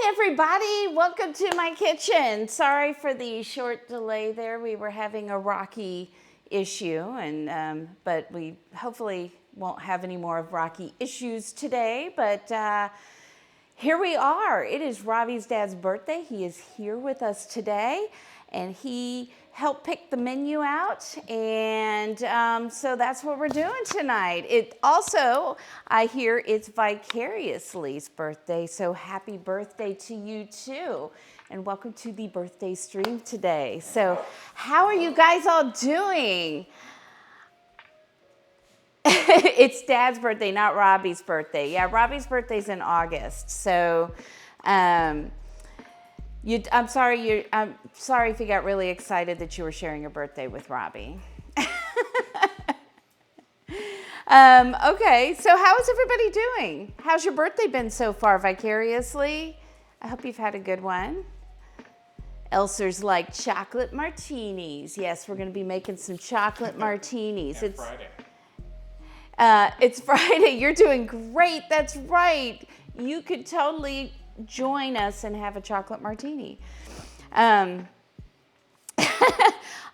Everybody, welcome to my kitchen. Sorry for the short delay there. We were having a rocky issue, but we hopefully won't have any more of rocky issues today. But here we are. It is Robbie's dad's birthday. He is here with us today, and he helped pick the menu out, and so that's what we're doing tonight. It also, I hear it's Vicariously's birthday, so happy birthday to you too, and welcome to the birthday stream today. So how are you guys all doing? It's Dad's birthday, not Robbie's birthday. Yeah, Robbie's birthday's in August, so I'm sorry if you got really excited that you were sharing your birthday with Robbie. Okay, so how is everybody doing? How's your birthday been so far, Vicariously? I hope you've had a good one. Elser's like chocolate martinis. Yes, we're going to be making some chocolate martinis. It's Friday. It's Friday. You're doing great. That's right. You could totally join us and have a chocolate martini. I'm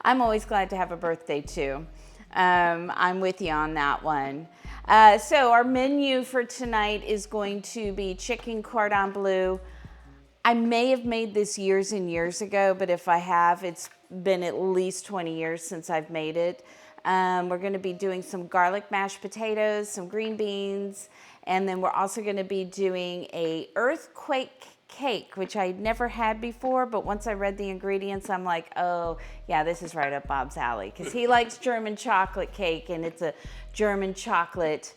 always glad to have a birthday too. I'm with you on that one. So our menu for tonight is going to be chicken cordon bleu. I may have made this years and years ago, but if I have, it's been at least 20 years since I've made it. We're going to be doing some garlic mashed potatoes, some green beans, and then we're also going to be doing a earthquake cake, which I'd never had before, but once I read the ingredients, I'm like, oh, yeah, this is right up Bob's alley, because he likes German chocolate cake, and it's a German chocolate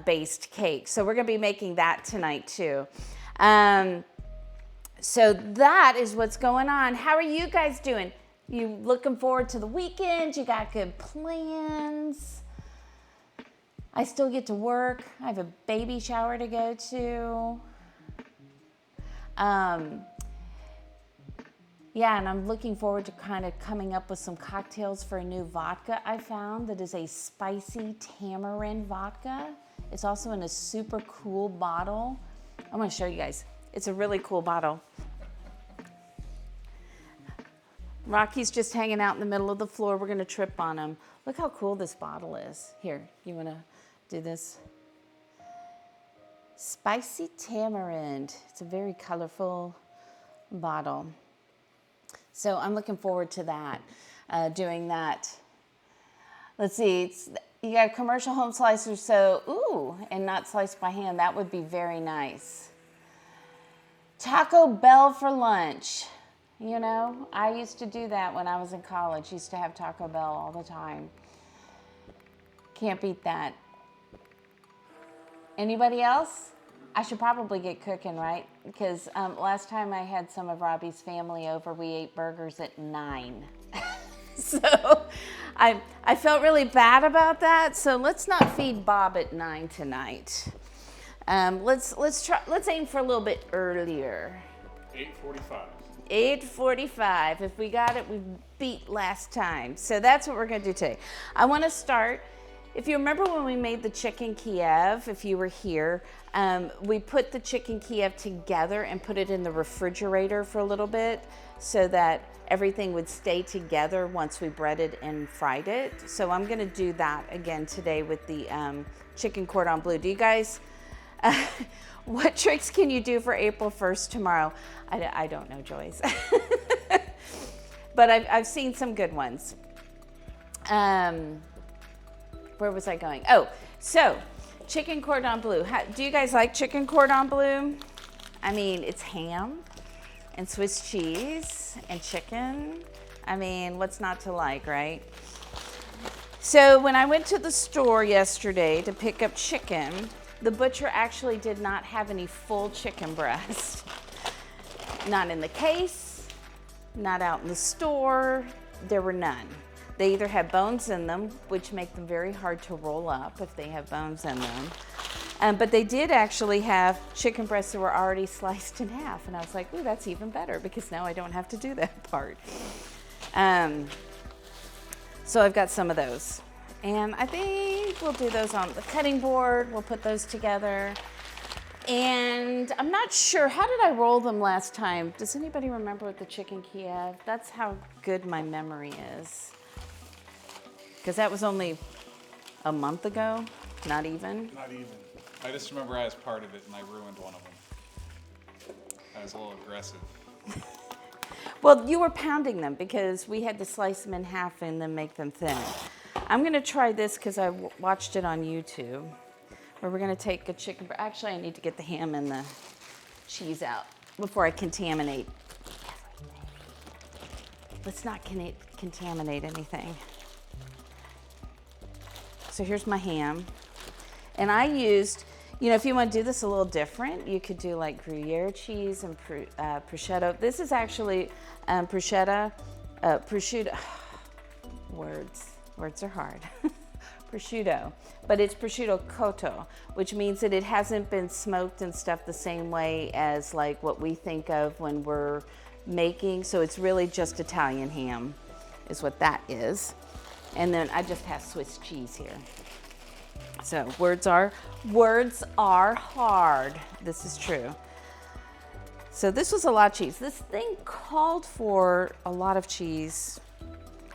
based cake. So we're going to be making that tonight, too. So that is what's going on. How are you guys doing? You looking forward to the weekend? You got good plans? I still get to work. I have a baby shower to go to. Yeah, and I'm looking forward to kind of coming up with some cocktails for a new vodka I found that is a spicy tamarind vodka. It's also in a super cool bottle. I'm going to show you guys. It's a really cool bottle. Rocky's just hanging out in the middle of the floor. We're going to trip on him. Look how cool this bottle is. Here, you want to do this? Spicy tamarind. It's a very colorful bottle. So I'm looking forward to that, doing that. Let's see. You got a commercial home slicer, so, ooh, and not sliced by hand. That would be very nice. Taco Bell for lunch. You know, I used to do that when I was in college. Used to have Taco Bell all the time. Can't beat that. Anybody else? I should probably get cooking, right? Because last time I had some of Robbie's family over, we ate burgers at 9. So I felt really bad about that. So let's not feed Bob at 9 tonight. Let's aim for a little bit earlier. 8:45. 8:45. If we got it, we beat last time. So that's what we're going to do today. I want to start. If you remember when we made the chicken Kiev, if you were here, we put the chicken Kiev together and put it in the refrigerator for a little bit so that everything would stay together once we breaded and fried it. So I'm going to do that again today with the chicken cordon bleu. Do you guys... what tricks can you do for April 1st tomorrow? I don't know, Joyce. But I've seen some good ones. Where was I going? Oh, so chicken cordon bleu. Do you guys like chicken cordon bleu? I mean, it's ham and Swiss cheese and chicken. I mean, what's not to like, right? So when I went to the store yesterday to pick up chicken, the butcher actually did not have any full chicken breast. Not in the case, not out in the store, there were none. They either had bones in them, which make them very hard to roll up if they have bones in them. But they did actually have chicken breasts that were already sliced in half. And I was like, ooh, that's even better because now I don't have to do that part. So I've got some of those. And I think we'll do those on the cutting board. We'll put those together. And I'm not sure, how did I roll them last time? Does anybody remember with the chicken Kiev? That's how good my memory is. Because that was only a month ago, not even. Not even. I just remember I was part of it and I ruined one of them. I was a little aggressive. Well, you were pounding them because we had to slice them in half and then make them thin. I'm going to try this because I watched it on YouTube, where we're going to take a chicken. Actually, I need to get the ham and the cheese out before I contaminate everything. Let's not contaminate anything. So here's my ham. And I used, you know, if you want to do this a little different, you could do like Gruyere cheese and prosciutto. This is actually prosciutto. Words are hard. Prosciutto, but it's prosciutto cotto, which means that it hasn't been smoked and stuff the same way as like what we think of when we're making. So it's really just Italian ham is what that is. And then I just have Swiss cheese here. So words are hard. This is true. So this was a lot of cheese. This thing called for a lot of cheese.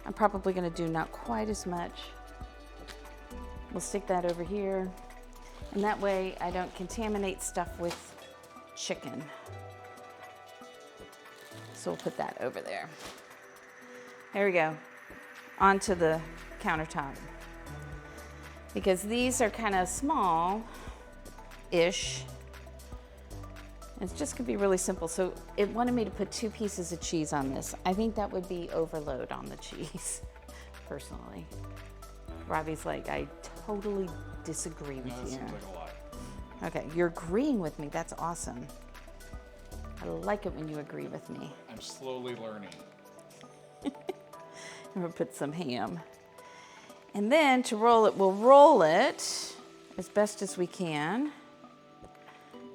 I'm probably going to do not quite as much. We'll stick that over here. And that way I don't contaminate stuff with chicken. So we'll put that over there. There we go. Onto the countertop. Because these are kind of small-ish. It's just gonna be really simple. So it wanted me to put 2 pieces of cheese on this. I think that would be overload on the cheese, personally. Robbie's like, I totally disagree with you. That seems like a lot. Okay, you're agreeing with me. That's awesome. I like it when you agree with me. I'm slowly learning. I'm gonna put some ham. And then to roll it, we'll roll it as best as we can.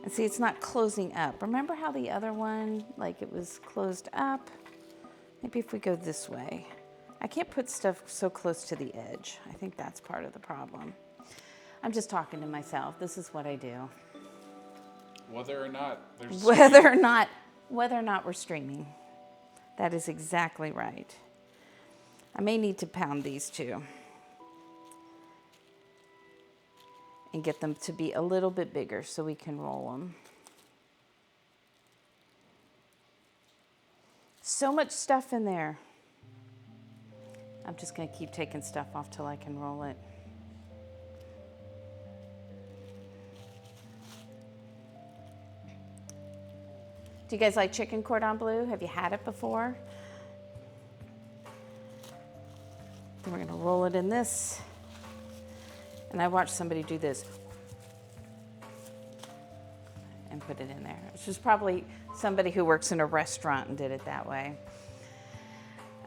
And see, it's not closing up. Remember how the other one, like it was closed up? Maybe if we go this way. I can't put stuff so close to the edge. I think that's part of the problem. I'm just talking to myself. This is what I do. Whether or not we're streaming. That is exactly right. I may need to pound these too. And get them to be a little bit bigger so we can roll them. So much stuff in there. I'm just gonna keep taking stuff off till I can roll it. Do you guys like chicken cordon bleu? Have you had it before? Then we're gonna roll it in this. And I watched somebody do this and put it in there. It's just probably somebody who works in a restaurant and did it that way.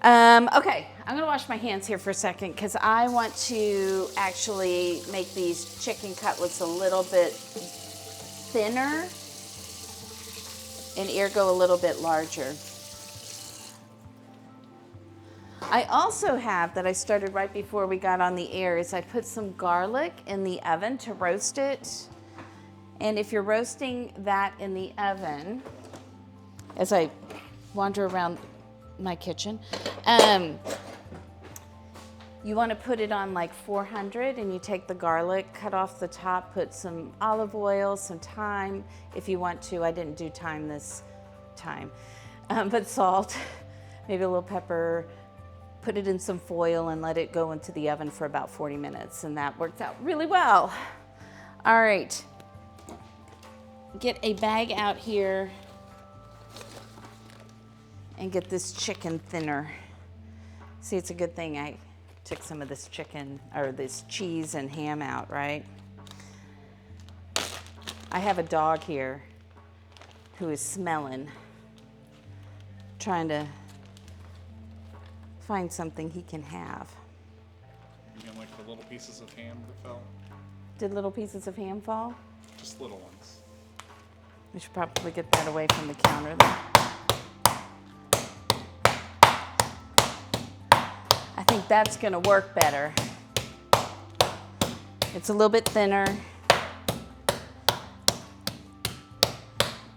Okay, I'm gonna wash my hands here for a second because I want to actually make these chicken cutlets a little bit thinner and ergo a little bit larger. I also have, that I started right before we got on the air, is I put some garlic in the oven to roast it. And if you're roasting that in the oven, as I wander around my kitchen, you want to put it on like 400 and you take the garlic, cut off the top, put some olive oil, some thyme if you want to. I didn't do thyme this time, but salt, maybe a little pepper. Put it in some foil and let it go into the oven for about 40 minutes, and that worked out really well. All right, get a bag out here and get this chicken thinner. See, it's a good thing I took some of this chicken, or this cheese and ham out, right? I have a dog here who is smelling, trying to find something he can have. You mean like the little pieces of ham that fell? Did little pieces of ham fall? Just little ones. We should probably get that away from the counter then. I think that's gonna work better. It's a little bit thinner.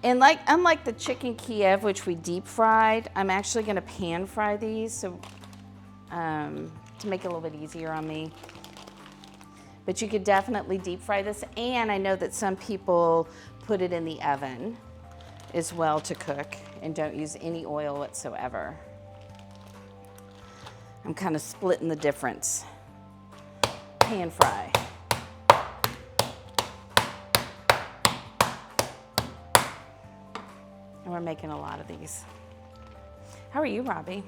And unlike the chicken Kiev, which we deep fried, I'm actually gonna pan fry these so to make it a little bit easier on me. But you could definitely deep fry this, and I know that some people put it in the oven as well to cook and don't use any oil whatsoever. I'm kind of splitting the difference. Pan fry. And we're making a lot of these. How are you, Robbie?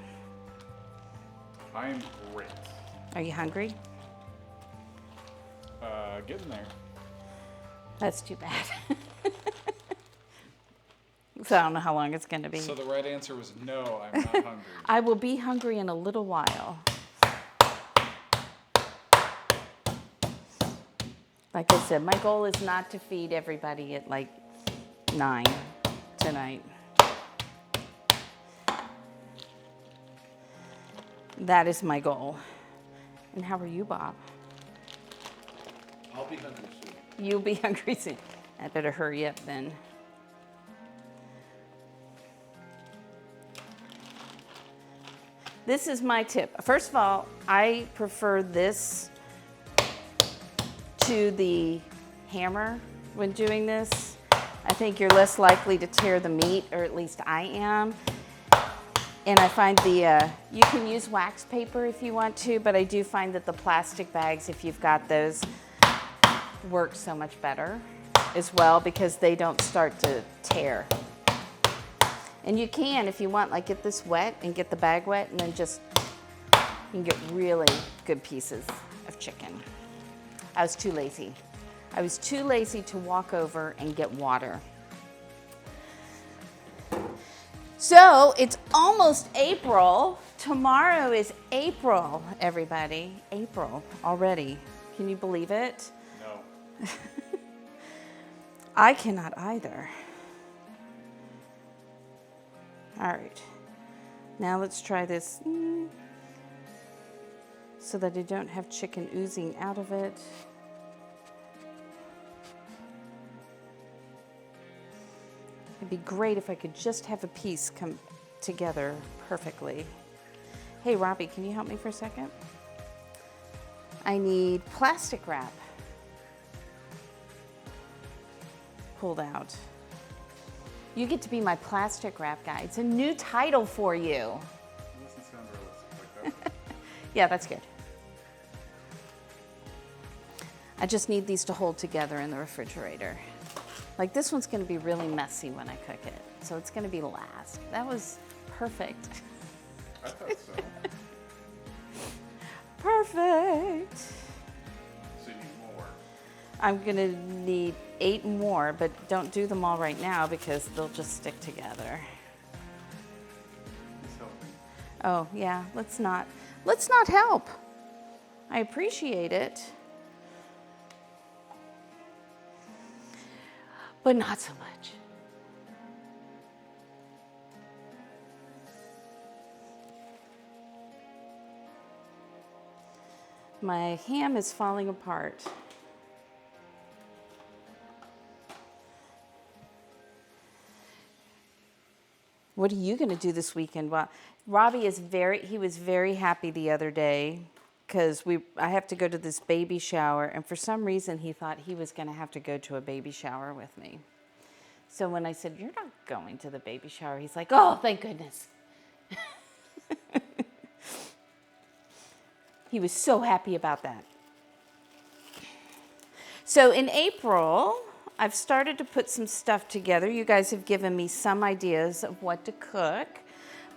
I'm great. Are you hungry? Getting there. That's too bad. So I don't know how long it's going to be. So the right answer was no, I'm not hungry. I will be hungry in a little while. Like I said, my goal is not to feed everybody at like 9 tonight. That is my goal. And how are you, Bob? I'll be hungry soon. You'll be hungry soon. I better hurry up then. This is my tip. First of all, I prefer this to the hammer when doing this. I think you're less likely to tear the meat, or at least I am. And I find you can use wax paper if you want to, but I do find that the plastic bags, if you've got those, work so much better as well because they don't start to tear. And you can, if you want, like get this wet and get the bag wet, and then just, you can get really good pieces of chicken. I was too lazy. I was too lazy to walk over and get water. So it's almost April. Tomorrow is April, everybody. April already. Can you believe it? No. I cannot either. All right. Now let's try this so that I don't have chicken oozing out of it. It'd be great if I could just have a piece come together perfectly. Hey, Robbie, can you help me for a second? I need plastic wrap pulled out. You get to be my plastic wrap guy. It's a new title for you. It doesn't sound realistic like that. Yeah, that's good. I just need these to hold together in the refrigerator. Like this one's gonna be really messy when I cook it, so it's gonna be last. That was perfect. I thought so. Perfect. So you need more. I'm gonna need 8 more, but don't do them all right now because they'll just stick together. Please help me. Oh yeah, let's not help. I appreciate it, but not so much. My ham is falling apart. What are you going to do this weekend? Well, Robbie he was very happy the other day because I have to go to this baby shower, and for some reason he thought he was going to have to go to a baby shower with me. So when I said, "You're not going to the baby shower," he's like, "Oh, thank goodness." He was so happy about that. So in April, I've started to put some stuff together. You guys have given me some ideas of what to cook.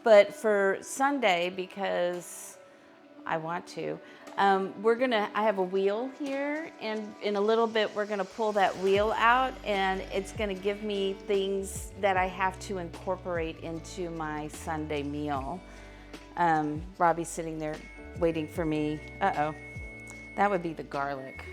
But for Sunday, because I want to, I have a wheel here, and in a little bit we're gonna pull that wheel out, and it's gonna give me things that I have to incorporate into my Sunday meal. Robbie's sitting there waiting for me. Uh-oh, that would be the garlic.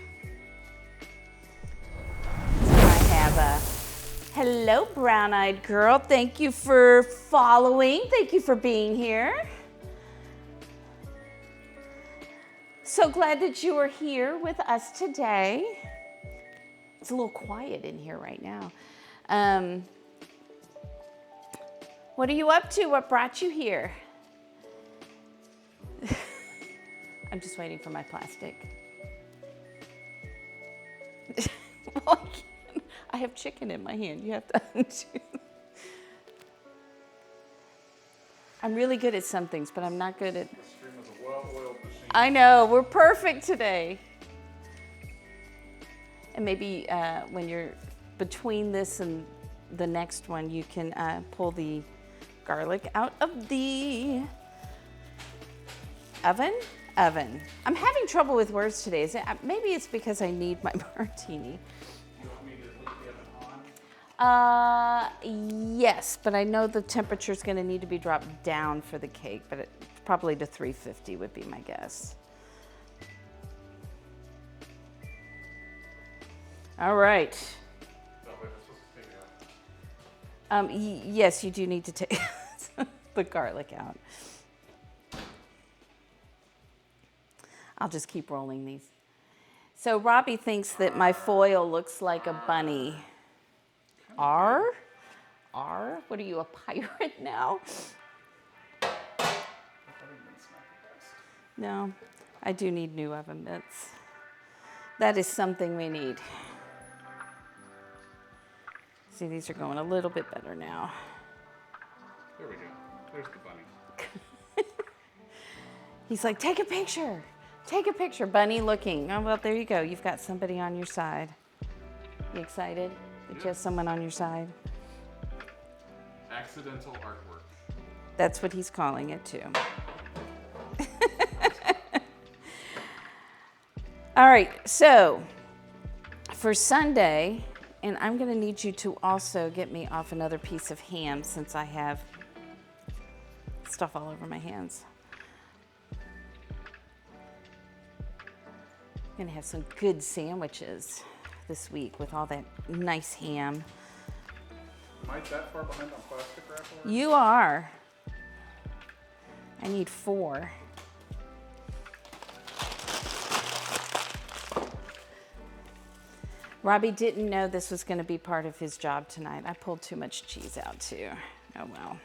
Hello, brown-eyed girl. Thank you for following. Thank you for being here. So glad that you are here with us today. It's a little quiet in here right now. What are you up to? What brought you here? I'm just waiting for my plastic. Well, I have chicken in my hand. You have to undo. I'm really good at some things, but I'm not good at... This stream is a well-oiled machine. I know, we're perfect today. And maybe when you're between this and the next one, you can pull the garlic out of the oven. I'm having trouble with words today. Maybe it's because I need my martini. You want me to leave the oven on? Yes, but I know the temperature is going to need to be dropped down for the cake, but probably to 350 would be my guess. All right. Oh, wait, I'm supposed to take it out. Yes, you do need to take the garlic out. I'll just keep rolling these. So Robbie thinks that my foil looks like a bunny. R? What are you, a pirate now? No, I do need new oven mitts. That is something we need. See, these are going a little bit better now. There we go. There's the bunny. He's like, take a picture. Take a picture, bunny looking. Oh, well, there you go. You've got somebody on your side. You excited that you have someone on your side? Accidental artwork. That's what he's calling it, too. All right, so for Sunday, and I'm going to need you to also get me off another piece of ham since I have stuff all over my hands. I'm going to have some good sandwiches this week with all that nice ham. Am I that far behind on plastic wrap already? You are. I need 4. Robbie didn't know this was going to be part of his job tonight. I pulled too much cheese out too. Oh well.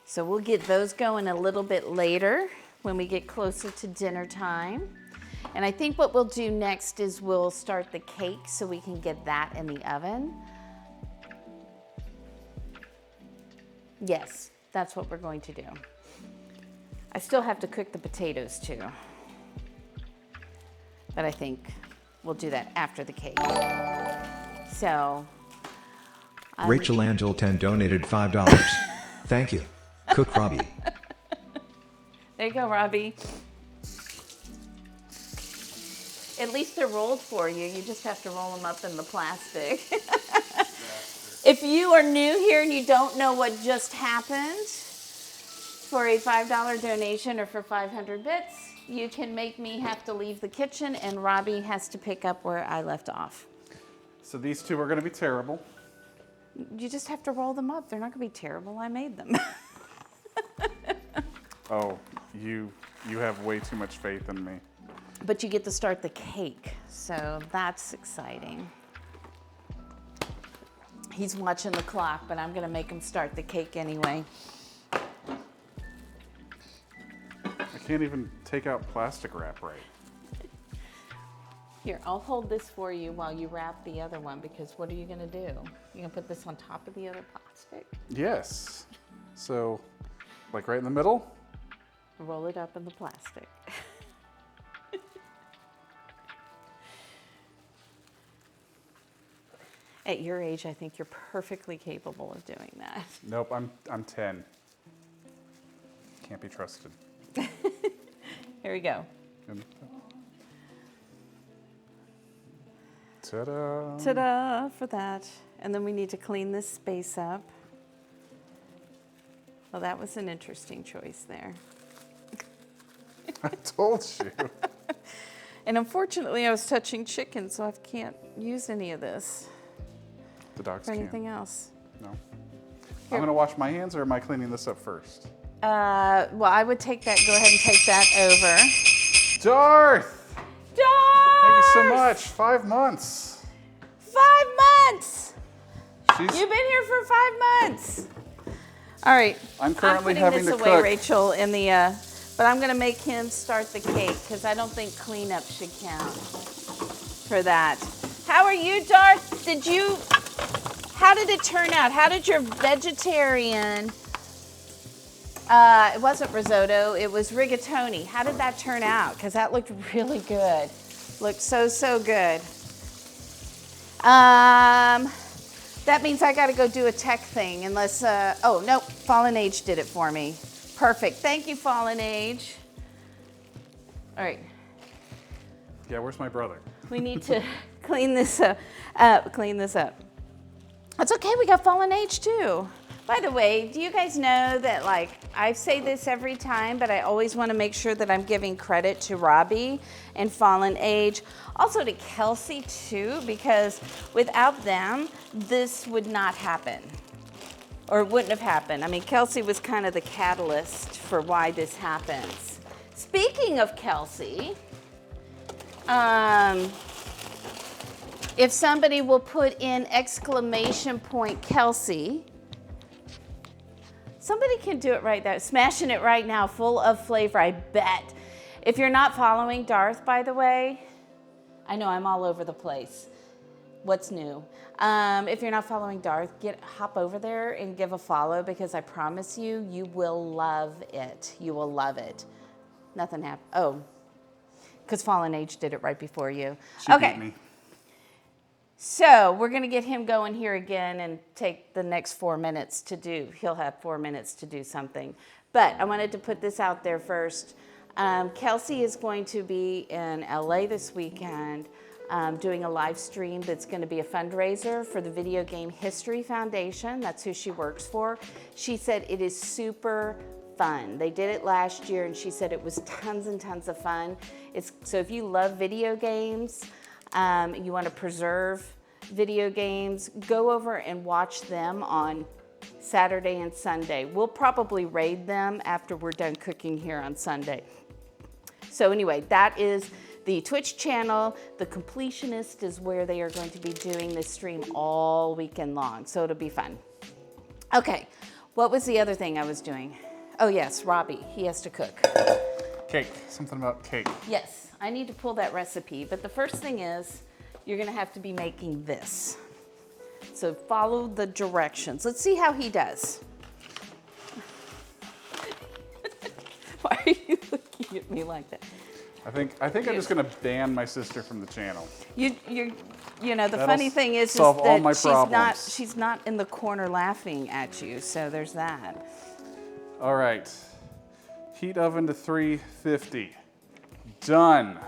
So we'll get those going a little bit later when we get closer to dinner time. And I think what we'll do next is we'll start the cake so we can get that in the oven. Yes, that's what we're going to do. I still have to cook the potatoes too. But I think we'll do that after the cake. So. Rachel Angel 10 donated $5. Thank you. Cook Robbie. There you go, Robbie. At least they're rolled for you. You just have to roll them up in the plastic. If you are new here and you don't know what just happened, for a $5 donation or for 500 bits, you can make me have to leave the kitchen and Robbie has to pick up where I left off. So these two are going to be terrible. You just have to roll them up. They're not going to be terrible. I made them. Oh, you have way too much faith in me. But you get to start the cake, so that's exciting. He's watching the clock, but I'm going to make him start the cake anyway. I can't even take out plastic wrap right. Here, I'll hold this for you while you wrap the other one, because what are you going to do? You're going to put this on top of the other plastic? Yes. So, like right in the middle? Roll it up in the plastic. At your age, I think you're perfectly capable of doing that. Nope, I'm 10. Can't be trusted. Here we go. Ta-da! Ta-da for that. And then we need to clean this space up. Well, that was an interesting choice there. I told you. And unfortunately, I was touching chicken, so I can't use any of this The dogs for can't. anything else. No. Here. I'm going to wash my hands, or am I cleaning this up first? Well, I would take that, go ahead and take that over. Darth! Darth! Thank you so much. 5 months. 5 months. You've been here for 5 months. All right. I'm currently putting having this to away, cook. Rachel, in the. But I'm gonna make him start the cake because I don't think cleanup should count for that. How are you, Darth? How did it turn out? How did your vegetarian? It wasn't risotto. It was rigatoni. How did that turn out? Because that looked really good. Looked so good. That means I got to go do a tech thing unless, oh, no, Fallen Age did it for me. Perfect. Thank you, Fallen Age. All right. Yeah, where's my brother? We need to clean this up. That's okay. We got Fallen Age too. By the way, do you guys know that, like, I say this every time, but I always want to make sure that I'm giving credit to Robbie and Fallen Age. Also to Kelsey too, because without them, this would not happen. Or it wouldn't have happened. I mean, Kelsey was kind of the catalyst for why this happens. Speaking of Kelsey, if somebody will put in exclamation point Kelsey, somebody can do it right there. Smashing it right now, full of flavor, I bet. If you're not following Darth, by the way, I know I'm all over the place. What's new? If you're not following Darth, hop over there and give a follow because I promise you, you will love it. You will love it. Nothing happened. Oh, because Fallen Age did it right before you. She beat me. So we're going to get him going here again and take the next 4 minutes to do. He'll have 4 minutes to do something. But I wanted to put this out there first. Kelsey is going to be in LA this weekend doing a live stream that's going to be a fundraiser for the Video Game History Foundation. That's who she works for. She said it is super fun. They did it last year and she said it was tons and tons of fun. So if you love video games, you want to preserve video games, go over and watch them on Saturday and Sunday. We'll probably raid them after we're done cooking here on Sunday. So anyway, that is the Twitch channel. The Completionist is where they are going to be doing this stream all weekend long. So it'll be fun. Okay, what was the other thing I was doing? Oh yes, Robbie, he has to cook. Cake, something about cake. Yes, I need to pull that recipe, but the first thing is you're gonna have to be making this. So follow the directions. Let's see how he does. Why are you looking at me like that? I think I'm just gonna ban my sister from the channel. You know, the That'll funny thing is solve all my that problems. she's not in the corner laughing at you, so there's that. All right, heat oven to 350. Done.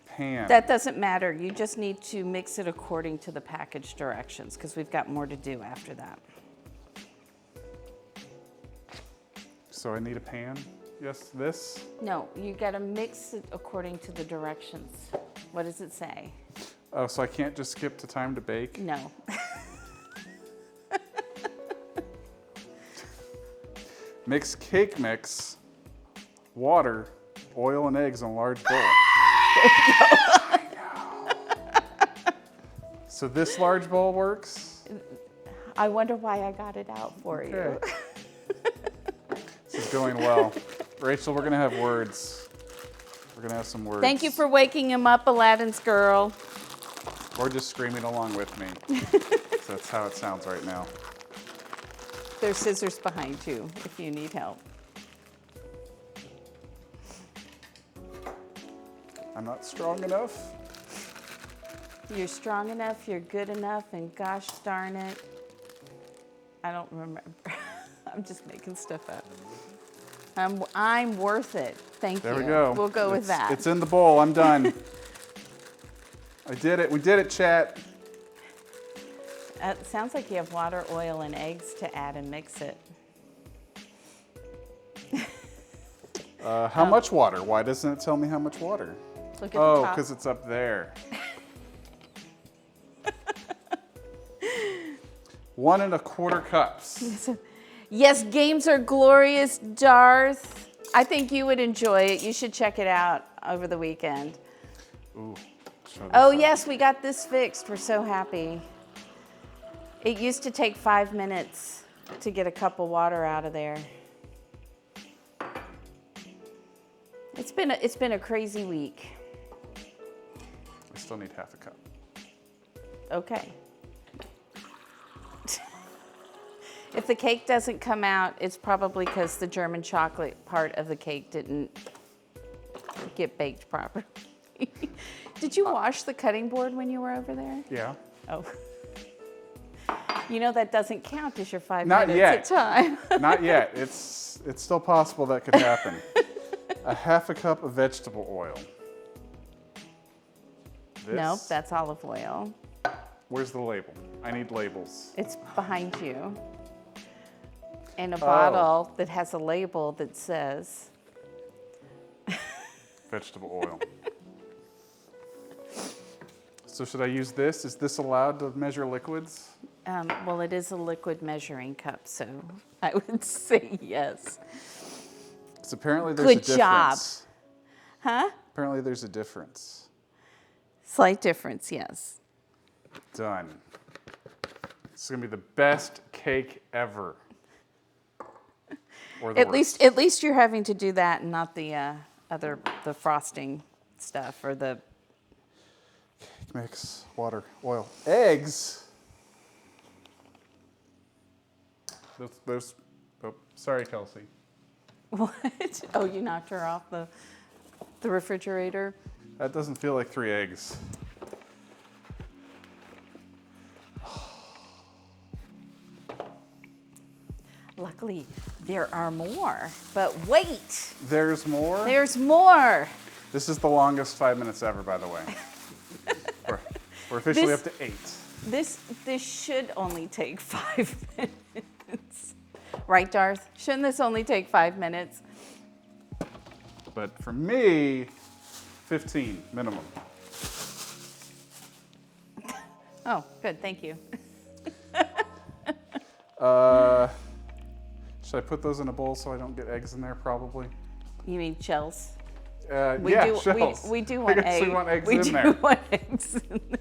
Pan. That doesn't matter. You just need to mix it according to the package directions because we've got more to do after that. So I need a pan? Yes, this? No, you got to mix it according to the directions. What does it say? Oh, so I can't just skip to time to bake? No. Mix cake mix, water, oil, and eggs in a large bowl. So this large bowl works? I wonder why I got it out for you. This is going well. Rachel, we're gonna have words. We're gonna have some words. Thank you for waking him up, Aladdin's girl. Or just screaming along with me. So that's how it sounds right now. There's scissors behind you if you need help. I'm not strong enough. You're strong enough, you're good enough, and gosh darn it, I don't remember. I'm just making stuff up. I'm worth it. Thank you. There we go. We'll go with that. It's in the bowl. I'm done. I did it. We did it, chat. It sounds like you have water, oil, and eggs to add and mix it. How much water? Why doesn't it tell me how much water? Look at the Oh, top. because it's up there. 1 1/4 cups. Yes, games are glorious, Darth. I think you would enjoy it. You should check it out over the weekend. Ooh. Show this Oh off. yes, we got this fixed. We're so happy. It used to take 5 minutes to get a cup of water out of there. It's been a crazy week. I still need half a cup. Okay. If the cake doesn't come out, it's probably because the German chocolate part of the cake didn't get baked properly. Did you wash the cutting board when you were over there? Yeah. Oh. You know that doesn't count as your 5 Not minutes yet. at time. Not yet. It's still possible that could happen. A half a cup of vegetable oil. Nope, that's olive oil. Where's the label? I need labels. It's behind you. And a bottle that has a label that says Vegetable oil. So should I use this? Is this allowed to measure liquids? well, it is a liquid measuring cup, so I would say yes. Because apparently there's a Good difference. job. Huh? Apparently there's a difference. Slight difference, yes. Done. This is gonna be the best cake ever. Or the worst. At least you're having to do that and not the the frosting stuff or the. Cake mix, water, oil, eggs. Those. Oh, sorry, Kelsey. What? Oh, you knocked her off the refrigerator? That doesn't feel like 3 eggs. Luckily, there are more. But wait, There's more? there's more. This is the longest 5 minutes ever, by the way. We're officially This- up to 8. This should only take 5 minutes. Right, Darth? Shouldn't this only take 5 minutes? But for me, 15 minimum. Oh, good, thank you. Should I put those in a bowl so I don't get eggs in there? Probably. You mean shells? Shells. We do I want guess eggs. we want eggs we in do there. want eggs in there.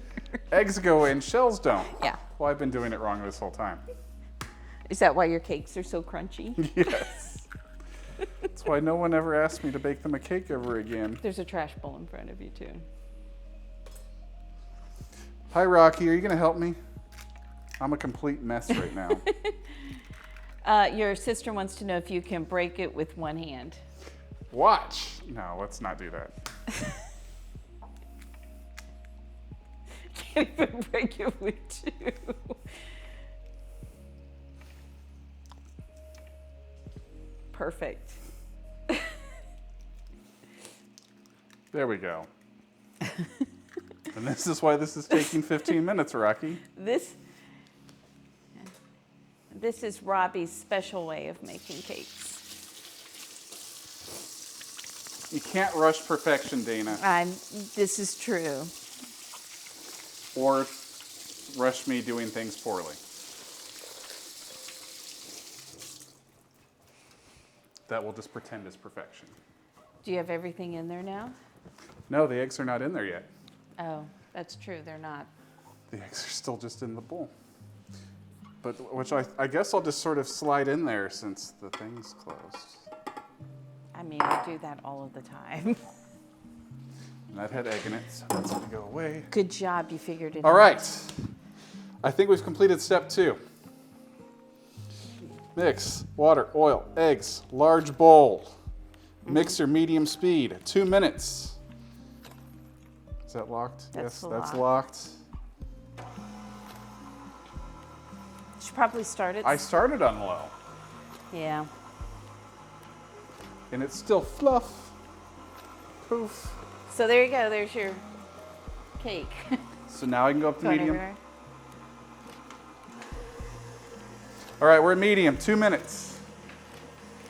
Eggs go in, shells don't. Yeah. Well, I've been doing it wrong this whole time. Is that why your cakes are so crunchy? Yes. That's why no one ever asked me to bake them a cake ever again. There's a trash bowl in front of you too. Hi, Rocky. Are you going to help me? I'm a complete mess right now. Your sister wants to know if you can break it with one hand. Watch. No, let's not do that. Can't even break it with two. Perfect. There we go. And this is why this is taking 15 minutes, Rocky. This is Robbie's special way of making cakes. You can't rush perfection, Dana. This is true. Or rush me doing things poorly. That will just pretend is perfection. Do you have everything in there now? No, the eggs are not in there yet. Oh, that's true. They're not. The eggs are still just in the bowl. But which I guess I'll just sort of slide in there since the thing's closed. I mean, I do that all of the time. And that had egg in it, so that's gonna go away. Good job. You figured it out. All right. I think we've completed step 2. Mix, water, oil, eggs, large bowl. Mixer, medium speed, 2 minutes. Is that locked? That's Yes, that's locked. locked. Should probably start it. I started on low, Yeah. and it's still fluff. Poof. So there you go. There's your cake. So now I can go up to Going medium. everywhere. All right, we're at medium, 2 minutes.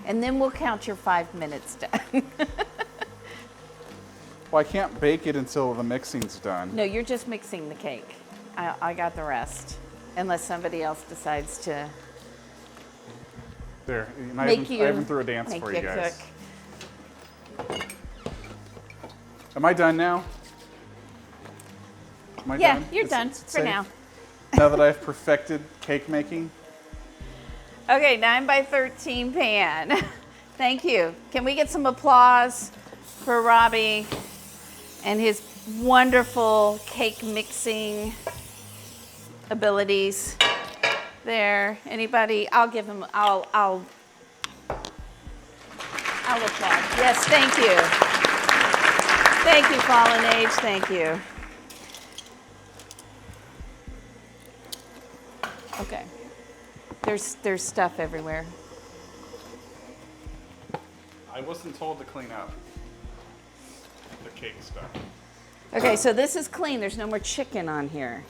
And then we'll count your 5 minutes done. Well, I can't bake it until the mixing's done. No, you're just mixing the cake. I got the rest. Unless somebody else decides to There, and make you I even threw a dance make for you you guys. cook. Am I done now? Am I Yeah, done? you're Is done it for safe? now. Now that I've perfected cake making. Okay, 9 by 13 pan. Thank you. Can we get some applause for Robbie and his wonderful cake mixing abilities? There, anybody? I'll give him, I'll applaud. Yes, thank you. Thank you, Fallen Age, thank you. Okay, there's stuff everywhere. I wasn't told to clean up the cake stuff. Okay, so this is clean. There's no more chicken on here.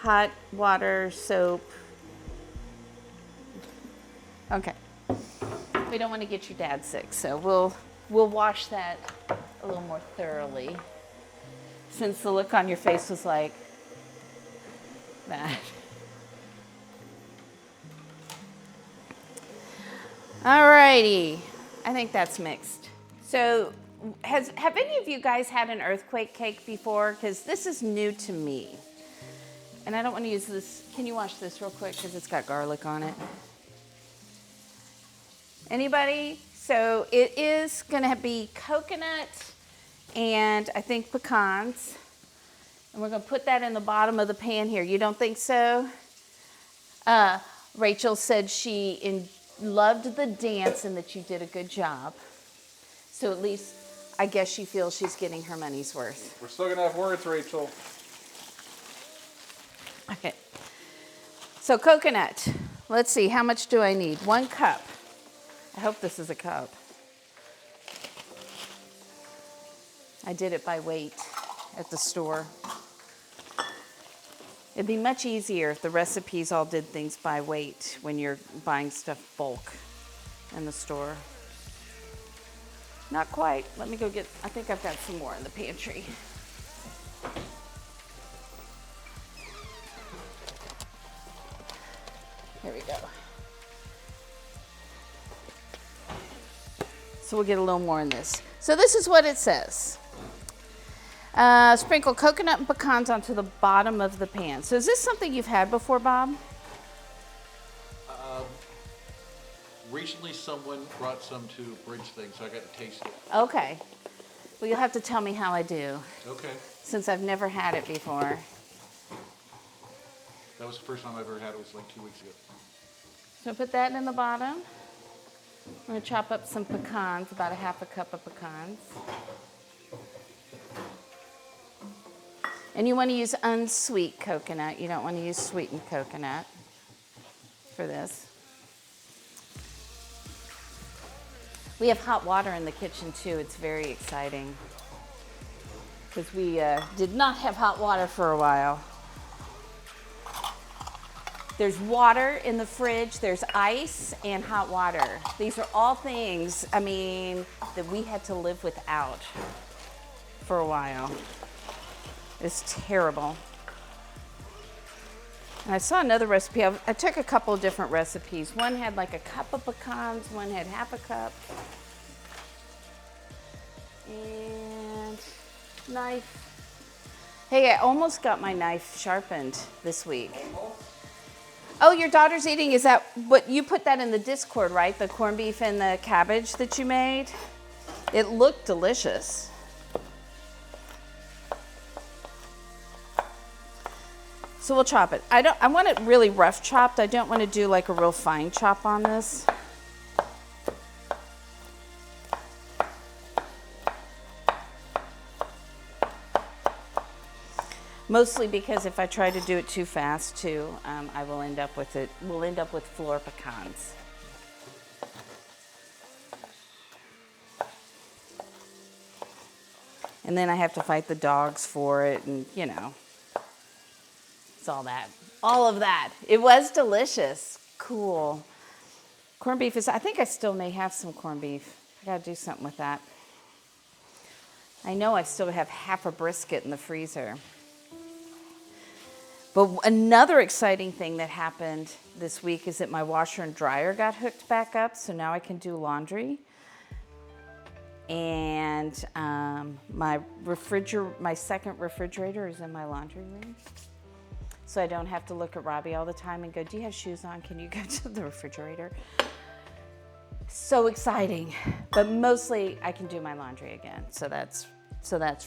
Hot water, soap. Okay. We don't want to get your dad sick, so we'll wash that a little more thoroughly. Since the look on your face was like that. Alrighty. I think that's mixed. So have any of you guys had an earthquake cake before? Because this is new to me. And I don't want to use this. Can you wash this real quick? Because it's got garlic on it. Anybody? So it is going to be coconut and I think pecans. And we're going to put that in the bottom of the pan here. You don't think so? Rachel said she loved the dance and that you did a good job. So at least I guess she feels she's getting her money's worth. We're still gonna have words, Rachel. Okay. So coconut. Let's see, how much do I need? 1 cup. I hope this is a cup. I did it by weight at the store. It'd be much easier if the recipes all did things by weight when you're buying stuff bulk in the store. Not quite. Let me go get, I think I've got some more in the pantry. Here we go. So we'll get a little more in this. So this is what it says. Sprinkle coconut and pecans onto the bottom of the pan. So is this something you've had before, Bob? Recently, someone brought some to Bridge thing, so I got to taste it. Okay. Well, you'll have to tell me how I do, Okay. since I've never had it before. That was the first time I ever had it. Was like 2 weeks ago. So put that in the bottom. I'm going to chop up some pecans, about a 1/2 cup of pecans. And you want to use unsweet coconut. You don't want to use sweetened coconut for this. We have hot water in the kitchen too. It's very exciting because we did not have hot water for a while. There's water in the fridge, there's ice and hot water. These are all things, I mean, that we had to live without for a while. It's terrible. And I saw another recipe. I took a couple of different recipes. One had like a cup of pecans, one had 1/2 cup. And knife. Hey, I almost got my knife sharpened this week. Oh, your daughter's eating, is that what, you put that in the Discord, right? The corned beef and the cabbage that you made? It looked delicious. So we'll chop it. I want it really rough chopped. I don't want to do like a real fine chop on this. Mostly because if I try to do it too fast too, I will end up with it. We'll end up with floor pecans. And then I have to fight the dogs for it, and you know, it's all that, all of that. It was delicious, cool. Corned beef is. I think I still may have some corned beef. I gotta do something with that. I know I still have 1/2 a brisket in the freezer. But another exciting thing that happened this week is that my washer and dryer got hooked back up, so now I can do laundry. And my second refrigerator is in my laundry room. So I don't have to look at Robbie all the time and go, do you have shoes on? Can you go to the refrigerator? So exciting. But mostly I can do my laundry again. So that's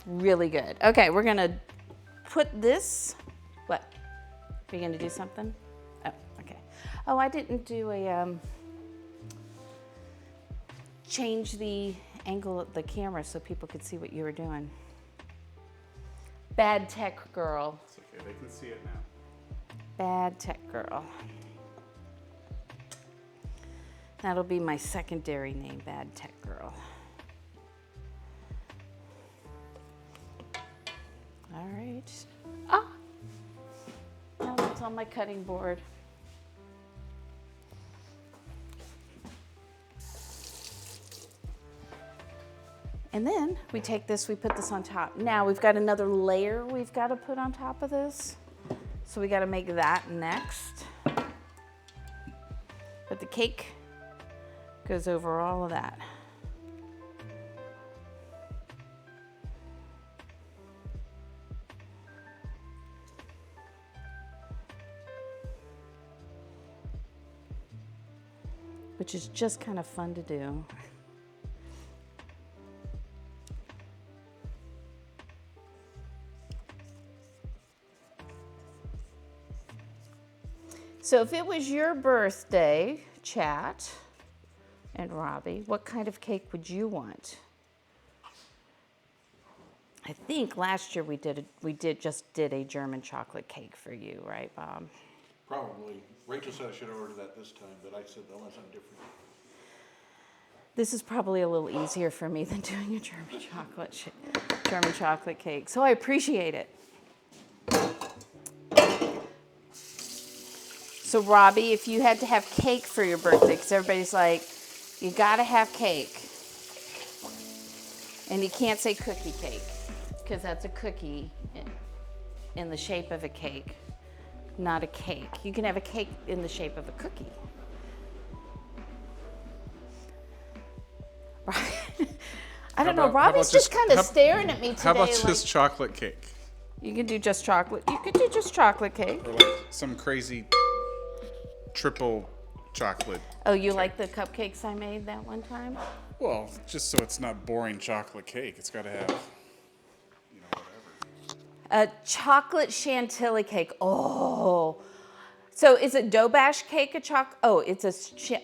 really good. Okay, we're gonna put this, what? Are you gonna do something? Oh, okay. Oh, I didn't do a, change the angle of the camera so people could see what you were doing. Bad tech girl. It's okay, they can see it now. Bad tech girl. That'll be my secondary name, Bad Tech Girl. All right. Ah! Now that's on my cutting board. And then we take this, we put this on top. Now we've got another layer we've got to put on top of this. So we got to make that next. But the cake goes over all of that. Which is just kind of fun to do. So if it was your birthday, chat, and Robbie, what kind of cake would you want? I think last year we just did a German chocolate cake for you, right, Bob? Probably. Rachel said I should order that this time, but I said, unless I'm different. This is probably a little easier for me than doing a German chocolate cake, so I appreciate it. So Robbie, if you had to have cake for your birthday, because everybody's like, you gotta have cake. And you can't say cookie cake, because that's a cookie in the shape of a cake, not a cake. You can have a cake in the shape of a cookie. I don't know, Robbie's just kind of staring at me today. How about like, just chocolate cake? You can do just chocolate. You could do just chocolate cake. Or like some crazy triple chocolate. Oh, you like the cupcakes I made that one time? Well, just so it's not boring chocolate cake. It's got to have, you know, whatever. A chocolate chantilly cake. Oh. So is a dough bash cake a Oh, it's a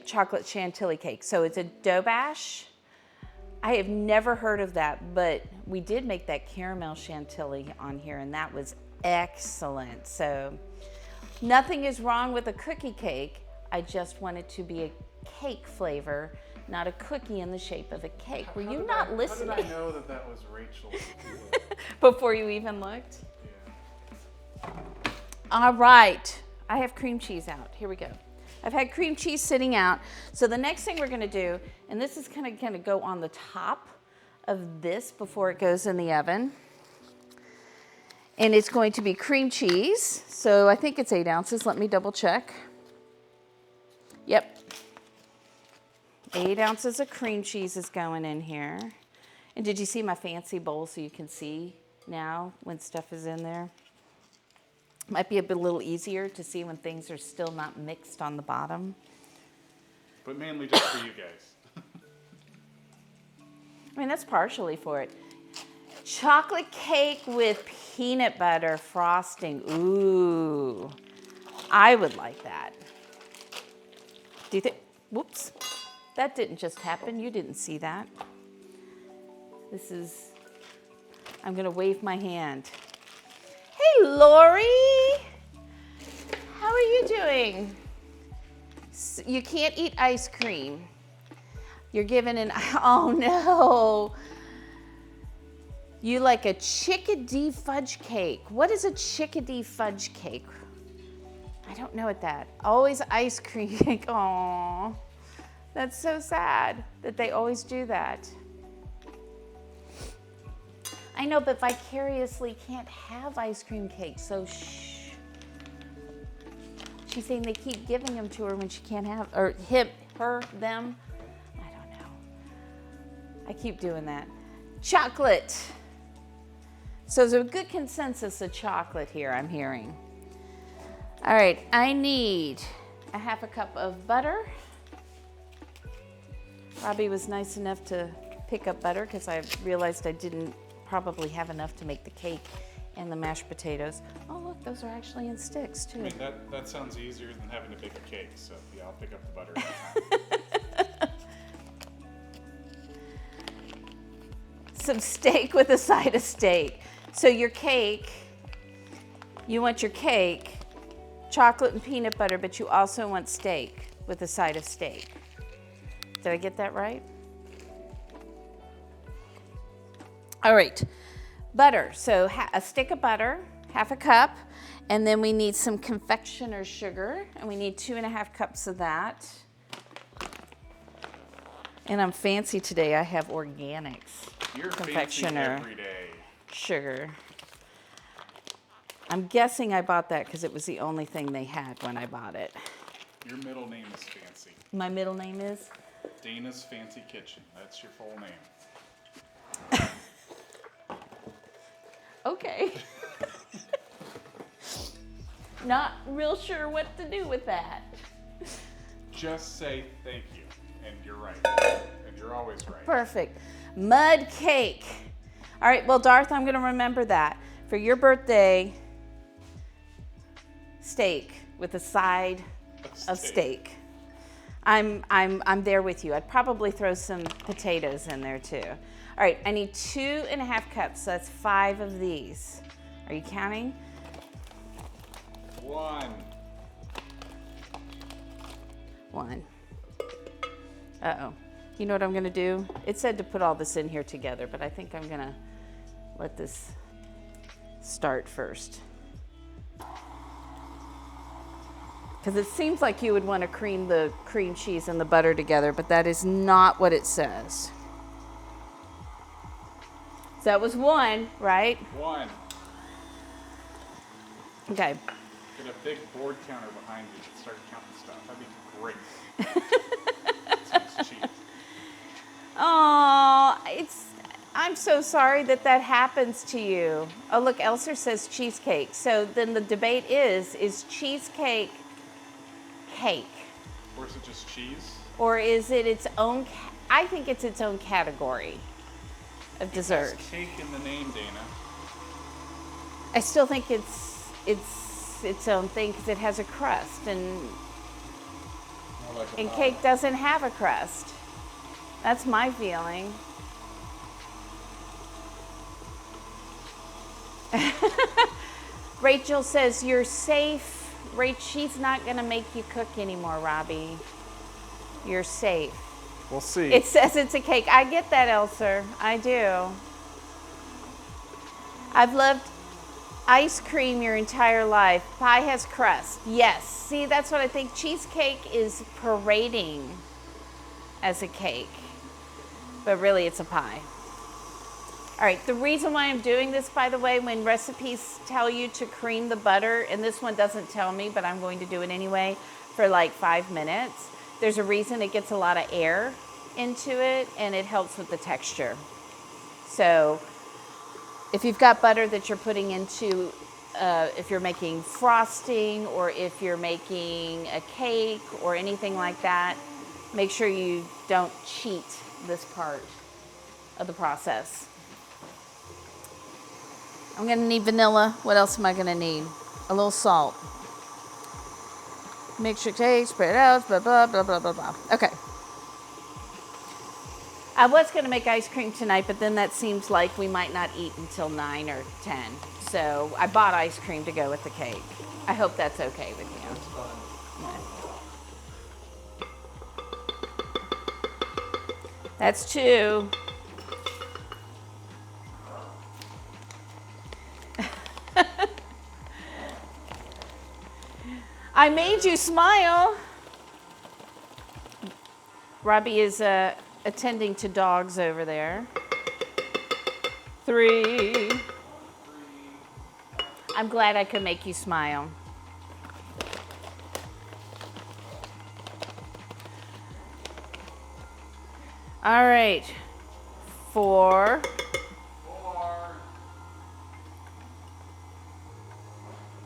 chocolate chantilly cake. So it's a dough bash. I have never heard of that, but we did make that caramel chantilly on here, and that was excellent. So nothing is wrong with a cookie cake. I just want it to be a cake flavor, not a cookie in the shape of a cake. Were you not listening? How did I know that was Rachel? Before you even looked? Yeah. All right. I have cream cheese out. Here we go. I've had cream cheese sitting out. So the next thing we're going to do, and this is going to go on the top of this before it goes in the oven. And it's going to be cream cheese. So I think it's 8 ounces. Let me double check. Yep. 8 ounces of cream cheese is going in here. And did you see my fancy bowl so you can see now when stuff is in there? Might be a little easier to see when things are still not mixed on the bottom. But mainly just for you guys. I mean, that's partially for it. Chocolate cake with peanut butter frosting. Ooh, I would like that. Do you think? Whoops. That didn't just happen. You didn't see that. This is, I'm going to wave my hand. Hey, Lori. How are you doing? You can't eat ice cream. You're given an, oh no. You like a chickadee fudge cake. What is a chickadee fudge cake? I don't know what that. Always ice cream cake. Aw, that's so sad that they always do that. I know, but vicariously can't have ice cream cake, so shh. She's saying they keep giving them to her when she can't have, or him, her, them. I don't know. I keep doing that. Chocolate. So there's a good consensus of chocolate here, I'm hearing. All right, I need a half a cup of butter. Robbie was nice enough to pick up butter because I realized I didn't probably have enough to make the cake and the mashed potatoes. Oh, look, those are actually in sticks too. I mean, that sounds easier than having to bake a cake, so yeah, I'll pick up the butter next time. Some steak with a side of steak. So your cake, you want your cake, chocolate and peanut butter, but you also want steak with a side of steak. Did I get that right? All right, butter. So a stick of butter, half a cup, and then we need some confectioner's sugar, and we need 2.5 cups of that. And I'm fancy today. I have organics. You're confectioner fancy every day. Sugar. I'm guessing I bought that because it was the only thing they had when I bought it. Your middle name is fancy. My middle name is? Dana's Fancy Kitchen. That's your full name. Okay. Not real sure what to do with that. Just say thank you, and you're right. And you're always right. Perfect. Mud cake. All right, well, Darth, I'm going to remember that. For your birthday, steak with a side of steak. I'm there with you. I'd probably throw some potatoes in there too. All right, I need 2.5 cups, so that's 5 of these. Are you counting? 1. 1. Uh-oh. You know what I'm gonna do? It said to put all this in here together, but I think I'm gonna let this start first. Because it seems like you would want to cream the cream cheese and the butter together, but that is not what it says. So that was 1, right? 1. Okay. Get a big board counter behind you and start counting stuff. That'd be great. Sounds cheap. Oh, I'm so sorry that happens to you. Oh, look, Elser says cheesecake. So then the debate is cheesecake cake? Or is it just cheese? Or is it its own, I think it's its own category of dessert. It has cake in the name, Dana. I still think it's its own thing because it has a crust, and More like a and pie. cake doesn't have a crust. That's my feeling. Rachel says you're safe. She's not gonna make you cook anymore, Robbie. You're safe. We'll see. It says it's a cake. I get that, Elser. I do. I've loved ice cream your entire life. Pie has crust. Yes. See, that's what I think. Cheesecake is parading as a cake, but really it's a pie. All right, the reason why I'm doing this, by the way, when recipes tell you to cream the butter, and this one doesn't tell me, but I'm going to do it anyway, for like 5 minutes, there's a reason. It gets a lot of air into it, and it helps with the texture. So if you've got butter that you're putting into, if you're making frosting, or if you're making a cake or anything like that, make sure you don't cheat this part of the process. I'm gonna need vanilla. What else am I gonna need? A little salt. Mix your cake, spread it out, blah, blah, blah, blah, blah, blah. Okay. I was gonna make ice cream tonight, but then that seems like we might not eat until 9 or 10. So I bought ice cream to go with the cake. I hope that's okay with you. It's fine. Yeah. That's 2. I made you smile. Robbie is attending to dogs over there. 3. I'm glad I could make you smile. All right. 4. 4.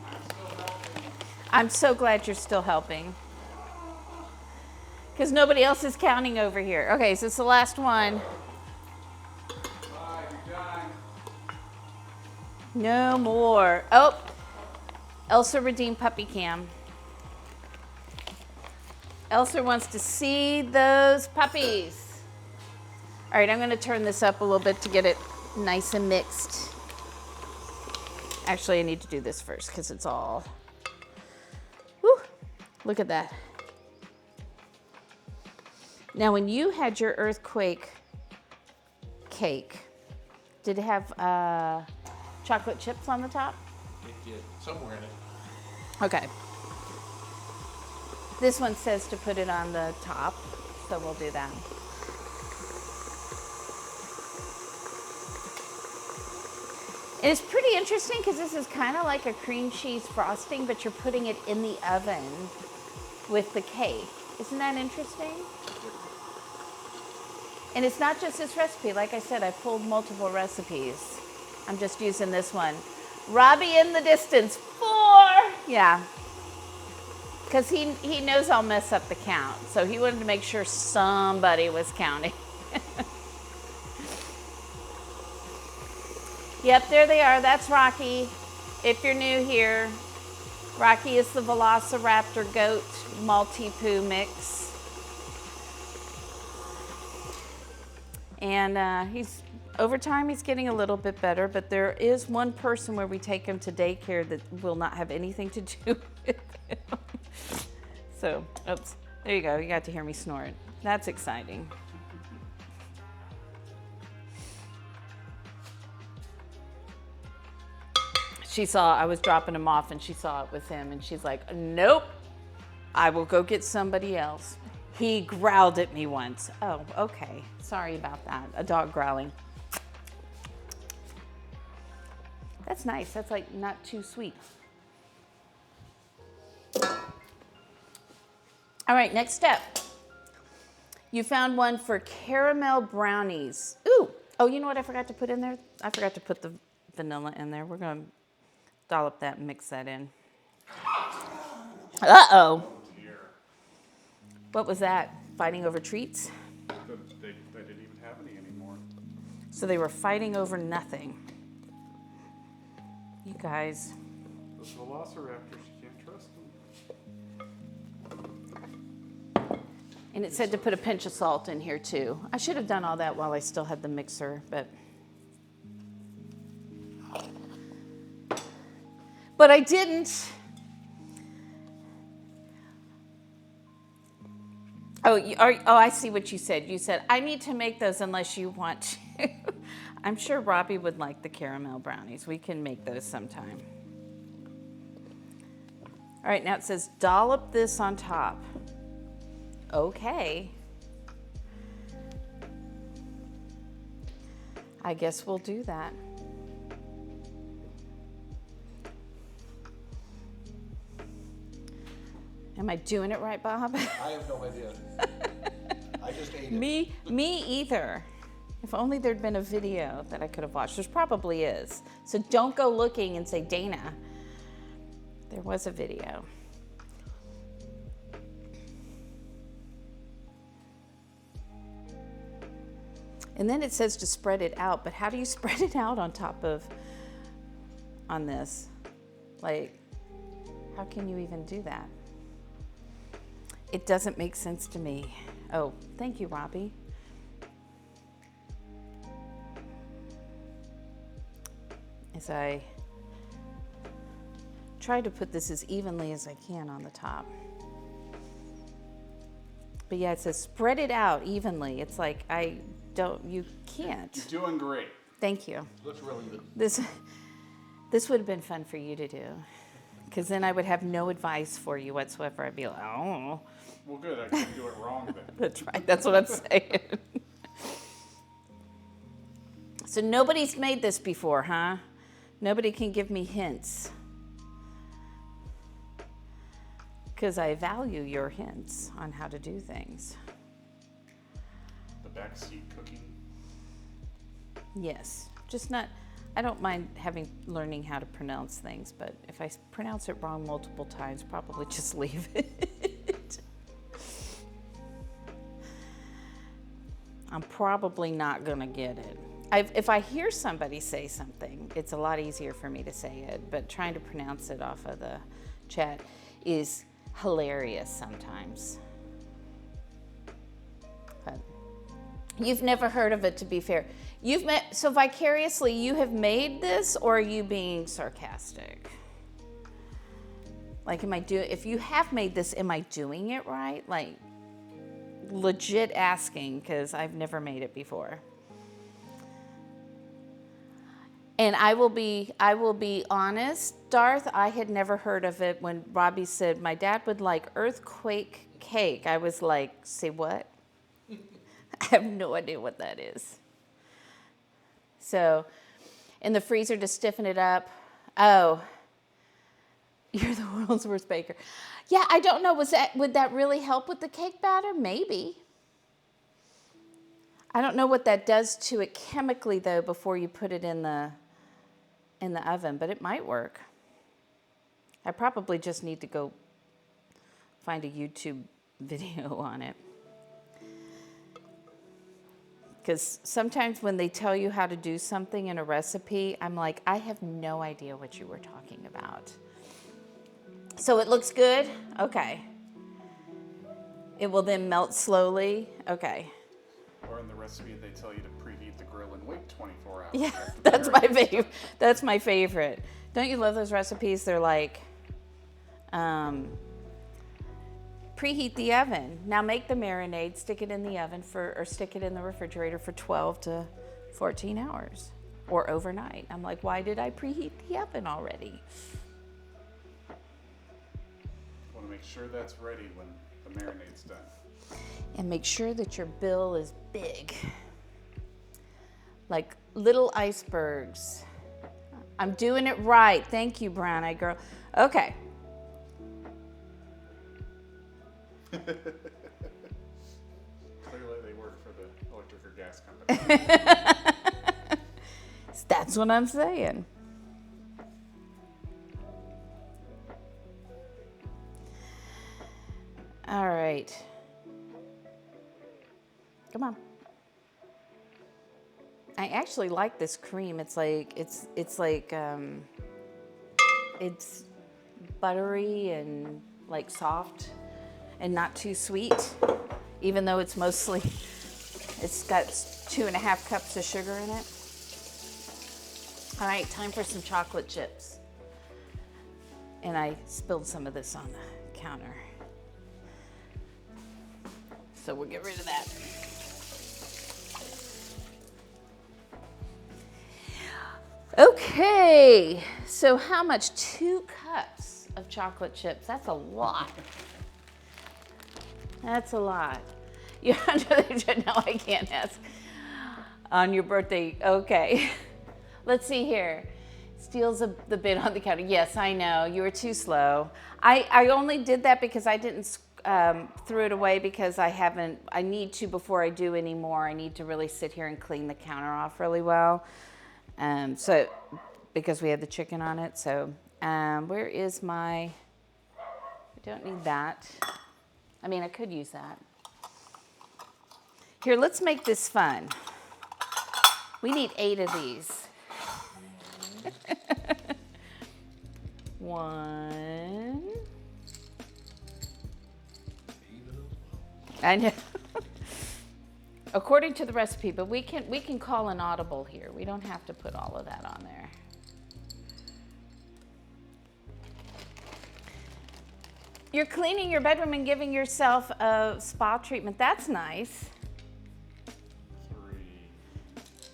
I'm still helping. I'm so glad you're still helping. Because nobody else is counting over here. Okay, so it's the last one. 5, you're done. No more. Oh, Elsa redeemed puppy cam. Elsa wants to see those puppies. All right, I'm going to turn this up a little bit to get it nice and mixed. Actually, I need to do this first because it's all... Whew, look at that. Now, when you had your earthquake cake, did it have chocolate chips on the top? It did, somewhere in it. Okay. This one says to put it on the top, so we'll do that. And it's pretty interesting because this is kind of like a cream cheese frosting, but you're putting it in the oven with the cake. Isn't that interesting? And it's not just this recipe. Like I said, I pulled multiple recipes. I'm just using this one. Robbie in the distance, 4. Yeah. Because he knows I'll mess up the count. So he wanted to make sure somebody was counting. Yep, there they are. That's Rocky. If you're new here, Rocky is the Velociraptor goat multi-poo mix. And he's over time, he's getting a little bit better, but there is one person where we take him to daycare that will not have anything to do with him. So, oops, there you go. You got to hear me snort. That's exciting. She saw I was dropping him off and she saw it with him and she's like, nope, I will go get somebody else. He growled at me once. Oh, okay. Sorry about that. A dog growling. That's nice. That's like not too sweet. All right, next step. You found one for caramel brownies. Ooh. Oh, you know what I forgot to put in there? I forgot to put the vanilla in there. We're going to dollop that and mix that in. Uh-oh. What was that? Fighting over treats? They didn't even have any anymore. So they were fighting over nothing. You guys. Those velociraptors, you can't trust them. And it said to put a pinch of salt in here too. I should have done all that while I still had the mixer, but I didn't. Oh, I see what you said. You said, I need to make those unless you want to. I'm sure Robbie would like the caramel brownies. We can make those sometime. All right, now it says dollop this on top. Okay. I guess we'll do that. Am I doing it right, Bob? I have no idea. I just ate it. Me either. If only there'd been a video that I could have watched. There probably is. So don't go looking and say, Dana, there was a video. And then it says to spread it out, but how do you spread it out on this? Like, how can you even do that? It doesn't make sense to me. Oh, thank you, Robbie. As I try to put this as evenly as I can on the top. But yeah, it says spread it out evenly. It's like you can't. You're doing great. Thank you. Looks really good. This would have been fun for you to do. Because then I would have no advice for you whatsoever. I'd be like, oh. Well, good. I didn't do it wrong then. That's right. That's what I'm saying. So nobody's made this before, huh? Nobody can give me hints. Because I value your hints on how to do things. The backseat cooking. Yes, just not. I don't mind learning how to pronounce things, but if I pronounce it wrong multiple times, probably just leave it. I'm probably not gonna get it. If I hear somebody say something, it's a lot easier for me to say it, but trying to pronounce it off of the chat is hilarious sometimes. But you've never heard of it, to be fair. So vicariously, you have made this, or are you being sarcastic? Like, if you have made this, am I doing it right? Like, legit asking, because I've never made it before. And I will be honest, Darth, I had never heard of it when Robbie said my dad would like earthquake cake. I was like, say what? I have no idea what that is. So, in the freezer to stiffen it up. Oh, you're the world's worst baker. Yeah, I don't know. Would that really help with the cake batter? Maybe. I don't know what that does to it chemically though before you put it in the oven, but it might work. I probably just need to go find a YouTube video on it. Because sometimes when they tell you how to do something in a recipe, I'm like, I have no idea what you were talking about. So it looks good? Okay. It will then melt slowly? Okay. Or in the recipe, they tell you to preheat the grill and wait 24 hours. Yeah, that's my favorite. That's my favorite. Don't you love those recipes? They're like, preheat the oven. Now make the marinade, stick it in the oven or stick it in the refrigerator for 12 to 14 hours or overnight. I'm like, why did I preheat the oven already? Want to make sure that's ready when the marinade's done. And make sure that your bill is big. Like little icebergs. I'm doing it right. Thank you, Brown Eyed Girl. Okay. Clearly they work for the electric or gas company. That's what I'm saying. All right. Come on. I actually like this cream. It's buttery and like soft and not too sweet, even though it's got 2.5 cups of sugar in it. All right, time for some chocolate chips. And I spilled some of this on the counter. So we'll get rid of that. Okay, so how much? 2 cups of chocolate chips. That's a lot. That's a lot. You're under the no, I can't ask. On your birthday, okay. Let's see here. Steals the bid on the counter. Yes, I know, you were too slow. I only did that because I didn't threw it away because I need to, before I do any more, I need to really sit here and clean the counter off really well. So, because we had the chicken on it, so where is I don't need that. I mean, I could use that. Here, let's make this fun. We need 8 of these. 1. I know. According to the recipe, but we can call an audible here. We don't have to put all of that on there. You're cleaning your bedroom and giving yourself a spa treatment. That's nice. 3.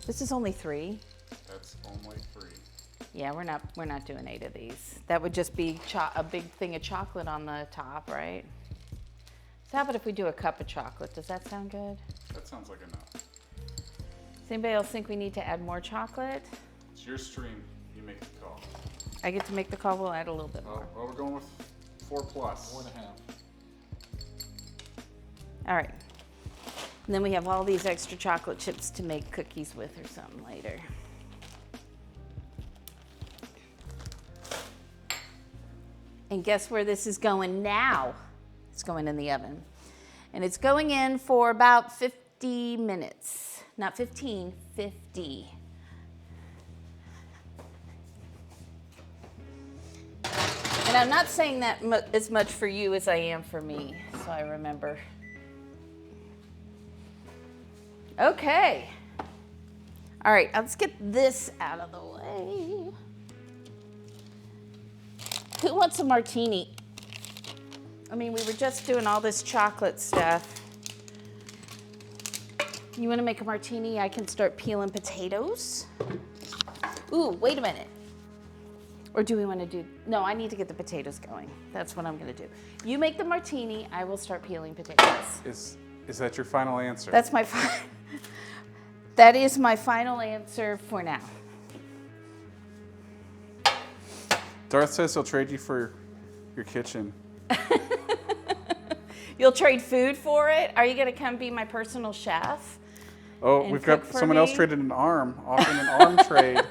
This is only 3. That's only 3. Yeah, we're not doing 8 of these. That would just be a big thing of chocolate on the top, right? So how about if we do a cup of chocolate? Does that sound good? That sounds like enough. Does anybody else think we need to add more chocolate? It's your stream. You make the call. I get to make the call. We'll add a little bit more. Well, we're going with 4+. 4.5. All right. And then we have all these extra chocolate chips to make cookies with or something later. And guess where this is going now? It's going in the oven. And it's going in for about 50 minutes. Not 15, 50. And I'm not saying that as much for you as I am for me, so I remember. Okay. All right, let's get this out of the way. Who wants a martini? I mean, we were just doing all this chocolate stuff. You want to make a martini? I can start peeling potatoes. Ooh, wait a minute. Or do we want to do, no, I need to get the potatoes going. That's what I'm going to do. You make the martini, I will start peeling potatoes. Is that your final answer? That's my that is my final answer for now. Darth says he'll trade you for your kitchen. You'll trade food for it? Are you going to come be my personal chef? Oh, we've got someone else traded an arm, offering an arm trade.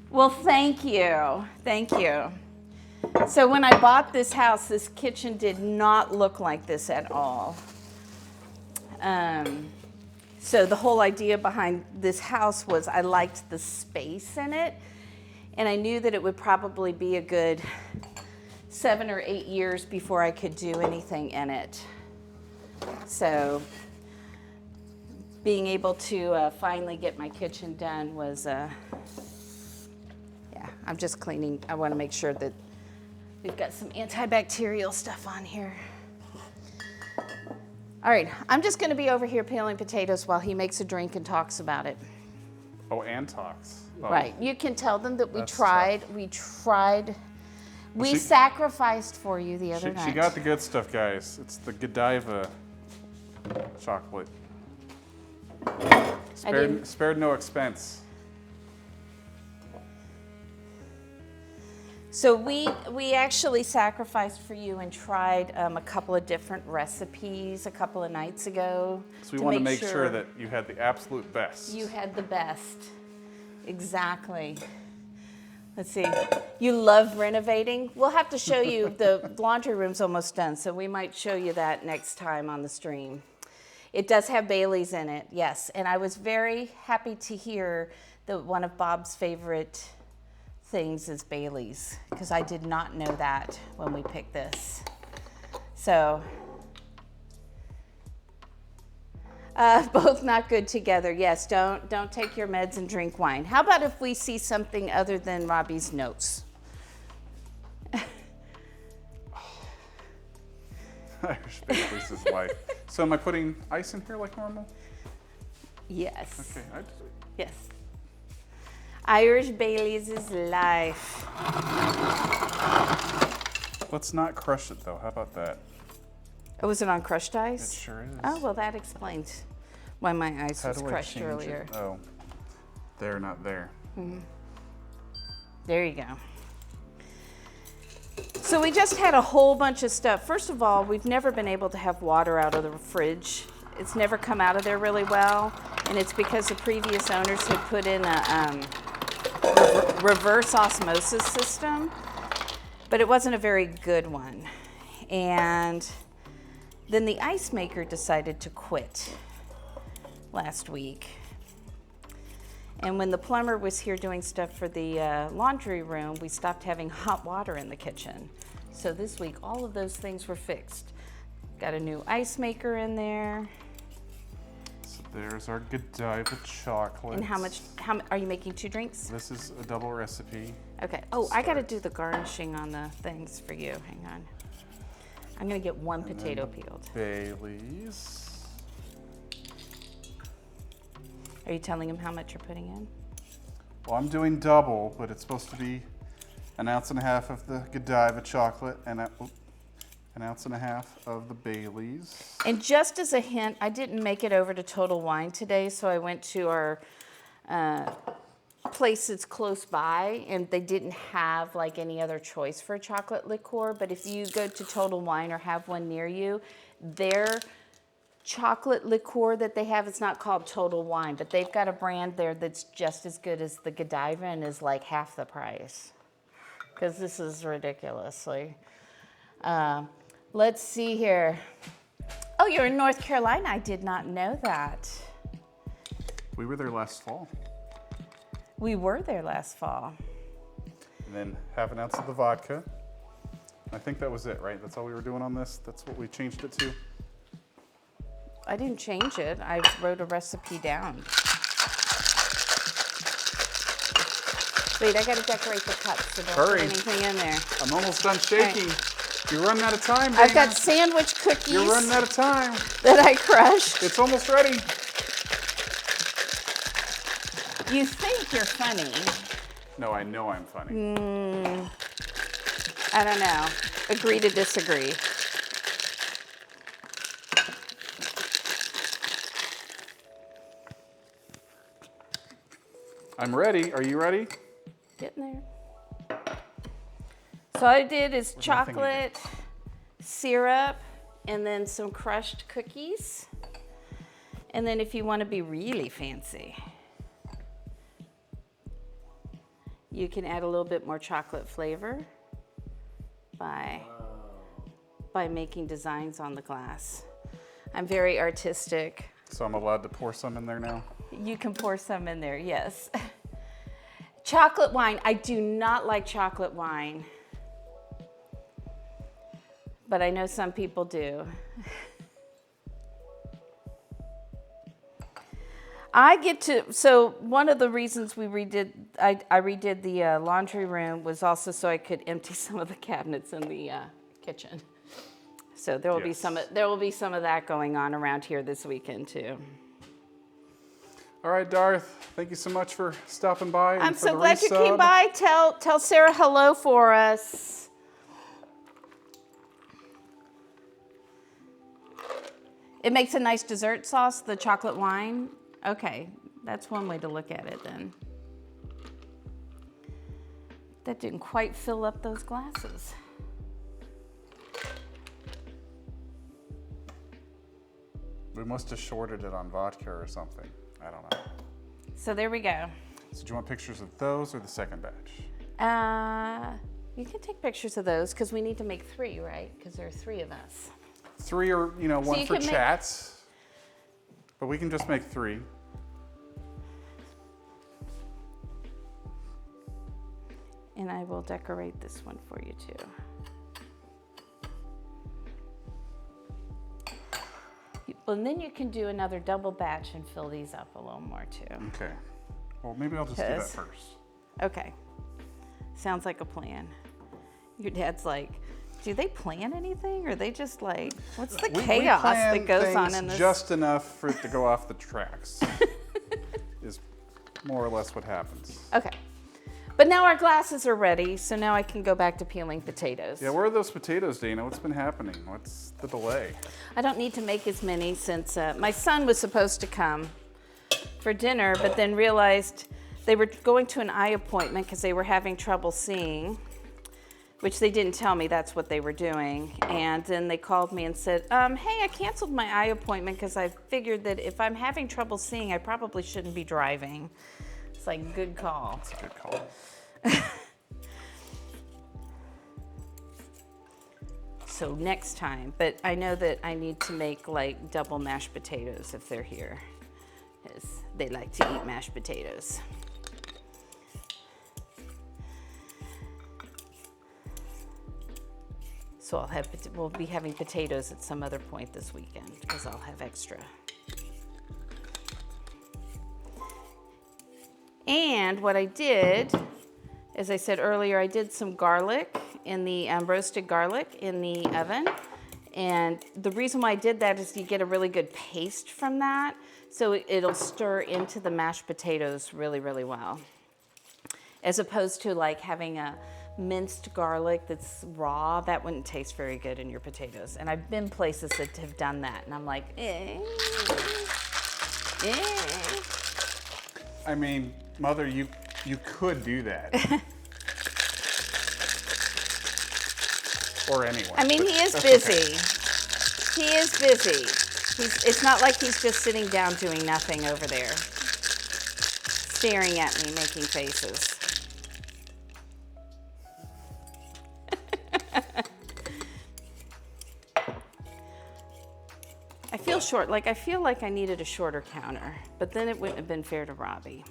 Well, thank you. Thank you. So when I bought this house, this kitchen did not look like this at all. So the whole idea behind this house was I liked the space in it, and I knew that it would probably be a good 7 or 8 years before I could do anything in it. So being able to finally get my kitchen done was, yeah, I'm just cleaning. I want to make sure that we've got some antibacterial stuff on here. All right, I'm just going to be over here peeling potatoes while he makes a drink and talks about it. Oh, and talks. Oh. Right, you can tell them that we That's tried. tough. We sacrificed for you the other night. She got the good stuff, guys. It's the Godiva chocolate. Spared no expense. So we actually sacrificed for you and tried a couple of different recipes a couple of nights ago. So we want to make sure that you had the absolute best. You had the best. Exactly. Let's see. You love renovating. We'll have to show you, the laundry room's almost done, so we might show you that next time on the stream. It does have Bailey's in it, yes. And I was very happy to hear that one of Bob's favorite things is Bailey's, because I did not know that when we picked this. So, both not good together. Yes, don't take your meds and drink wine. How about if we see something other than Robbie's notes? Irish Bailey's is life. So am I putting ice in here like normal? Yes. Okay. Yes. Irish Bailey's is life. Let's not crush it though. How about that? Oh, was it on crushed ice? It sure is. Oh, well, that explains why my ice How was do I crushed change earlier. it? Oh, there, not there. There you go. So we just had a whole bunch of stuff. First of all, we've never been able to have water out of the fridge. It's never come out of there really well, and it's because the previous owners had put in a reverse osmosis system, but it wasn't a very good one. And then the ice maker decided to quit last week. And when the plumber was here doing stuff for the laundry room, we stopped having hot water in the kitchen. So this week, all of those things were fixed. Got a new ice maker in there. So there's our Godiva chocolate. And how are you making 2 drinks? This is a double recipe. Okay. Oh, I got to do the garnishing on the things for you. Hang on. I'm going to get 1 potato peeled. Bailey's. Are you telling him how much you're putting in? Well, I'm doing double, but it's supposed to be 1.5 ounces of the Godiva chocolate and 1.5 ounces of the Bailey's. And just as a hint, I didn't make it over to Total Wine today, so I went to our place that's close by, and they didn't have like any other choice for a chocolate liqueur. But if you go to Total Wine or have one near you, their chocolate liqueur that they have. It's not called Total Wine, but they've got a brand there that's just as good as the Godiva and is like half the price. Because this is ridiculously. Let's see here. Oh, you're in North Carolina. I did not know that. We were there last fall. We were there last fall. And then 1/2 ounce of the vodka. I think that was it, right? That's all we were doing on this? That's what we changed it to? I didn't change it. I wrote a recipe down. Wait, I gotta decorate the cups so don't Hurry. put anything in there. I'm almost done shaking. You're running out of time, I've Dana. got sandwich cookies You're running out of time. that I crushed. It's almost ready. You think you're funny. No, I know I'm funny. I don't know. Agree to disagree. I'm ready. Are you ready? Getting there. So all I did is Where's my thing again? chocolate, syrup, and then some crushed cookies. And then if you want to be really fancy, you can add a little bit more chocolate flavor by making designs on the glass. I'm very artistic. So I'm allowed to pour some in there now? You can pour some in there, yes. Chocolate wine. I do not like chocolate wine, but I know some people do. So one of the reasons I redid the laundry room was also so I could empty some of the cabinets in the kitchen. So there will be some of that going on around here this weekend too. All right, Darth, thank you so much for stopping by. And I'm for so the glad you resub. came by. Tell Sarah hello for us. It makes a nice dessert sauce, the chocolate wine. Okay, that's one way to look at it then. That didn't quite fill up those glasses. We must have shorted it on vodka or something. I don't know. So there we go. So do you want pictures of those or the second batch? You can take pictures of those because we need to make 3, right? Because there are 3 of us. 3 or, one you for can make- chats. But we can just make 3. And I will decorate this one for you too. Well, and then you can do another double batch and fill these up a little more too. Okay. Well, maybe I'll just do that 'Cause- first. Okay. Sounds like a plan. Your dad's like, do they plan anything? Or are they just like, what's the chaos plan that goes on things in this? just enough for it to go off the tracks. Is more or less what happens. Okay. But now our glasses are ready, so now I can go back to peeling potatoes. Yeah, where are those potatoes, Dana? What's been happening? What's the delay? I don't need to make as many since my son was supposed to come for dinner, but then realized they were going to an eye appointment because they were having trouble seeing, which they didn't tell me that's what they were doing. And then they called me and said, hey, I canceled my eye appointment because I figured that if I'm having trouble seeing, I probably shouldn't be driving. It's like, good call. That's a good call. So next time, but I know that I need to make like double mashed potatoes if they're here, because they like to eat mashed potatoes. So we'll be having potatoes at some other point this weekend because I'll have extra. And what I did, as I said earlier, I did some garlic in the roasted garlic in the oven. And the reason why I did that is you get a really good paste from that. So it'll stir into the mashed potatoes really, really well. As opposed to like having a minced garlic that's raw, that wouldn't taste very good in your potatoes. And I've been places that have done that, and I'm like, I mean, Mother, you could do that. Or anyone. I mean, but he is that's busy. okay. He is busy. It's not like he's just sitting down doing nothing over there, staring at me, making faces. I feel short, I feel like I needed a shorter counter, but then it wouldn't have been fair to Robbie.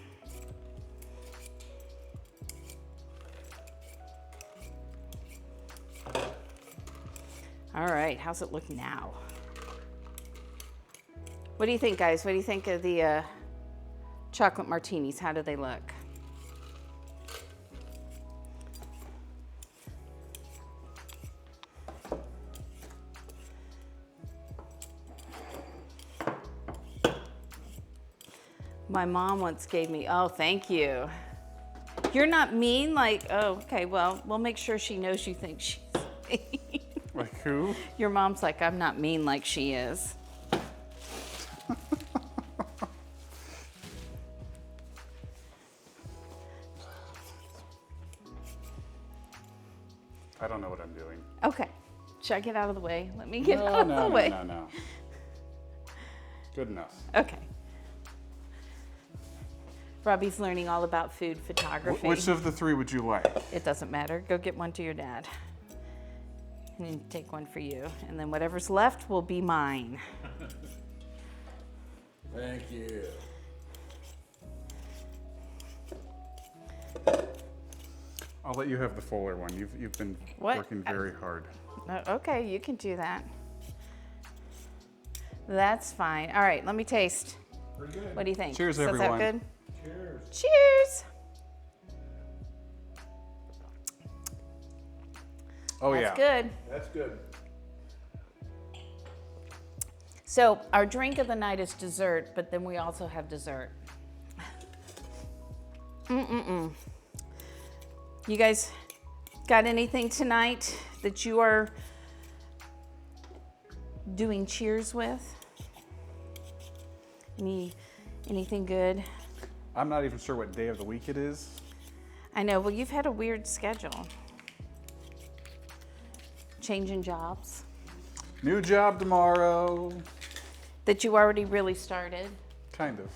All right, how's it look now? What do you think, guys? What do you think of the chocolate martinis? How do they look? My mom once gave me, oh, thank you. You're not mean, oh, okay, well, we'll make sure she knows you think she's mean. Like who? Your mom's like, I'm not mean like she is. I don't know what I'm doing. Okay, should I get out of the way? Let me get out of the way. No. Good enough. Okay. Robbie's learning all about food photography. Which of the three would you like? It doesn't matter. Go get one to your dad. And then take one for you. And then whatever's left will be mine. Thank you. I'll let you have the fuller one. You've been working very hard. Okay, you can do that. That's fine. All right, let me taste. Pretty good. What do you think? Cheers, Does everyone. that good? Cheers. Cheers. Oh, That's good. That's good. So our drink of the night is dessert, but then we also have dessert. You guys got anything tonight that you are doing cheers with? Anything good? I'm not even sure what day of the week it is. I know, well, you've had a weird schedule. Changing jobs. New job tomorrow. That you already really started. Kind of.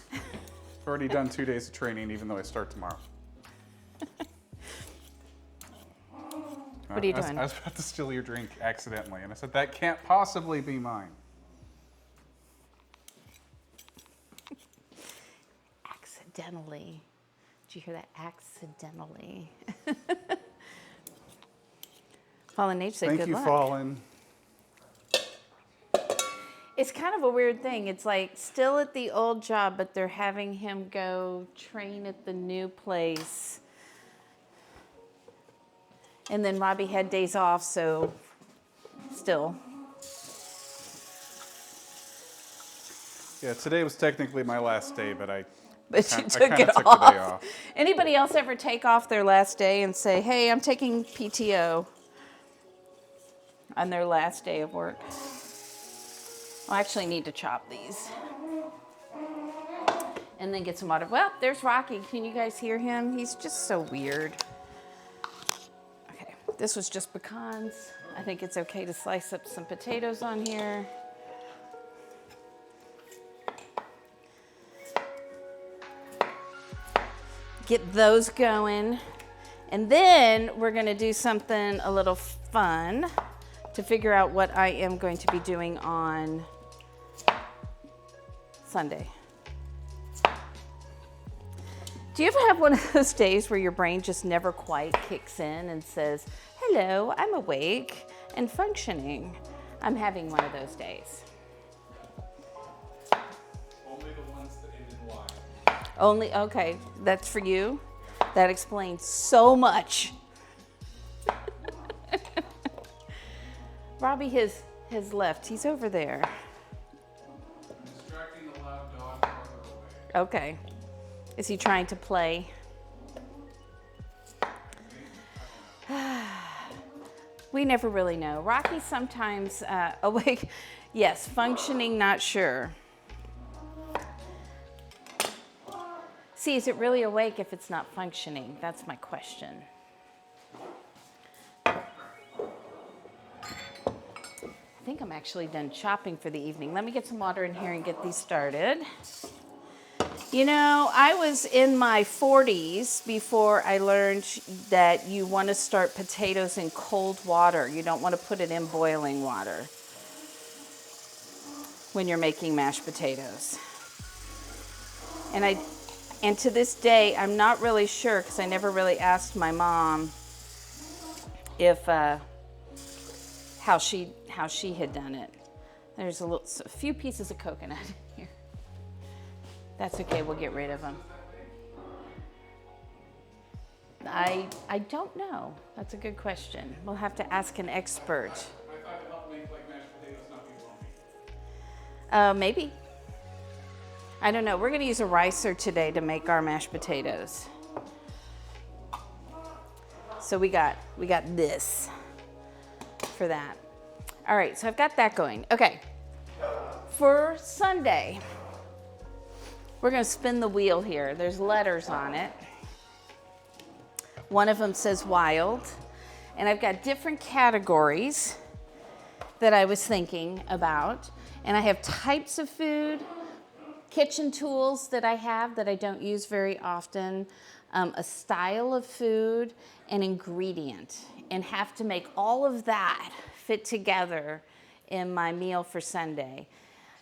Already done 2 days of training, even though I start tomorrow. What are you doing? I was about to steal your drink accidentally, and I said, that can't possibly be mine. Accidentally. Did you hear that? Accidentally. Fallen H said Thank good you, luck. Fallen. It's kind of a weird thing. It's like still at the old job, but they're having him go train at the new place. And then Robbie had days off, so still. Yeah, today was technically my last day, but I You took took the day off. off. Anybody else ever take off their last day and say, hey, I'm taking PTO on their last day of work? I actually need to chop these. And then get some water. Well, there's Rocky. Can you guys hear him? He's just so weird. Okay, this was just pecans. I think it's okay to slice up some potatoes on here. Get those going. And then we're gonna do something a little fun to figure out what I am going to be doing on Sunday. Do you ever have one of those days where your brain just never quite kicks in and says, hello, I'm awake and functioning? I'm having one of those days. Only the ones that end in Y. Only, okay, that's for you. That explains so much. Robbie has left. He's over there. Distracting the loud dog farther away. Okay. Is he trying to play? We never really know. Rocky's sometimes awake. Yes, functioning, not sure. See, is it really awake if it's not functioning? That's my question. I think I'm actually done shopping for the evening. Let me get some water in here and get these started. You know, I was in my 40s before I learned that you want to start potatoes in cold water. You don't want to put it in boiling water when you're making mashed potatoes. And to this day, I'm not really sure because I never really asked my mom if how she had done it. There's a few pieces of coconut here. That's okay, we'll get rid of them. I don't know. That's a good question. We'll have to ask an expert. I thought it helped make like mashed potatoes not be lumpy. Maybe. I don't know. We're going to use a ricer today to make our mashed potatoes. So we got this for that. All right, so I've got that going. Okay. For Sunday, we're going to spin the wheel here. There's letters on it. One of them says wild. And I've got different categories that I was thinking about. And I have types of food, kitchen tools that I have that I don't use very often, a style of food, an ingredient, and have to make all of that fit together in my meal for Sunday.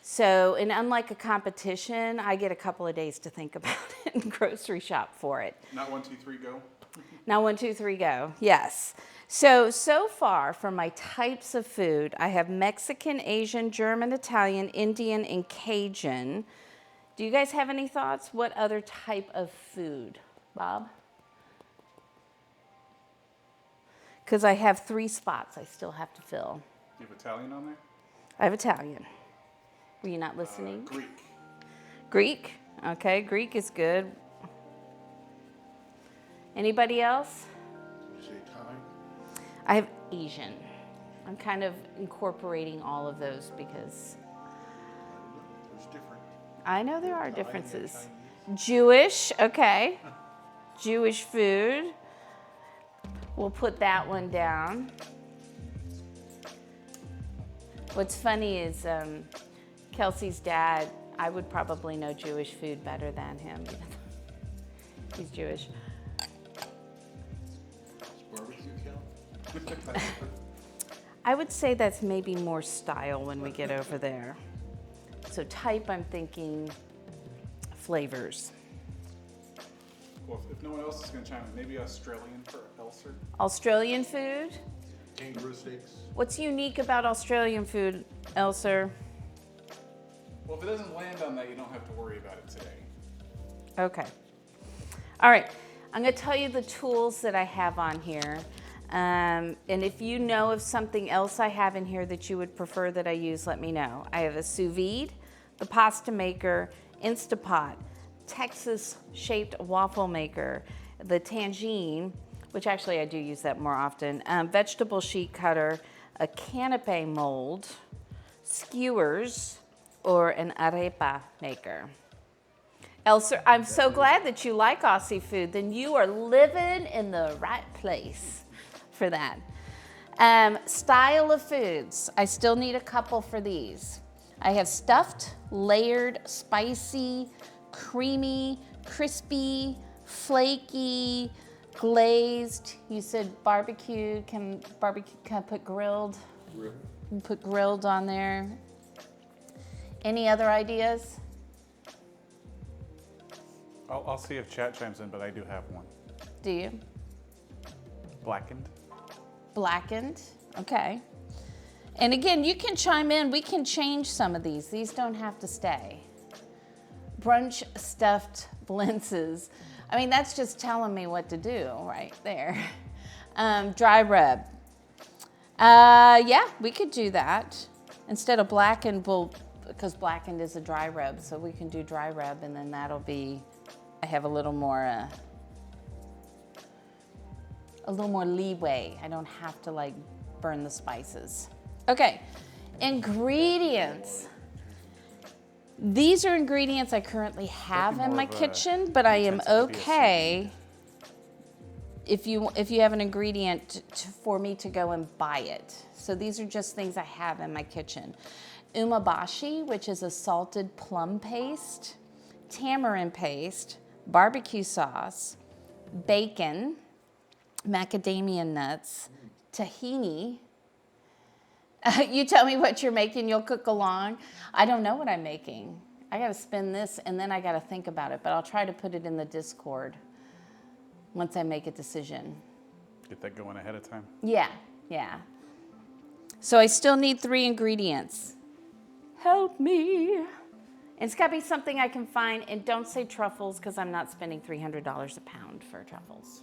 So, and unlike a competition, I get a couple of days to think about it and grocery shop for it. Not 1, 2, 3, go. Now 1, 2, 3, go. Yes. So far for my types of food, I have Mexican, Asian, German, Italian, Indian, and Cajun. Do you guys have any thoughts? What other type of food? Bob? Because I have 3 spots I still have to fill. Do you have Italian on there? I have Italian. Were you not listening? Greek. Greek? Okay, Greek is good. Anybody else? You say Thai? I have Asian. I'm kind of incorporating all of those because It's different. I know there are differences. Jewish, okay. Jewish food. We'll put that one down. What's funny is Kelsey's dad, I would probably know Jewish food better than him. He's Jewish. Barbecue count? I would say that's maybe more style when we get over there. So type, I'm thinking flavors. Well, if no one else is going to chime in, maybe Australian for Elser. Australian food? Kangaroo steaks? What's unique about Australian food, Elser? Well, if it doesn't land on that, you don't have to worry about it today. Okay. All right. I'm going to tell you the tools that I have on here. And if you know of something else I have in here that you would prefer that I use, let me know. I have a sous vide, the pasta maker, Instapot, Texas-shaped waffle maker, the tangine, which actually I do use that more often, vegetable sheet cutter, a canapé mold, skewers, or an arepa maker. Elser, I'm so glad that you like Aussie food. Then you are living in the right place for that. Style of foods. I still need a couple for these. I have stuffed, layered, spicy, creamy, crispy, flaky, glazed. You said barbecue. Can I put grilled? Grilled. Put grilled on there. Any other ideas? I'll see if chat chimes in, but I do have one. Do you? Blackened. Blackened, okay. And again, you can chime in. We can change some of these. These don't have to stay. Brunch stuffed blintzes. I mean, that's just telling me what to do right there. Dry rub. Yeah, we could do that. Instead of blackened, because blackened is a dry rub, so we can do dry rub, and then that'll be, I have a little more leeway. I don't have to like burn the spices. Okay, ingredients. These are ingredients I currently have in my kitchen, but I am okay if you have an ingredient for me to go and buy it. So these are just things I have in my kitchen. Umabashi, which is a salted plum paste, tamarind paste, barbecue sauce, bacon, macadamia nuts, tahini. You tell me what you're making, you'll cook along. I don't know what I'm making. I gotta spin this and then I gotta think about it, but I'll try to put it in the Discord once I make a decision. Get that going ahead of time. Yeah. So I still need 3 ingredients. Help me. And it's gotta be something I can find, and don't say truffles because I'm not spending $300 a pound for truffles.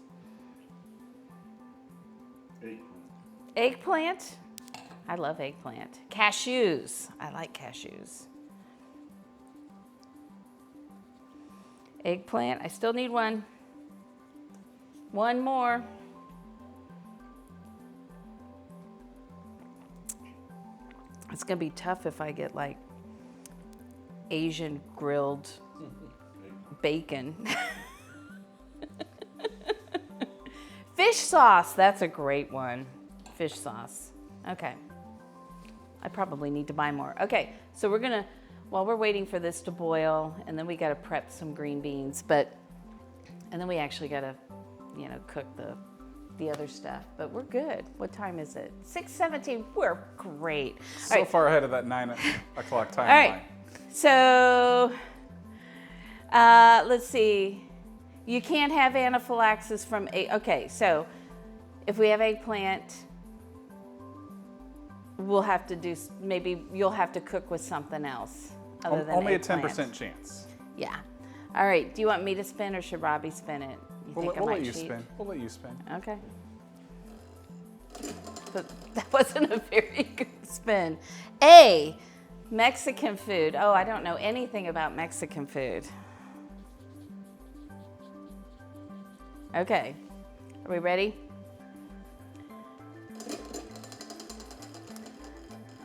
Eggplant. I love eggplant. Cashews. I like cashews. Eggplant. I still need one. One more. It's gonna be tough if I get like Asian grilled bacon. Fish sauce. That's a great one. Fish sauce. Okay. I probably need to buy more. Okay, so we're gonna, while we're waiting for this to boil, and then we gotta prep some green beans, and then we actually gotta, cook the other stuff, but we're good. What time is it? 6:17, we're great. So far ahead of that 9 o'clock timeline. All right, so let's see. You can't have anaphylaxis from, okay, so if we have eggplant, we'll have to do, maybe you'll have to cook with something else other than only eggplant. a 10% chance. Yeah. All right. Do you want me to spin or should Robbie spin it? We'll let you spin. We'll let you spin. Okay. But that wasn't a very good spin. A, Mexican food. Oh, I don't know anything about Mexican food. Okay. Are we ready?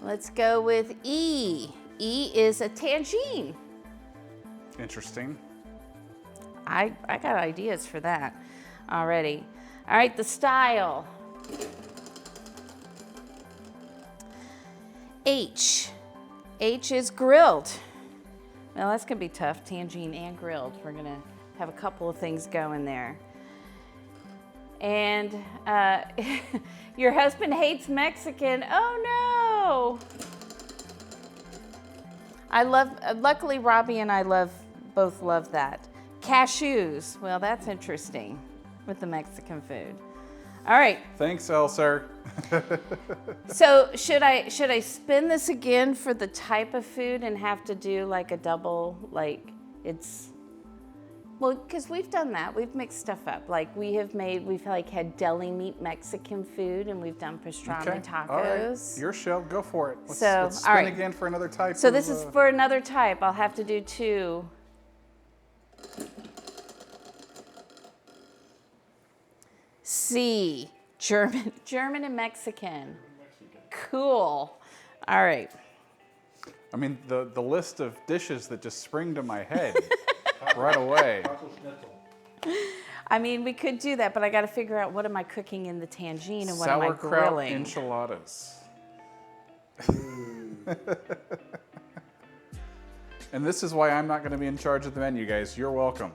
Let's go with E. E is a tangine. Interesting. I got ideas for that already. All right, the style. H. H is grilled. Now that's gonna be tough, tangine and grilled. We're gonna have a couple of things going there. And your husband hates Mexican. Oh no! Luckily Robbie and I both love that. Cashews, well that's interesting with the Mexican food. All right. Thanks, Elser. So should I spin this again for the type of food and have to do like a double, well, because we've done that. We've mixed stuff up. Like we've had deli meat Mexican food and we've done pastrami tacos. All right. Your show, go for it. Let's spin all right. again for another type. So this is for another type. I'll have to do 2. C, German and Mexican. Cool. All right. I mean, the list of dishes that just spring to my head right away. I mean, we could do that, but I got to figure out what am I cooking in the tangine and what am I Sauerkraut grilling. enchiladas. And this is why I'm not going to be in charge of the menu, guys. You're welcome.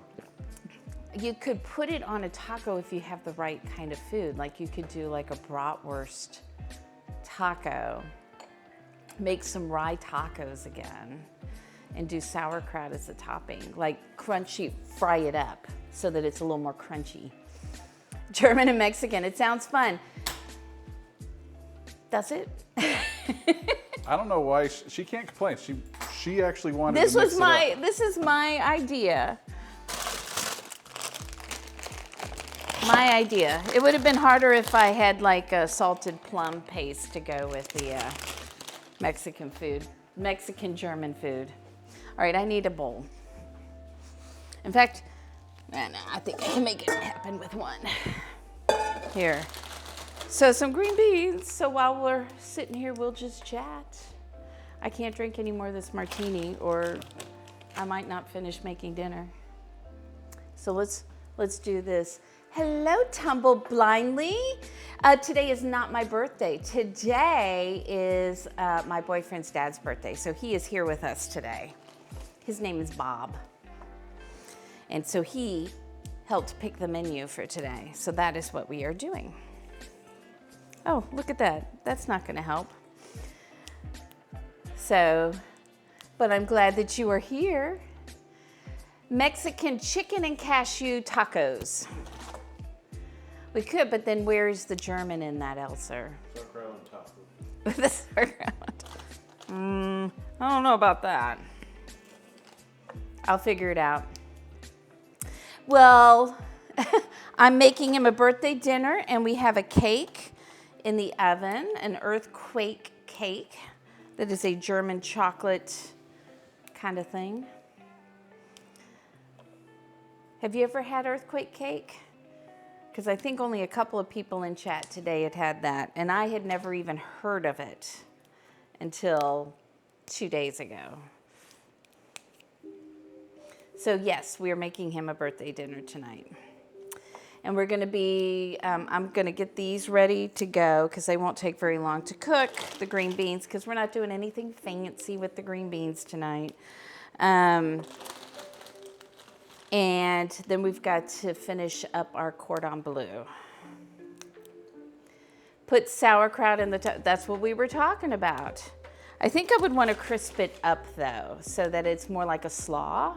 You could put it on a taco if you have the right kind of food. Like you could do like a bratwurst taco. Make some rye tacos again and do sauerkraut as a topping. Like crunchy, fry it up so that it's a little more crunchy. German and Mexican, it sounds fun. That's it. I don't know why she can't complain. She actually wanted This to mix was it up. this is my idea. My idea. It would have been harder if I had like a salted plum paste to go with the Mexican food, Mexican-German food. All right, I need a bowl. In fact, I think I can make it happen with one. Here. So some green beans. So while we're sitting here, we'll just chat. I can't drink any more of this martini or I might not finish making dinner. So let's do this. Hello, Tumble Blindly. Today is not my birthday. Today is my boyfriend's dad's birthday, so he is here with us today. His name is Bob. And so he helped pick the menu for today. So that is what we are doing. Oh, look at that. That's not gonna help. So, but I'm glad that you are here. Mexican chicken and cashew tacos. We could, but then where's the German in that, Elser? Sauerkraut on top. The sauerkraut. I don't know about that. I'll figure it out. Well, I'm making him a birthday dinner, and we have a cake in the oven, an earthquake cake that is a German chocolate kind of thing. Have you ever had earthquake cake? Because I think only a couple of people in chat today had had that, and I had never even heard of it until 2 days ago. So yes, we are making him a birthday dinner tonight. And we're gonna be, I'm gonna get these ready to go because they won't take very long to cook, the green beans, because we're not doing anything fancy with the green beans tonight. And then we've got to finish up our Cordon Bleu. Put sauerkraut in the top. That's what we were talking about. I think I would want to crisp it up though, so that it's more like a slaw.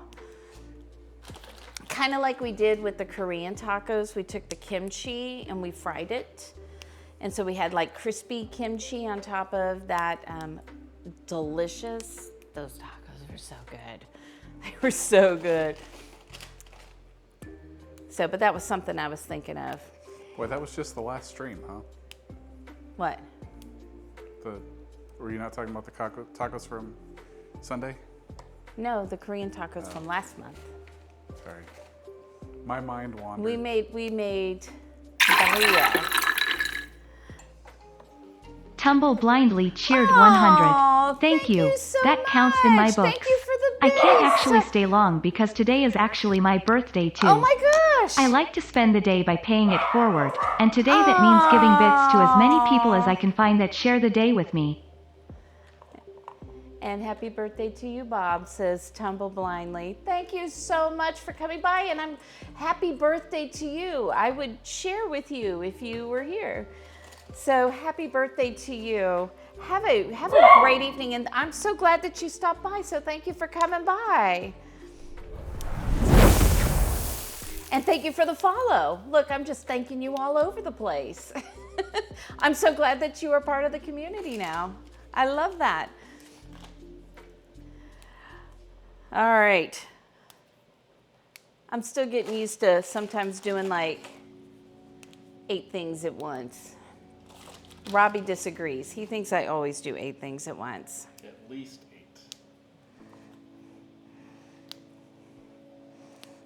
Kind of like we did with the Korean tacos. We took the kimchi and we fried it. And so we had like crispy kimchi on top of that. Delicious. Those tacos were so good. They were so good. So, but that was something I was thinking of. Boy, that was just the last stream, huh? What? Were you not talking about the tacos from Sunday? No, the Korean tacos from last month. Sorry. My mind wandered. We made barilla. Tumble Blindly cheered Aw, 100. Thank you. so That counts in my much. books. Thank you for the I can't bits. actually stay long because today is actually my birthday too. Oh my gosh! I like to spend the day by paying it forward, and today that means giving bits to as many people as I can find that share the day with me. And happy birthday to you, Bob, says Tumble Blindly. Thank you so much for coming by, and I'm happy birthday to you. I would share with you if you were here. So happy birthday to you. Have a great evening, and I'm so glad that you stopped by, so thank you for coming by. And thank you for the follow. Look, I'm just thanking you all over the place. I'm so glad that you are part of the community now. I love that. All right. I'm still getting used to sometimes doing like 8 things at once. Robbie disagrees. He thinks I always do 8 things at once. At least 8.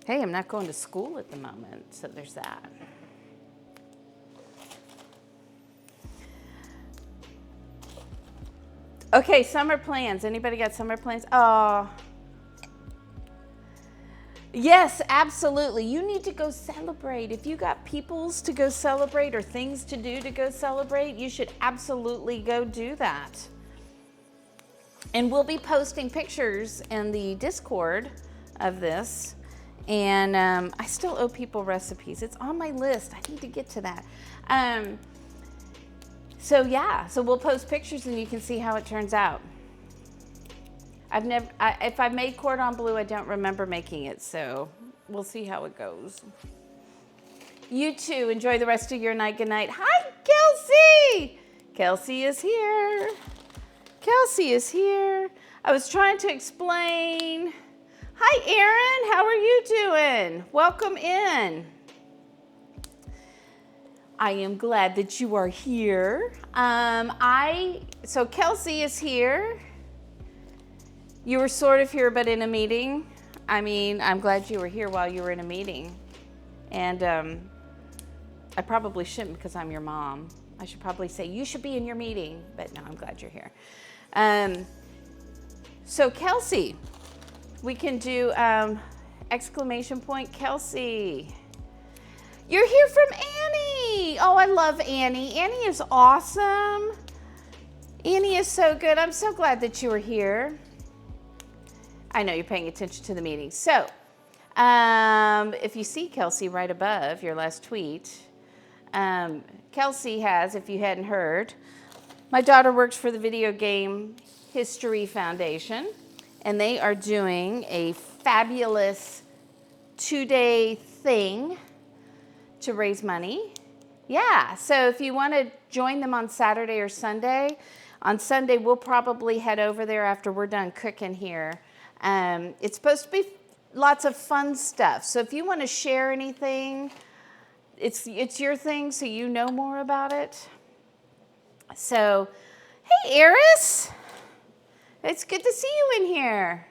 Hey, I'm not going to school at the moment, so there's that. Okay, summer plans. Anybody got summer plans? Oh. Yes, absolutely. You need to go celebrate. If you got peoples to go celebrate or things to do to go celebrate, you should absolutely go do that. And we'll be posting pictures in the Discord of this. And I still owe people recipes. It's on my list. I need to get to that. So yeah, so we'll post pictures and you can see how it turns out. If I've made Cordon Bleu, I don't remember making it, so we'll see how it goes. You too, enjoy the rest of your night. Good night. Hi, Kelsey! Kelsey is here. Kelsey is here. I was trying to explain. Hi, Erin, how are you doing? Welcome in. I am glad that you are here. So Kelsey is here. You were sort of here, but in a meeting. I mean, I'm glad you were here while you were in a meeting. And I probably shouldn't because I'm your mom. I should probably say, you should be in your meeting, but no, I'm glad you're here. So Kelsey, we can do exclamation point Kelsey. You're here from Annie. Oh, I love Annie. Annie is awesome. Annie is so good. I'm so glad that you were here. I know you're paying attention to the meeting. So, if you see Kelsey right above your last tweet, Kelsey has, if you hadn't heard, my daughter works for the Video Game History Foundation, and they are doing a fabulous 2-day thing to raise money. Yeah, so if you want to join them on Saturday or Sunday, on Sunday we'll probably head over there after we're done cooking here. It's supposed to be lots of fun stuff. So if you want to share anything, it's your thing, so you know more about it. So, hey Eris, it's good to see you in here.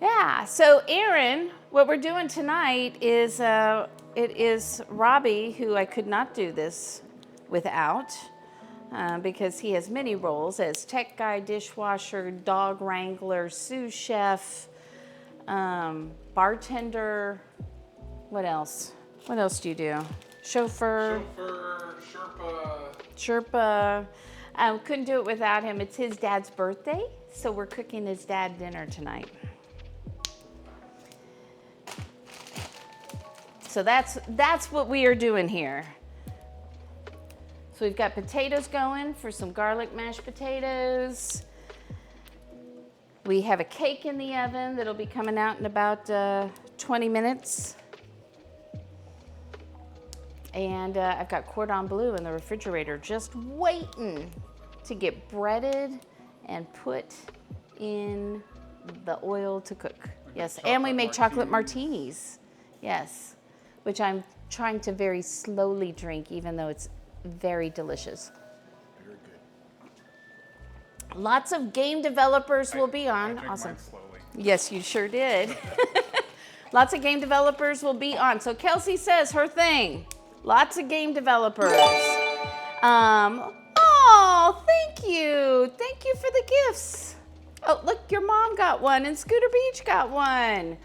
Yeah, so Aaron, what we're doing tonight is, it is Robbie, who I could not do this without, because he has many roles as tech guy, dishwasher, dog wrangler, sous chef, bartender. What else? What else do you do? Chauffeur. Sherpa. Couldn't do it without him. It's his dad's birthday, so we're cooking his dad dinner tonight. So that's what we are doing here. So we've got potatoes going for some garlic mashed potatoes. We have a cake in the oven that'll be coming out in about 20 minutes. And I've got Cordon Bleu in the refrigerator just waiting to get breaded and put in the oil to cook. Yes, and we make chocolate martinis. Yes, which I'm trying to very slowly drink, even though it's very delicious. Very good. Lots of game developers will be on. Awesome. Yes, you sure did. Lots of game developers will be on. So Kelsey says her thing. Lots of game developers. Oh, thank you. Thank you for the gifts. Oh, look, your mom got one and Scooter Beach got one.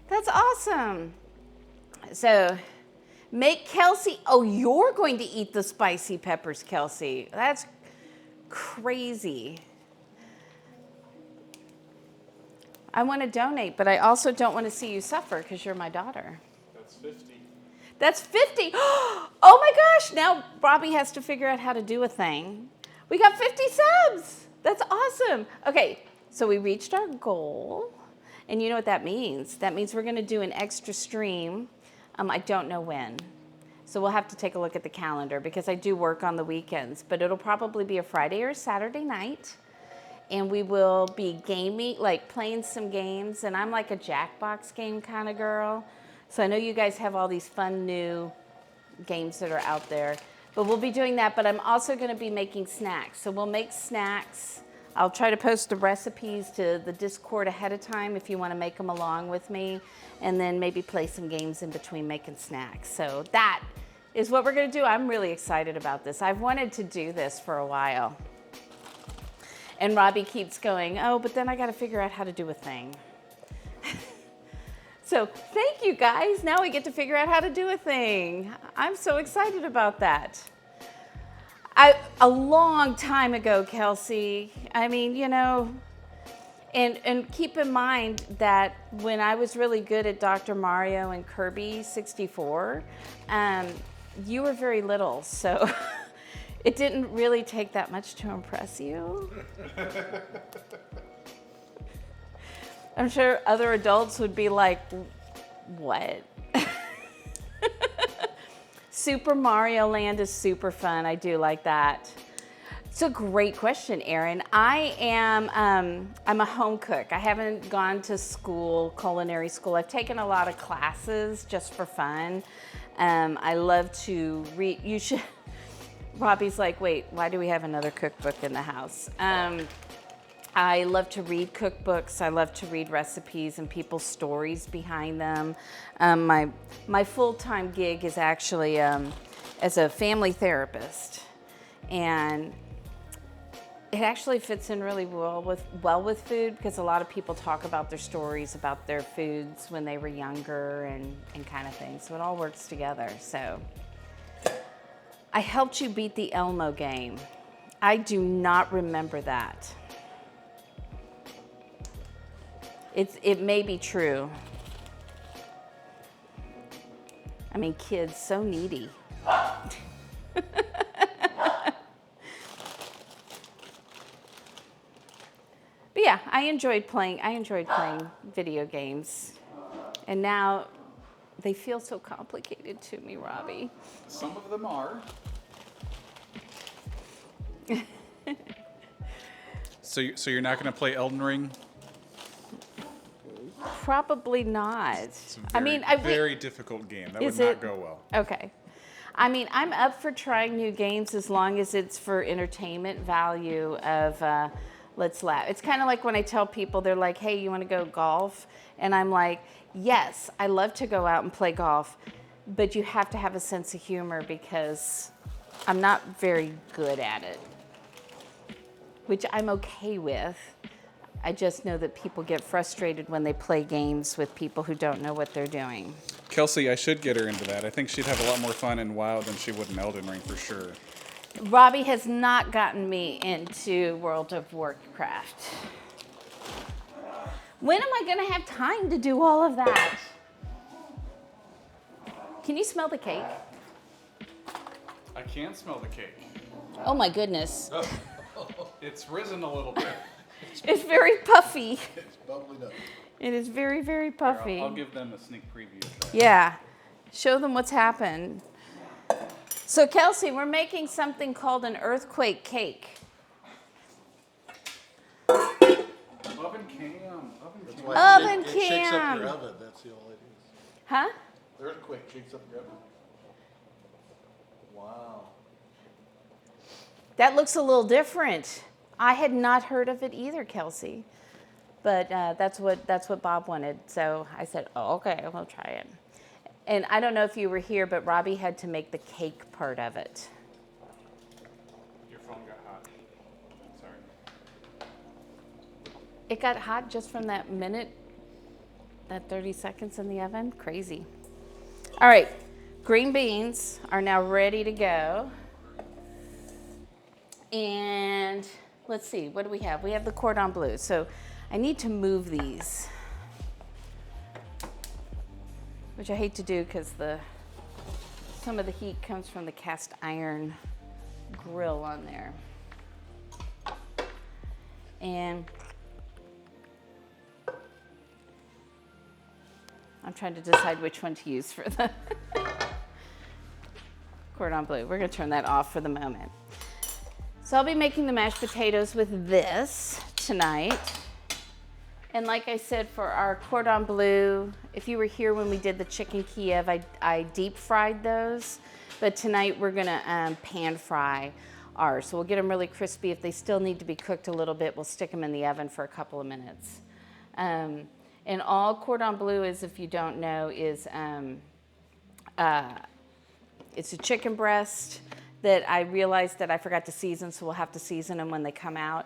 That's awesome. So make Kelsey, oh, you're going to eat the spicy peppers, Kelsey. That's crazy. I want to donate, but I also don't want to see you suffer because you're my daughter. That's 50. That's 50. Oh my gosh, now Robbie has to figure out how to do a thing. We got 50 subs. That's awesome. Okay, so we reached our goal. And you know what that means? That means we're going to do an extra stream. I don't know when. So we'll have to take a look at the calendar because I do work on the weekends. But it'll probably be a Friday or Saturday night. And we will be gaming, like playing some games. And I'm like a Jackbox game kind of girl. So I know you guys have all these fun new games that are out there. But we'll be doing that. But I'm also going to be making snacks. So we'll make snacks. I'll try to post the recipes to the Discord ahead of time if you want to make them along with me. And then maybe play some games in between making snacks. So that is what we're going to do. I'm really excited about this. I've wanted to do this for a while. And Robbie keeps going, oh, but then I got to figure out how to do a thing. So thank you guys. Now we get to figure out how to do a thing. I'm so excited about that. A long time ago, Kelsey, I mean, you know, and keep in mind that when I was really good at Dr. Mario and Kirby 64, you were very little, so it didn't really take that much to impress you. I'm sure other adults would be like, what? Super Mario Land is super fun. I do like that. It's a great question, Erin. I'm a home cook. I haven't gone to school, culinary school. I've taken a lot of classes just for fun. I love to read. You should. Robbie's like, wait, why do we have another cookbook in the house? I love to read cookbooks. I love to read recipes and people's stories behind them. My full-time gig is actually as a family therapist. And It actually fits in really well with food because a lot of people talk about their stories about their foods when they were younger and kind of thing. So it all works together. So I helped you beat the Elmo game. I do not remember that. It may be true. I mean, kids, so needy. But yeah, I enjoyed playing video games. And now they feel so complicated to me, Robbie. Some of them are. So you're not going to play Elden Ring? Probably not. It's a very difficult game. That would not go well. Okay. I mean, I'm up for trying new games as long as it's for entertainment value of let's laugh. It's kind of like when I tell people, they're like, hey, you want to go golf? And I'm like, yes, I love to go out and play golf, but you have to have a sense of humor because I'm not very good at it, which I'm okay with. I just know that people get frustrated when they play games with people who don't know what they're doing. Kelsey, I should get her into that. I think she'd have a lot more fun in WoW than she would in Elden Ring for sure. Robbie has not gotten me into World of Warcraft. When am I going to have time to do all of that? Can you smell the cake? I can smell the cake. Oh my goodness. It's risen a little bit. It's very puffy. It's bubbling up. It is very, very puffy. I'll give them a sneak preview of that. Yeah. Show them what's happened. So Kelsey, we're making something called an earthquake cake. Oven cam. That's Oven why cam. Oven it shakes up cam. your oven. That's the all it is. Huh? The earthquake shakes up your oven. Wow. That looks a little different. I had not heard of it either, Kelsey. But that's what Bob wanted. So I said, oh, okay, we'll try it. And I don't know if you were here, but Robbie had to make the cake part of it. Your phone got hot. Sorry. It got hot just from that minute, that 30 seconds in the oven. Crazy. All right, green beans are now ready to go. And let's see, what do we have? We have the Cordon Bleu. So I need to move these, which I hate to do because some of the heat comes from the cast iron grill on there. And I'm trying to decide which one to use for the Cordon Bleu. We're going to turn that off for the moment. So I'll be making the mashed potatoes with this tonight. And like I said, for our Cordon Bleu, if you were here when we did the chicken Kiev, I deep fried those. But tonight we're gonna pan fry ours. So we'll get them really crispy. If they still need to be cooked a little bit, we'll stick them in the oven for a couple of minutes. And all Cordon Bleu is, if you don't know, is it's a chicken breast that I realized that I forgot to season, so we'll have to season them when they come out.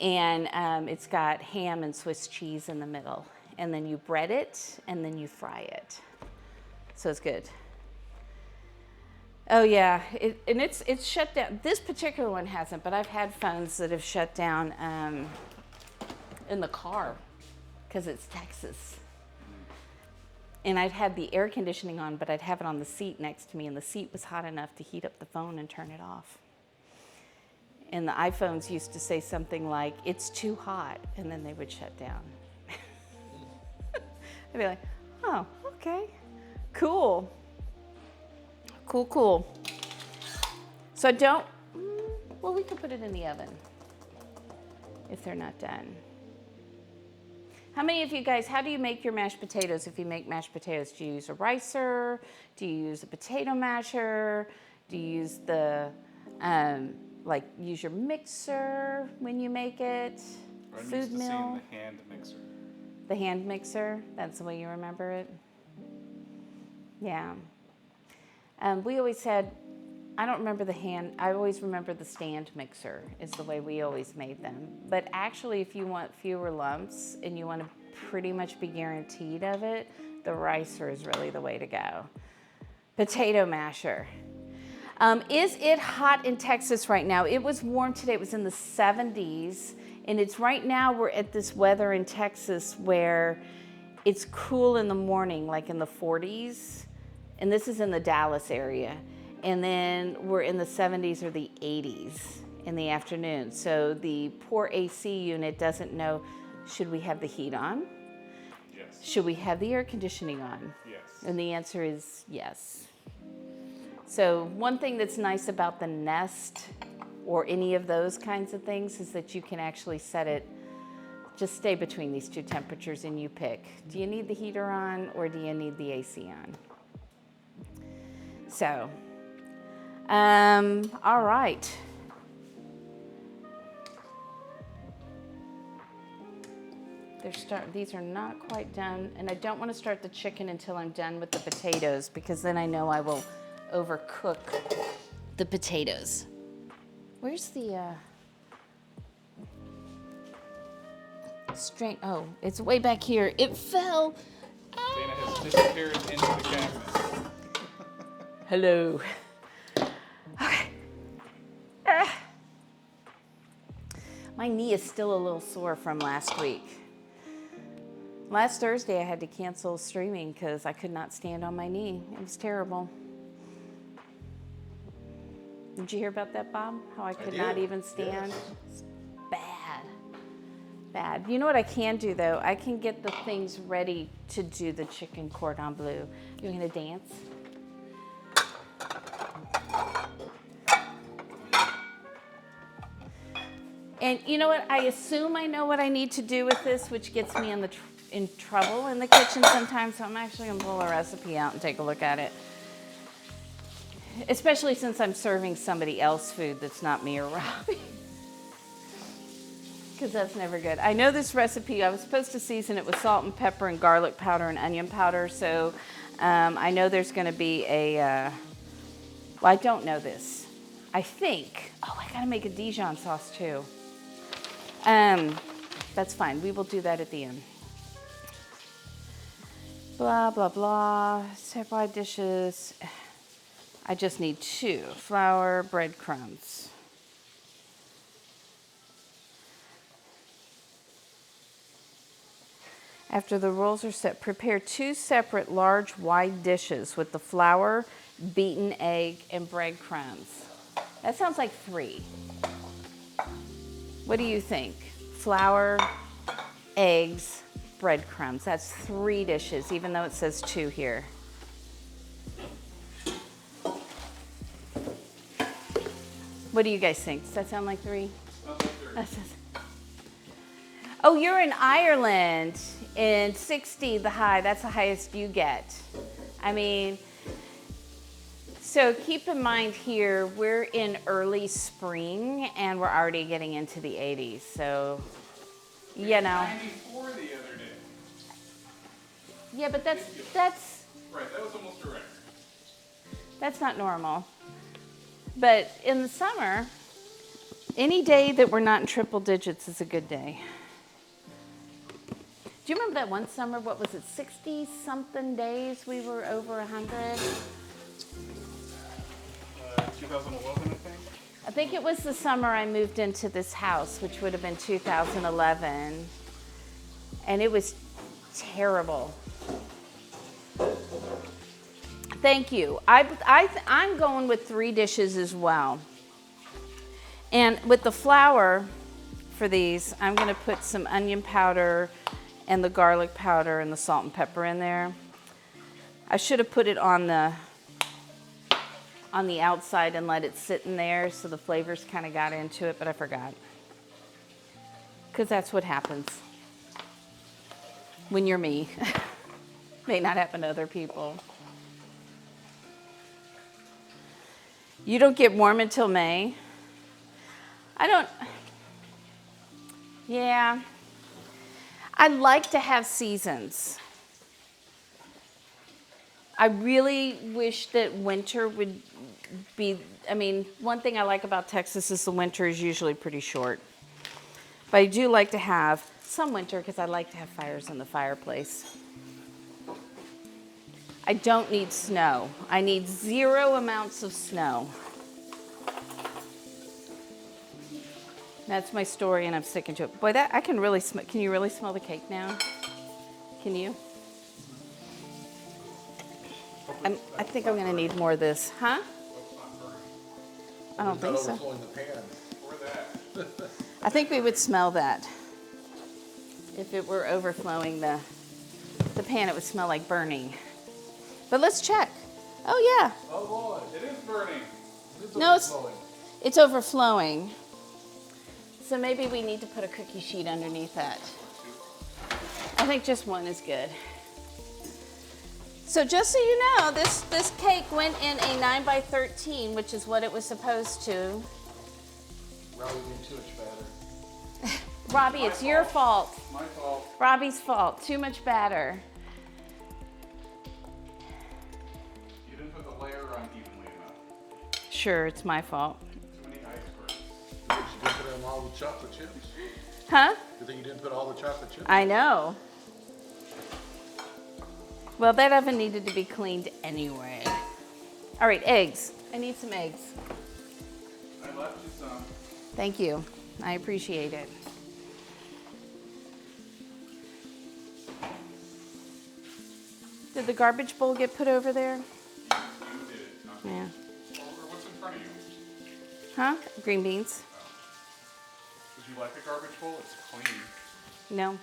And it's got ham and Swiss cheese in the middle. And then you bread it, and then you fry it. So it's good. Oh yeah, it's shut down. This particular one hasn't, but I've had phones that have shut down in the car because it's Texas. And I'd had the air conditioning on, but I'd have it on the seat next to me, and the seat was hot enough to heat up the phone and turn it off. And the iPhones used to say something like, it's too hot, and then they would shut down. I'd be like, oh, okay, cool. Cool. So well, we could put it in the oven if they're not done. How many of you guys, how do you make your mashed potatoes if you make mashed potatoes? Do you use a ricer? Do you use a potato masher? Do you use use your mixer when you make it? Food mill? The hand mixer. The hand mixer, that's the way you remember it? Yeah. We always had I don't remember the hand, I always remember the stand mixer is the way we always made them. But actually, if you want fewer lumps and you want to pretty much be guaranteed of it, the ricer is really the way to go. Potato masher. Is it hot in Texas right now? It was warm today, it was in the 70s. And it's right now we're at this weather in Texas where it's cool in the morning, like in the 40s. And this is in the Dallas area. And then we're in the 70s or the 80s in the afternoon. So the poor AC unit doesn't know, should we have the heat on? Yes. Should we have the air conditioning on? Yes. And the answer is yes. So one thing that's nice about the Nest or any of those kinds of things is that you can actually set it, just stay between these two temperatures and you pick. Do you need the heater on or do you need the AC on? So, all right. These are not quite done, and I don't want to start the chicken until I'm done with the potatoes because then I know I will overcook the potatoes. Where's the strain? Oh, it's way back here. It fell. Dana has disappeared into the cabinet. Hello. Okay. My knee is still a little sore from last week. Last Thursday, I had to cancel streaming because I could not stand on my knee. It was terrible. Did you hear about that, Bob? How I could not even stand? Yes. It's bad. Bad. You know what I can do, though? I can get the things ready to do the chicken cordon bleu. You're going to dance? And you know what? I assume I know what I need to do with this, which gets me in trouble in the kitchen sometimes. So I'm actually going to pull a recipe out and take a look at it. Especially since I'm serving somebody else food that's not me or Robbie. Because that's never good. I know this recipe. I was supposed to season it with salt and pepper and garlic powder and onion powder. So I know there's going to be a... well, I don't know this. I think... oh, I got to make a Dijon sauce too. That's fine. We will do that at the end. Blah, blah, blah. Separate dishes. I just need 2. Flour, breadcrumbs. After the rolls are set, prepare 2 separate large wide dishes with the flour, beaten egg, and breadcrumbs. That sounds like 3. What do you think? Flour, eggs, breadcrumbs. That's 3 dishes, even though it says 2 here. What do you guys think? Does that sound like 3? Oh, you're in Ireland. In 60, the high, that's the highest you get. I mean, so keep in mind here, we're in early spring and we're already getting into the 80s. So, you know. 94 the other day. Yeah, but that's Right, that was almost a record. that's not normal. But in the summer, any day that we're not in triple digits is a good day. Do you remember that one summer, what was it, 60-something days we were over 100? 2011, I think. I think it was the summer I moved into this house, which would have been 2011. And it was terrible. Thank you. I'm going with 3 dishes as well. And with the flour for these, I'm going to put some onion powder and the garlic powder and the salt and pepper in there. I should have put it on the outside and let it sit in there so the flavors kind of got into it, but I forgot. Because that's what happens when you're me. May not happen to other people. You don't get warm until May? Yeah. I like to have seasons. I really wish that winter would be, I mean, one thing I like about Texas is the winter is usually pretty short. But I do like to have some winter because I like to have fires in the fireplace. I don't need snow. I need 0 amounts of snow. That's my story and I'm sticking to it. Boy, that I can really smell. Can you really smell the cake now? Can you? I think I'm gonna need more of this, huh? I don't think so. Overflowing the pan. I think we would smell that. If it were overflowing the pan, it would smell like burning. But let's check. Oh yeah. Oh boy, it is burning. No, it's overflowing. So maybe we need to put a cookie sheet underneath that. I think just one is good. So just so you know, this cake went in a 9x13, which is what it was supposed to. Robbie being too much batter. Robbie, it's your fault. My fault. Robbie's fault. Too much batter. You didn't put the layer on evenly enough. Sure, it's my fault. Too many icebergs. You didn't put in all the chocolate chips. Huh? You think you didn't put all the chocolate chips? I know. Well, that oven needed to be cleaned anyway. All right, eggs. I need some eggs. I left you some. Thank you. I appreciate it. Did the garbage bowl get put over there? You did it, not me. Yeah. Or what's in front of you? Huh? Green beans? Would you like a garbage bowl? It's clean. No.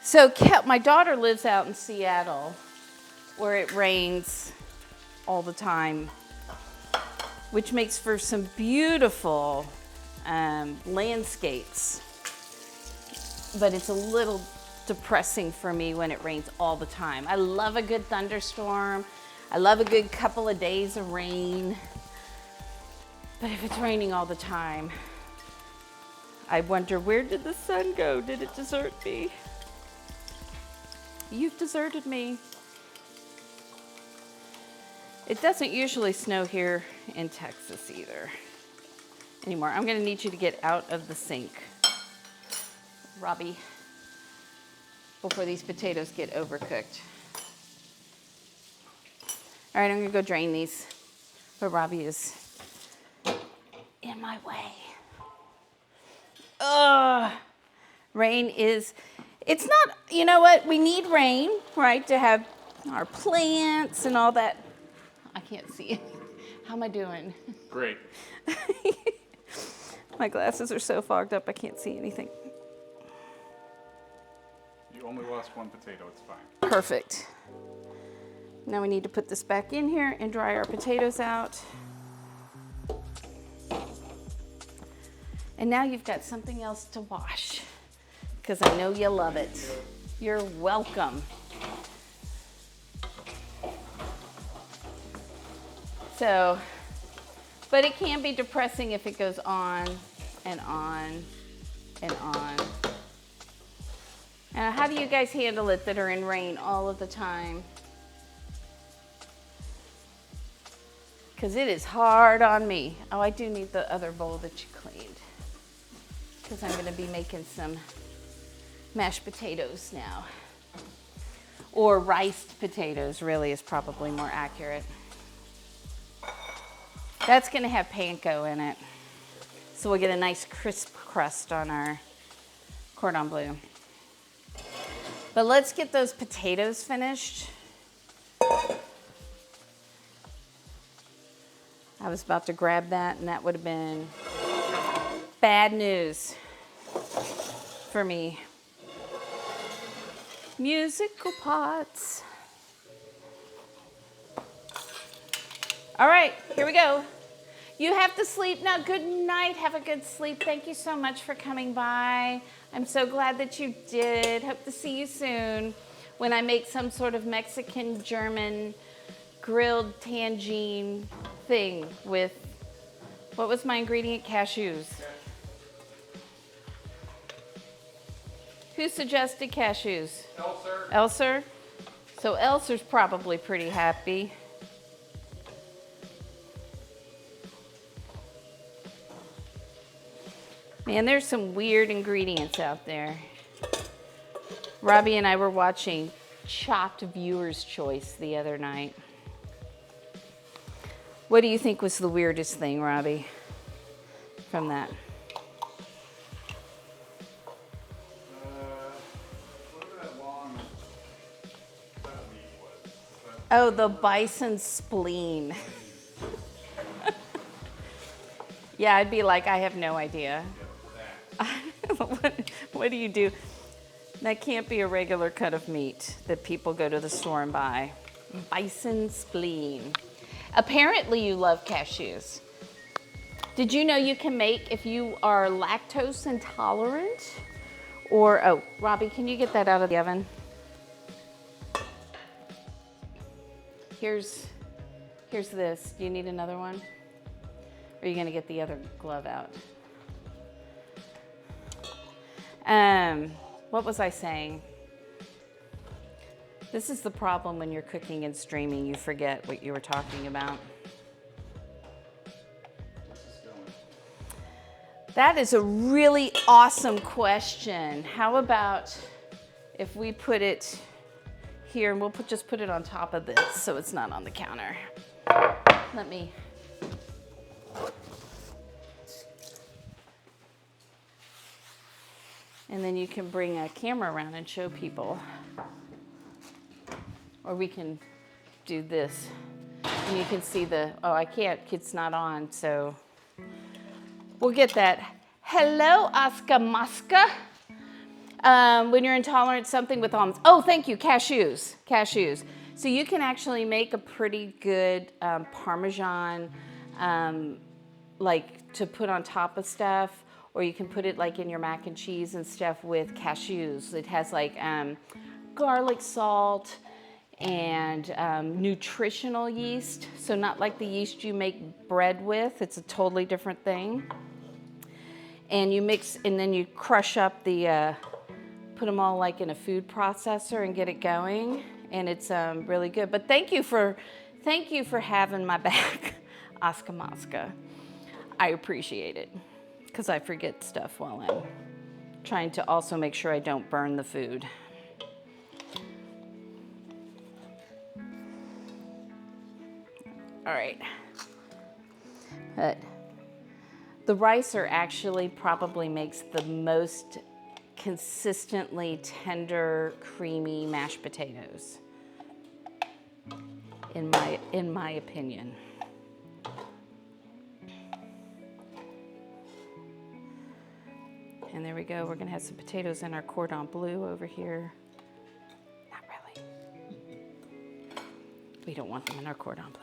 So my daughter lives out in Seattle where it rains all the time, which makes for some beautiful landscapes. But it's a little depressing for me when it rains all the time. I love a good thunderstorm. I love a good couple of days of rain. But if it's raining all the time, I wonder, where did the sun go? Did it desert me? You've deserted me. It doesn't usually snow here in Texas either anymore. I'm gonna need you to get out of the sink, Robbie, before these potatoes get overcooked. All right, I'm gonna go drain these, but Robbie is in my way. Ugh, rain is, it's not, you know what, we need rain, right, to have our plants and all that. I can't see it. How am I doing? Great. My glasses are so fogged up I can't see anything. You only lost one potato, it's fine. Perfect. Now we need to put this back in here and dry our potatoes out. And now you've got something else to wash, because I know you love it. You're welcome. So, but it can be depressing if it goes on and on and on. And how do you guys handle it that are in rain all of the time? Because it is hard on me. Oh, I do need the other bowl that you cleaned, because I'm going to be making some mashed potatoes now. Or riced potatoes, really, is probably more accurate. That's going to have panko in it, so we'll get a nice crisp crust on our cordon bleu. But let's get those potatoes finished. I was about to grab that, and that would have been bad news for me. Musical pots. All right, here we go. You have to sleep now. Good night. Have a good sleep. Thank you so much for coming by. I'm so glad that you did. Hope to see you soon when I make some sort of Mexican, German, grilled tangine thing with, what was my ingredient? Cashews. Who suggested cashews? Elser. Elser? So Elser's probably pretty happy. Man, there's some weird ingredients out there. Robbie and I were watching Chopped Viewer's Choice the other night. What do you think was the weirdest thing, Robbie, from that? Whatever that long meat was. Oh, the bison spleen. Yeah, I'd be like, I have no idea. What do you do? That can't be a regular cut of meat that people go to the store and buy. Bison spleen. Apparently you love cashews. Did you know you can make, if you are lactose intolerant, or, oh, Robbie, can you get that out of the oven? Here's this. Do you need another one? Or are you gonna get the other glove out? What was I saying? This is the problem when you're cooking and streaming. You forget what you were talking about. That is a really awesome question. How about if we put it here and we'll just put it on top of this so it's not on the counter. Let me. And then you can bring a camera around and show people. Or we can do this. And you can see the, oh, I can't, it's not on, so we'll get that. Hello, Oscar Mosca. When you're intolerant, something with almonds. Oh, thank you, cashews, cashews. So you can actually make a pretty good Parmesan, like to put on top of stuff. Or you can put it like in your mac and cheese and stuff with cashews. It has like garlic salt and nutritional yeast. So not like the yeast you make bread with. It's a totally different thing. And you mix, and then you crush up the, put them all like in a food processor and get it going. And it's really good. But thank you for having my back, Oscar Mosca. I appreciate it. Because I forget stuff while I'm trying to also make sure I don't burn the food. All right. But the ricer actually probably makes the most consistently tender, creamy mashed potatoes, in my opinion. And there we go. We're gonna have some potatoes in our cordon bleu over here. Not really. We don't want them in our cordon bleu.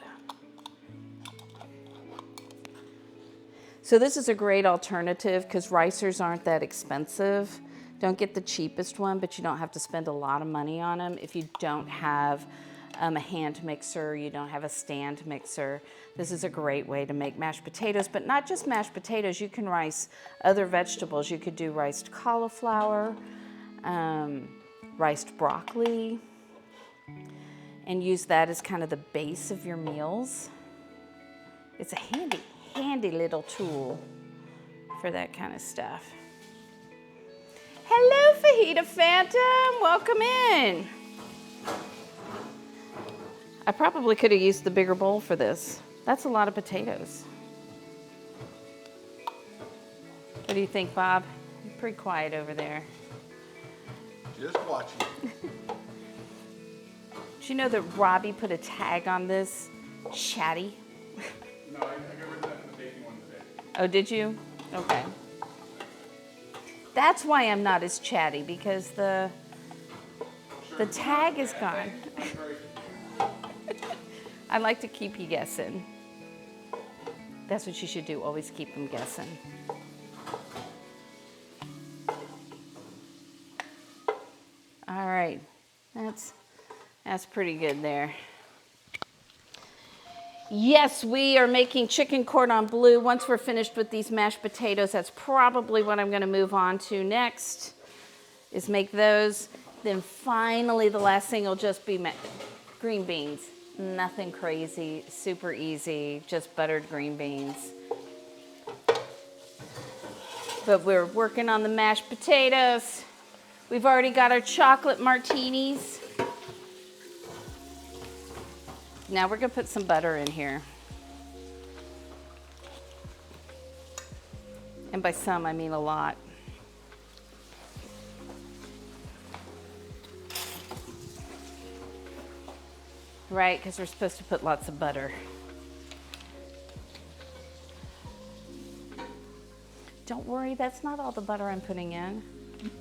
So this is a great alternative because ricers aren't that expensive. Don't get the cheapest one, but you don't have to spend a lot of money on them if you don't have a hand mixer, you don't have a stand mixer. This is a great way to make mashed potatoes, but not just mashed potatoes. You can rice other vegetables. You could do riced cauliflower, riced broccoli, and use that as kind of the base of your meals. It's a handy little tool for that kind of stuff. Hello, Fajita Phantom, welcome in. I probably could have used the bigger bowl for this. That's a lot of potatoes. What do you think, Bob? You're pretty quiet over there. Just watching. Did you know that Robbie put a tag on this? Chatty. No, I got rid of that in the baking one today. Oh, did you? Okay. That's why I'm not as chatty, because the tag is gone. I like to keep you guessing. That's what you should do, always keep them guessing. All right, that's pretty good there. Yes, we are making chicken cordon bleu. Once we're finished with these mashed potatoes, that's probably what I'm gonna move on to next. is make those. Then finally the last thing will just be green beans. Nothing crazy, super easy, just buttered green beans. But we're working on the mashed potatoes. We've already got our chocolate martinis. Now we're gonna put some butter in here. And by some, I mean a lot. Right, because we're supposed to put lots of butter. Don't worry, that's not all the butter I'm putting in.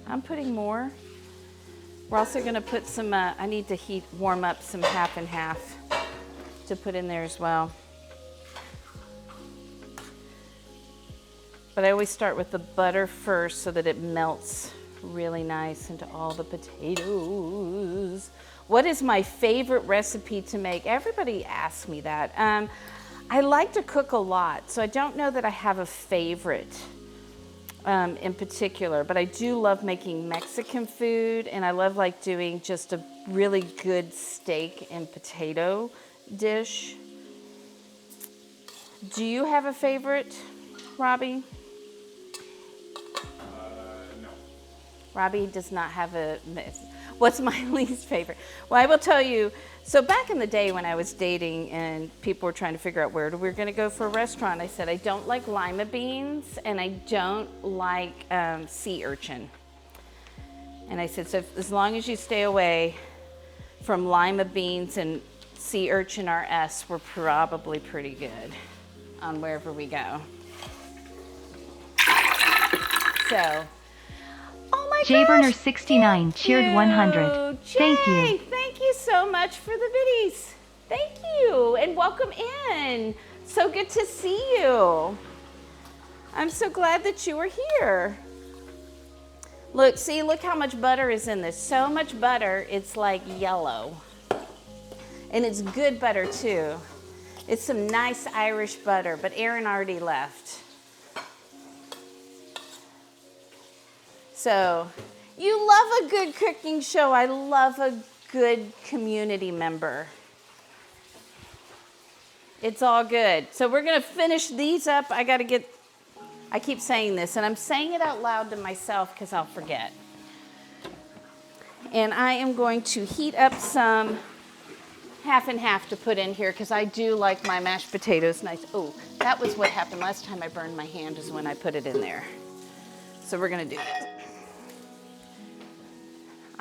I'm putting more. We're also gonna put some, I need to warm up some half and half to put in there as well. But I always start with the butter first so that it melts really nice into all the potatoes. What is my favorite recipe to make? Everybody asks me that. I like to cook a lot, so I don't know that I have a favorite in particular, but I do love making Mexican food, and I love like doing just a really good steak and potato dish. Do you have a favorite, Robbie? No. Robbie does not have a. What's my least favorite? Well, I will tell you, so back in the day when I was dating and people were trying to figure out where we were gonna go for a restaurant, I said, I don't like lima beans and I don't like sea urchin. And I said, so as long as you stay away from lima beans and sea urchin RS, we're probably pretty good on wherever we go. So, oh my gosh. JBurner69 cheered 100. Thank you. Thank you so much for the biddies. Thank you, and welcome in. So good to see you. I'm so glad that you were here. Look how much butter is in this. So much butter, it's like yellow. And it's good butter too. It's some nice Irish butter, but Aaron already left. So, you love a good cooking show. I love a good community member. It's all good. So we're gonna finish these up. I keep saying this, and I'm saying it out loud to myself because I'll forget. And I am going to heat up some half and half to put in here because I do like my mashed potatoes nice. Oh, that was what happened last time I burned my hand, is when I put it in there. So we're gonna do that.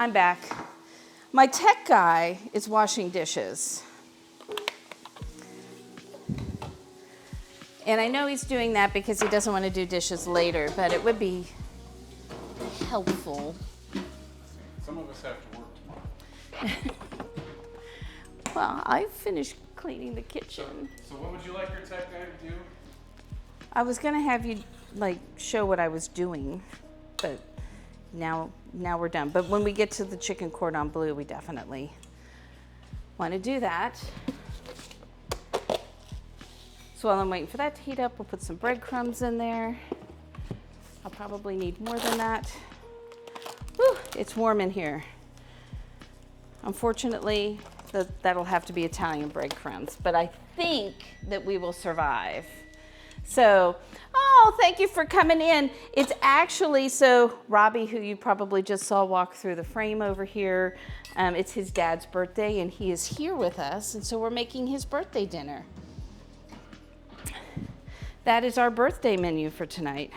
I'm back. My tech guy is washing dishes. And I know he's doing that because he doesn't want to do dishes later, but it would be helpful. Some of us have to work tomorrow. Well, I finished cleaning the kitchen. So what would you like your tech guy to do? I was gonna have you like show what I was doing, but now we're done. But when we get to the chicken cordon bleu, we definitely want to do that. So while I'm waiting for that to heat up, we'll put some breadcrumbs in there. I'll probably need more than that. Whew, it's warm in here. Unfortunately, that'll have to be Italian breadcrumbs, but I think that we will survive. So, oh, thank you for coming in. It's actually, so Robbie, who you probably just saw walk through the frame over here, it's his dad's birthday and he is here with us, and so we're making his birthday dinner. That is our birthday menu for tonight.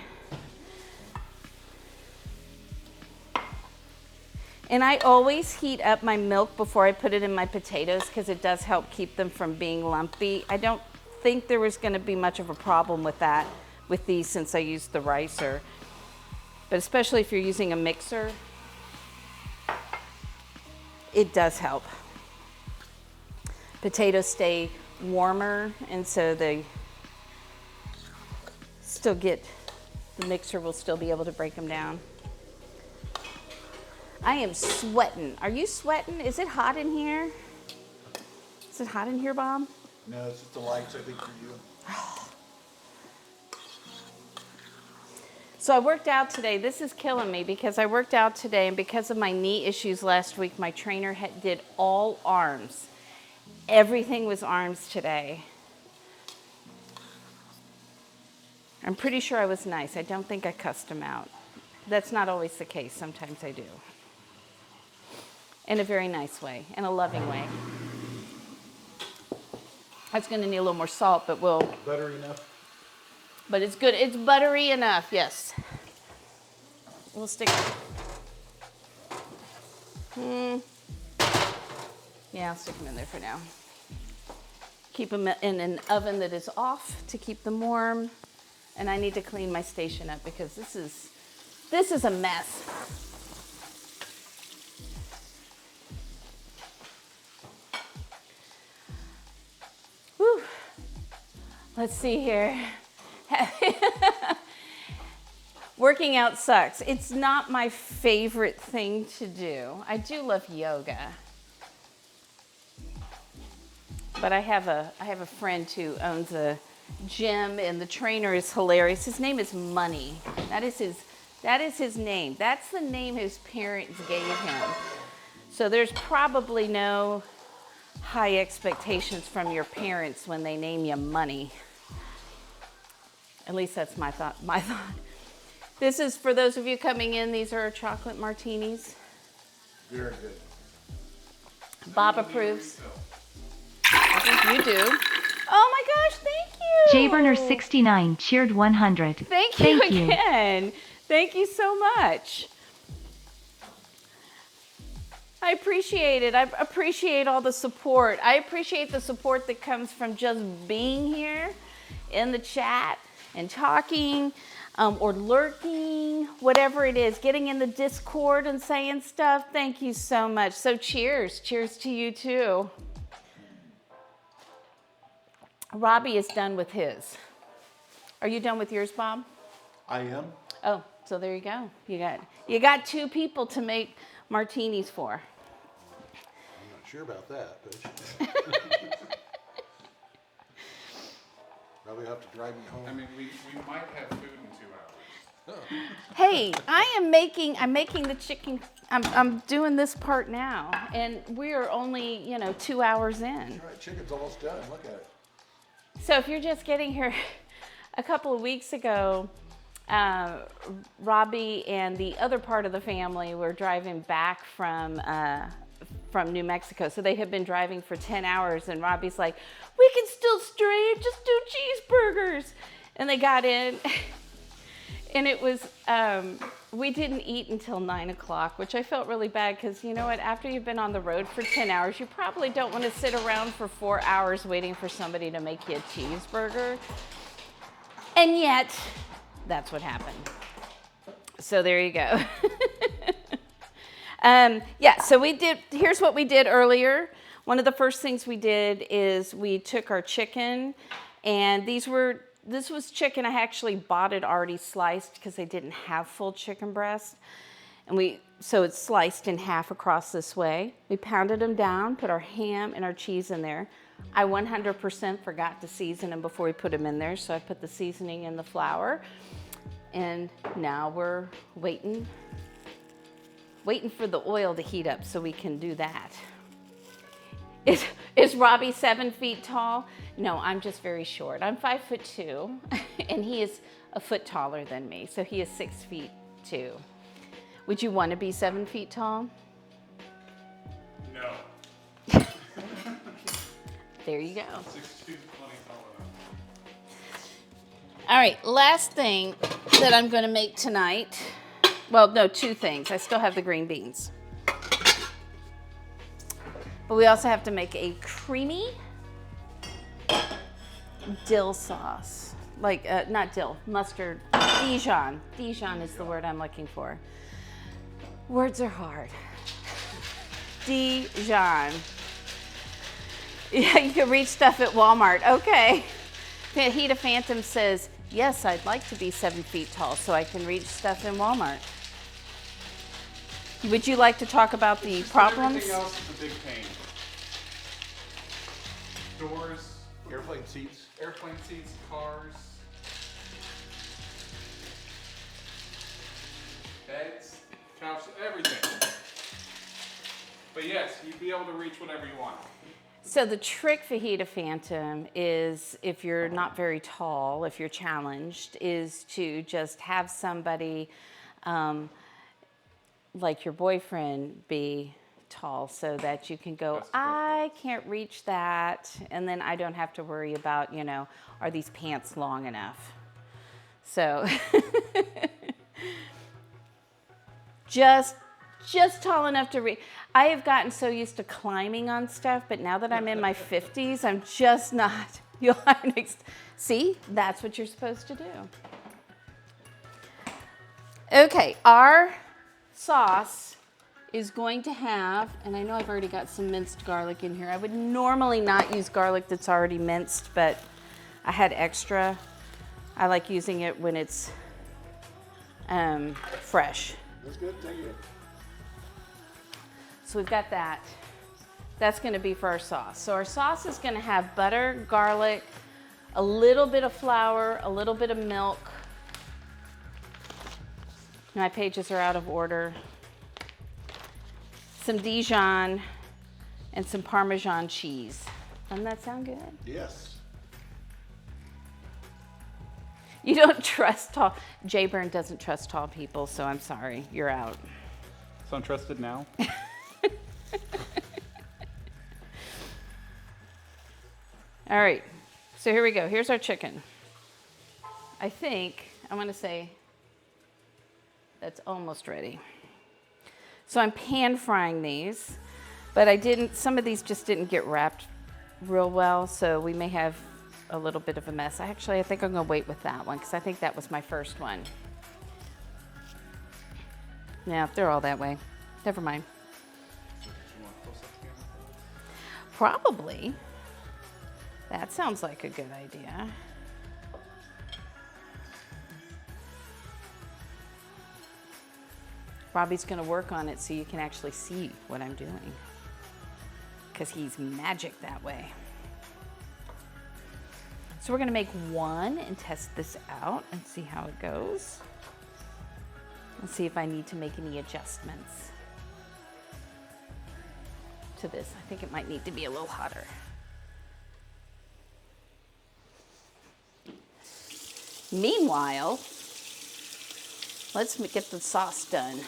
And I always heat up my milk before I put it in my potatoes because it does help keep them from being lumpy. I don't think there was going to be much of a problem with that with these since I used the ricer. But especially if you're using a mixer, it does help. Potatoes stay warmer, and so they still get, the mixer will still be able to break them down. I am sweating. Are you sweating? Is it hot in here? Is it hot in here, Bob? No, it's just the lights, I think, for you. So I worked out today. This is killing me because I worked out today, and because of my knee issues last week, my trainer did all arms. Everything was arms today. I'm pretty sure I was nice. I don't think I cussed him out. That's not always the case. Sometimes I do. In a very nice way, in a loving way. That's going to need a little more salt, but we'll... Buttery enough? But it's good. It's buttery enough, yes. We'll stick... Yeah, I'll stick them in there for now. Keep them in an oven that is off to keep them warm. And I need to clean my station up because this is a mess. Whew. Let's see here. Working out sucks. It's not my favorite thing to do. I do love yoga. But I have a friend who owns a gym, and the trainer is hilarious. His name is Money. That is his name. That's the name his parents gave him. So there's probably no high expectations from your parents when they name you Money. At least that's my thought. This is, for those of you coming in, these are chocolate martinis. Very good. Bob approves. I think you do. Oh my gosh, thank you. JBurner69 cheered 100. Thank you again. Thank you so much. I appreciate it. I appreciate all the support. I appreciate the support that comes from just being here in the chat and talking or lurking, whatever it is, getting in the Discord and saying stuff. Thank you so much. So cheers. Cheers to you too. Robbie is done with his. Are you done with yours, Bob? I am. Oh, so there you go. You got two people to make martinis for. I'm not sure about that, but probably have to drive me home. I mean, we might have food in 2 hours. Hey, I'm making the chicken. I'm doing this part now, and we're only 2 hours in. All right, chicken's almost done. Look at it. So if you're just getting here, a couple of weeks ago, Robbie and the other part of the family were driving back from New Mexico. So they had been driving for 10 hours, and Robbie's like, we can still stray and just do cheeseburgers. And they got in, and it was, we didn't eat until 9 o'clock, which I felt really bad because you know what? After you've been on the road for 10 hours, you probably don't want to sit around for 4 hours waiting for somebody to make you a cheeseburger. And yet, that's what happened. So there you go. Yeah, so here's what we did earlier. One of the first things we did is we took our chicken, and this was chicken. I actually bought it already sliced because I didn't have full chicken breast. And so it's sliced in half across this way. We pounded them down, put our ham and our cheese in there. I 100% forgot to season them before we put them in there, so I put the seasoning in the flour. And now we're waiting for the oil to heat up so we can do that. Is Robbie 7 feet tall? No, I'm just very short. I'm 5'2", and he is a foot taller than me, so he is 6'2". Would you want to be 7 feet tall? No. There you go. 6'2", plenty tall enough. All right, last thing that I'm going to make tonight. Well, no, 2 things. I still have the green beans. But we also have to make a creamy dill sauce. Like, not dill, mustard, Dijon. Dijon is the word I'm looking for. Words are hard. Dijon. Yeah, you can reach stuff at Walmart. Okay. Hita Phantom says, yes, I'd like to be 7 feet tall so I can reach stuff in Walmart. Would you like to talk about the problems? Everything else is a big pain. Doors, Airplane seats. airplane seats, cars. Beds, couch, everything. But yes, you'd be able to reach whatever you want. So the trick fajita phantom is, if you're not very tall, if you're challenged, is to just have somebody like your boyfriend be tall so that you can go, I can't reach that, and then I don't have to worry about, you know, are these pants long enough? So just tall enough to reach. I have gotten so used to climbing on stuff, but now that I'm in my 50s, I'm just not. You'll have see, that's what you're supposed to do. Okay, our sauce is going to have, and I know I've already got some minced garlic in here. I would normally not use garlic that's already minced, but I had extra. I like using it when it's fresh. That's good, thank you. So we've got that. That's going to be for our sauce. So our sauce is going to have butter, garlic, a little bit of flour, a little bit of milk. My pages are out of order. Some Dijon and some Parmesan cheese. Doesn't that sound good? Yes. You don't trust tall. Jay Byrne doesn't trust tall people, so I'm sorry. You're out. So I'm trusted now. All right, so here we go. Here's our chicken. I think, I'm gonna say that's almost ready. So I'm pan frying these, but some of these just didn't get wrapped real well, so we may have a little bit of a mess. I think I'm gonna wait with that one, because I think that was my first one. Yeah, they're all that way. Never mind. Probably. That sounds like a good idea. Robbie's gonna work on it so you can actually see what I'm doing, because he's magic that way. So we're gonna make one and test this out and see how it goes. Let's see if I need to make any adjustments to this. I think it might need to be a little hotter. Meanwhile, let's get the sauce done.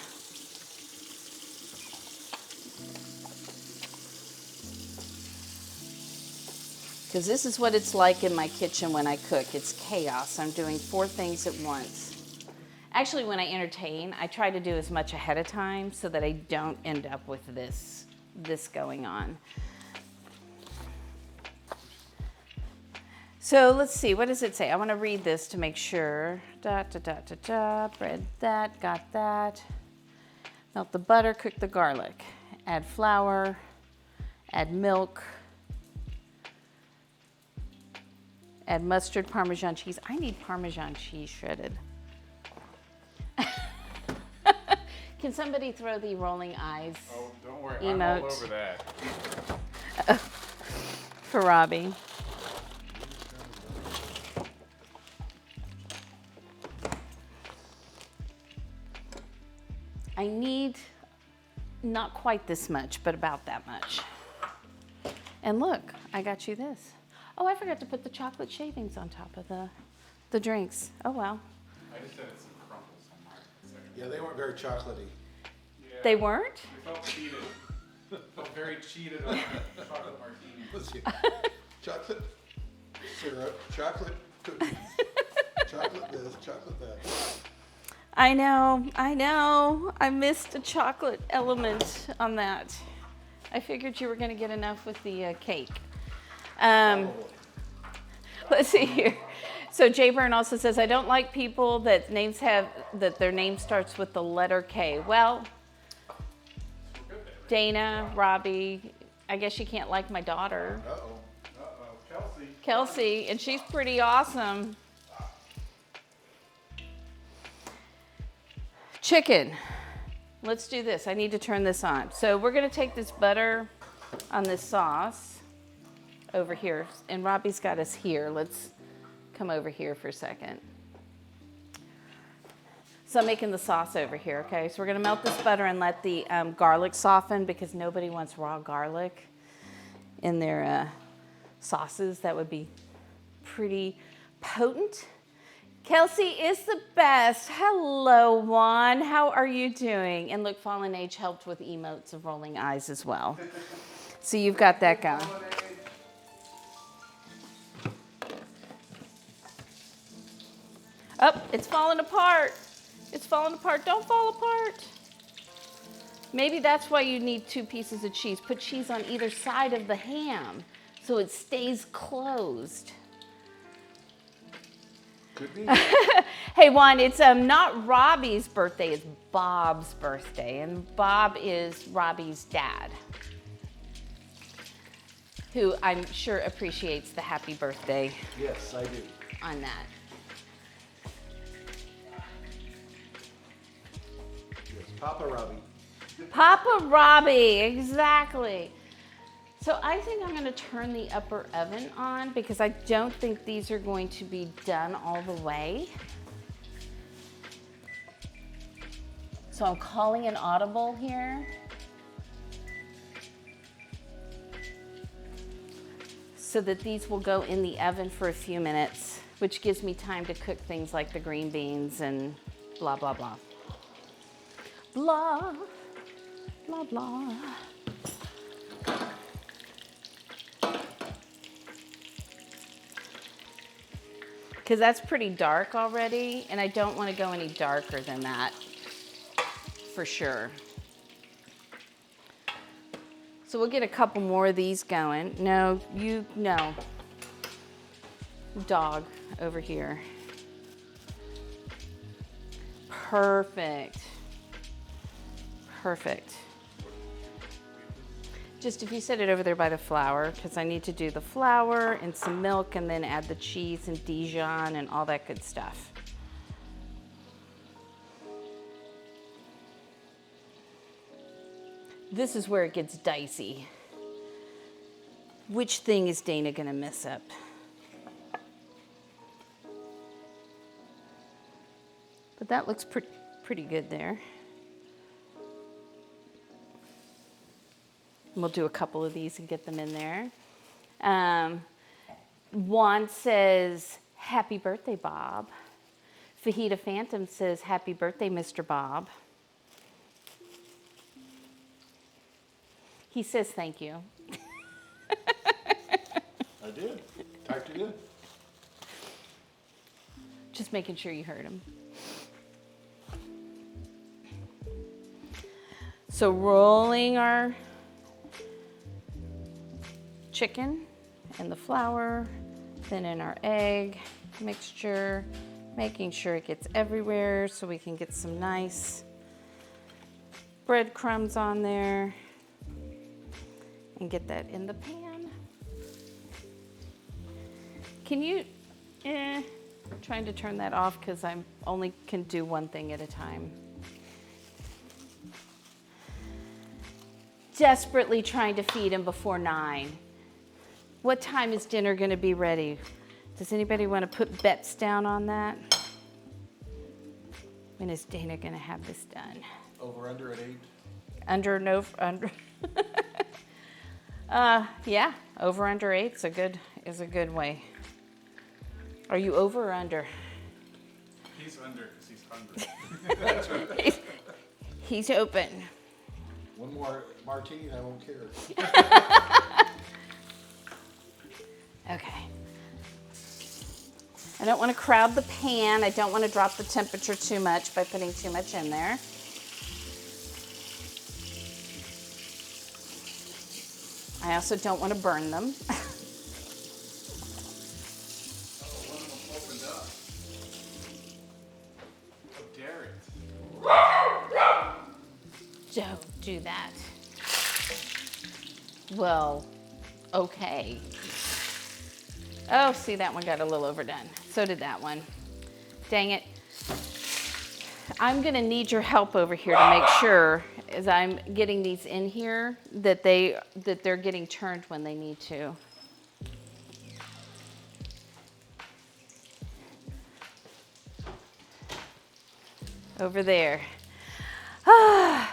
Because this is what it's like in my kitchen when I cook. It's chaos. I'm doing 4 things at once. Actually, when I entertain, I try to do as much ahead of time so that I don't end up with this going on. So let's see, what does it say? I want to read this to make sure. Bread that, got that. Melt the butter, cook the garlic. Add flour, add milk. Add mustard, Parmesan cheese. I need Parmesan cheese shredded. Can somebody throw the rolling eyes Oh, don't worry, emote I'm all over that. for Robbie? I need not quite this much, but about that much. And look, I got you this. Oh, I forgot to put the chocolate shavings on top of the drinks. Oh, well. I just added some crumbles on mine. Yeah, they weren't very chocolatey. Yeah, They weren't? I felt cheated. Felt very cheated on the chocolate martini. Let's see. Chocolate syrup, chocolate cookies, chocolate this, chocolate that. I know. I missed a chocolate element on that. I figured you were going to get enough with the cake. Let's see here. So Jay Byrne also says, I don't like people that their name starts with the letter K. Well, Dana, Robbie, I guess you can't like my daughter. Kelsey, and she's pretty awesome. Chicken. Let's do this. I need to turn this on. So we're going to take this butter on this sauce over here. And Robbie's got us here. Let's come over here for a second. So I'm making the sauce over here, okay? So we're gonna melt this butter and let the garlic soften because nobody wants raw garlic in their sauces. That would be pretty potent. Kelsey is the best. Hello, Juan. How are you doing? And look, Fallen Age helped with emotes of rolling eyes as well. So you've got that going. Oh, it's falling apart. It's falling apart. Don't fall apart. Maybe that's why you need 2 pieces of cheese. Put cheese on either side of the ham so it stays closed. Could be. Hey, Juan, it's not Robbie's birthday, it's Bob's birthday. And Bob is Robbie's dad, who I'm sure appreciates the happy birthday Yes, I do. on that. Yes, Papa Robbie. Papa Robbie, exactly. So I think I'm going to turn the upper oven on because I don't think these are going to be done all the way. So I'm calling an audible here. So that these will go in the oven for a few minutes, which gives me time to cook things like the green beans and blah, blah, blah. Blah, blah, blah. Because that's pretty dark already, and I don't want to go any darker than that, for sure. So we'll get a couple more of these going. No, dog over here. Perfect. Perfect. Just if you set it over there by the flour, because I need to do the flour and some milk and then add the cheese and Dijon and all that good stuff. This is where it gets dicey. Which thing is Dana gonna mess up? But that looks pretty good there. We'll do a couple of these and get them in there. Juan says, happy birthday, Bob. Fajita Phantom says, happy birthday, Mr. Bob. He says thank you. I did. Typed it in. Just making sure you heard him. So rolling our chicken in the flour, then in our egg mixture, making sure it gets everywhere so we can get some nice breadcrumbs on there and get that in the pan. Can you, trying to turn that off because I only can do one thing at a time. Desperately trying to feed him before 9. What time is dinner going to be ready? Does anybody want to put bets down on that? When is Dana going to have this done? Over under at 8. Under, no, under. Yeah, over under 8 is a good way. Are you over or under? He's under because he's hungry. That's right. He's open. One more martini and I won't care. Okay. I don't want to crowd the pan. I don't want to drop the temperature too much by putting too much in there. I also don't want to burn them. Don't do that. Well, okay. Oh, see, that one got a little overdone. So did that one. Dang it. I'm gonna need your help over here to make sure, as I'm getting these in here, that they're getting turned when they need to. over there. Oh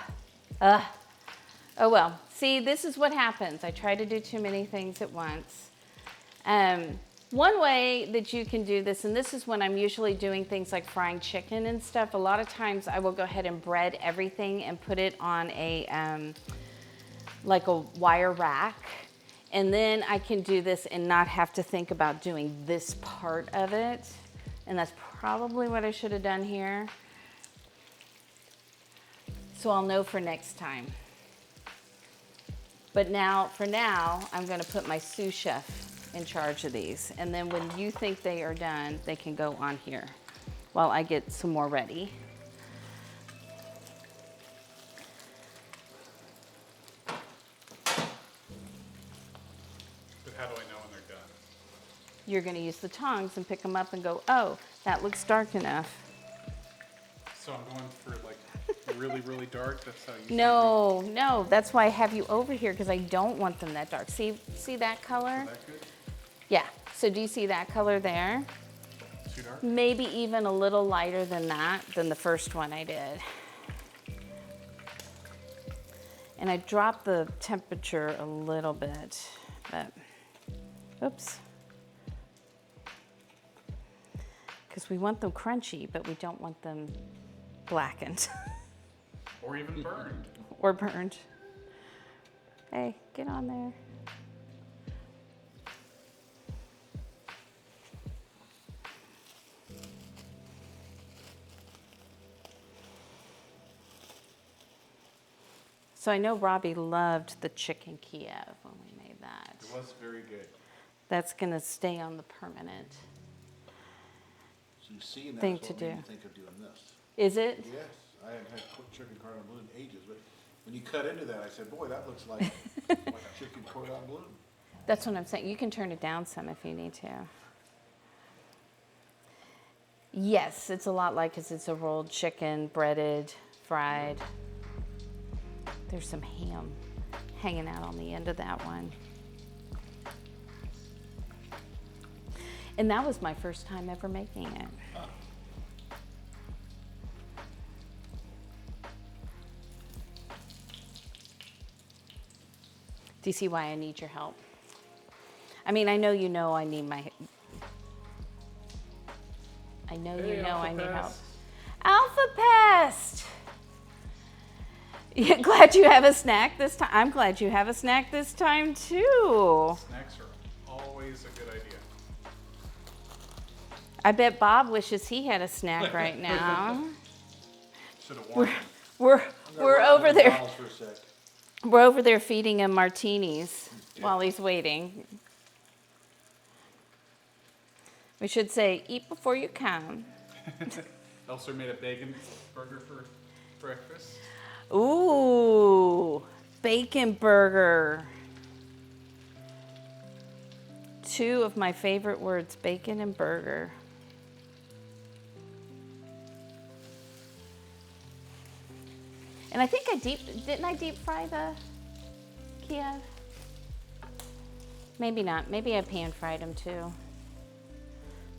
well, see, this is what happens. I try to do too many things at once. One way that you can do this, and this is when I'm usually doing things like frying chicken and stuff, a lot of times I will go ahead and bread everything and put it on a, like a wire rack. And then I can do this and not have to think about doing this part of it. And that's probably what I should have done here. So I'll know for next time. But now, for now, I'm gonna put my sous chef in charge of these. And then when you think they are done, they can go on here while I get some more ready. But how do I know when they're done? You're gonna use the tongs and pick them up and go, oh, that looks dark enough. So I'm going for like really, really dark? That's how you No, no, that's why I have you over here, because I don't want them that dark. See that color? Is that good? Yeah, so do you see that color there? Too dark? Maybe even a little lighter than that, than the first one I did. And I dropped the temperature a little bit, but, oops. Because we want them crunchy, but we don't want them blackened. Or even burned. Or burned. Hey, get on there. So I know Robbie loved the chicken Kiev when we made that. It was very good. That's gonna stay on the permanent So you see, that thing was to what made do. me think of doing this. Is it? Yes, I hadn't had cooked chicken cordon bleu in ages, but when you cut into that, I said, boy, that looks like a chicken cordon bleu. That's what I'm saying. You can turn it down some if you need to. Yes, it's a lot like, because it's a rolled chicken, breaded, fried. There's some ham hanging out on the end of that one. And that was my first time ever making it. Do you see why I need your help? I mean, I know you know I need my... I know you know I need help. Alpha Pest! Yeah, glad you have a snack this time. I'm glad you have a snack this time too. Snacks are always a good idea. I bet Bob wishes he had a snack right now. Should have warned him. We're over there. For a sec. We're over there feeding him martinis while he's waiting. We should say, eat before you come. Elser made a bacon burger for breakfast. Ooh, bacon burger. Two of my favorite words, bacon and burger. And I think didn't I deep fry the Kiev? Maybe not. Maybe I pan fried them too.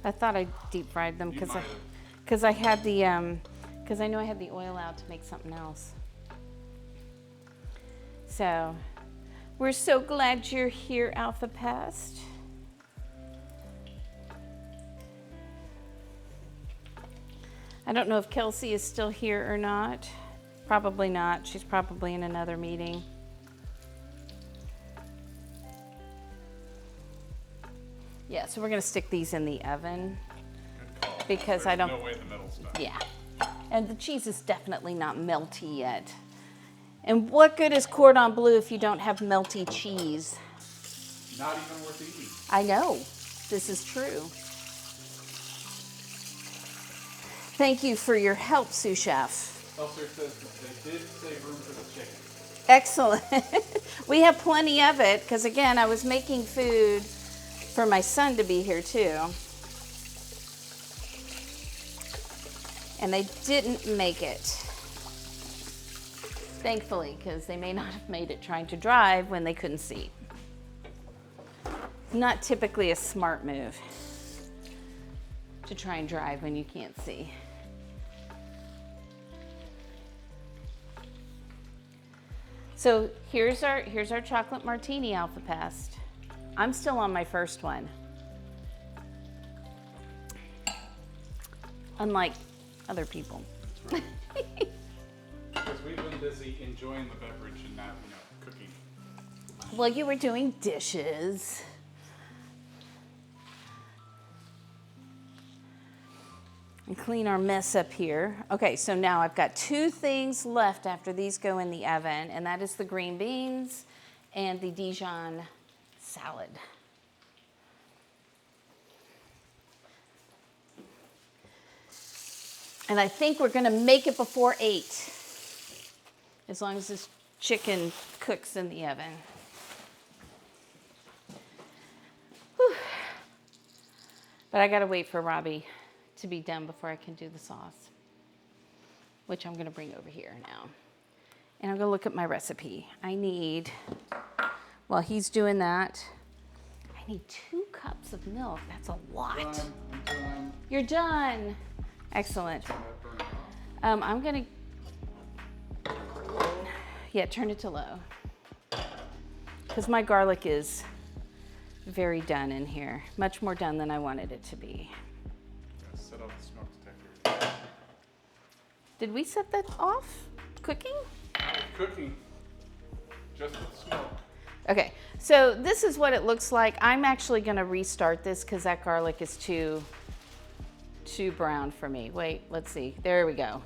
I thought I deep fried them because I had the because I knew I had the oil out to make something else. So, we're so glad you're here, Alpha Pest. I don't know if Kelsey is still here or not. Probably not. She's probably in another meeting. Yeah, so we're gonna stick these in the oven Good call. because There's I don't. no way the middle's done. Yeah, and the cheese is definitely not melty yet. And what good is cordon bleu if you don't have melty cheese? Not even worth eating. I know, this is true. Thank you for your help, sous chef. Elser says that they did save room for the chicken. Excellent. We have plenty of it because, again, I was making food for my son to be here too. And they didn't make it. Thankfully, because they may not have made it trying to drive when they couldn't see. Not typically a smart move to try and drive when you can't see. So here's our chocolate martini alpha past. I'm still on my first one. Unlike other people. Because we've been busy enjoying the beverage and not, cooking. Well, you were doing dishes. And clean our mess up here. Okay, so now I've got 2 things left after these go in the oven, and that is the green beans and the Dijon salad. And I think we're gonna make it before 8, as long as this chicken cooks in the oven. Whew. But I gotta wait for Robbie to be done before I can do the sauce, which I'm gonna bring over here now. And I'm gonna look at my recipe. I need, while he's doing that, I need 2 cups of milk. That's a lot. I'm done. You're done. Excellent. I'm gonna, yeah, turn it to low. Because my garlic is very done in here. Much more done than I wanted it to be. Set off the smoke detector. Did we set that off? Cooking? Cooking. Just with smoke. Okay, so this is what it looks like. I'm actually gonna restart this because that garlic is too brown for me. Wait, let's see. There we go.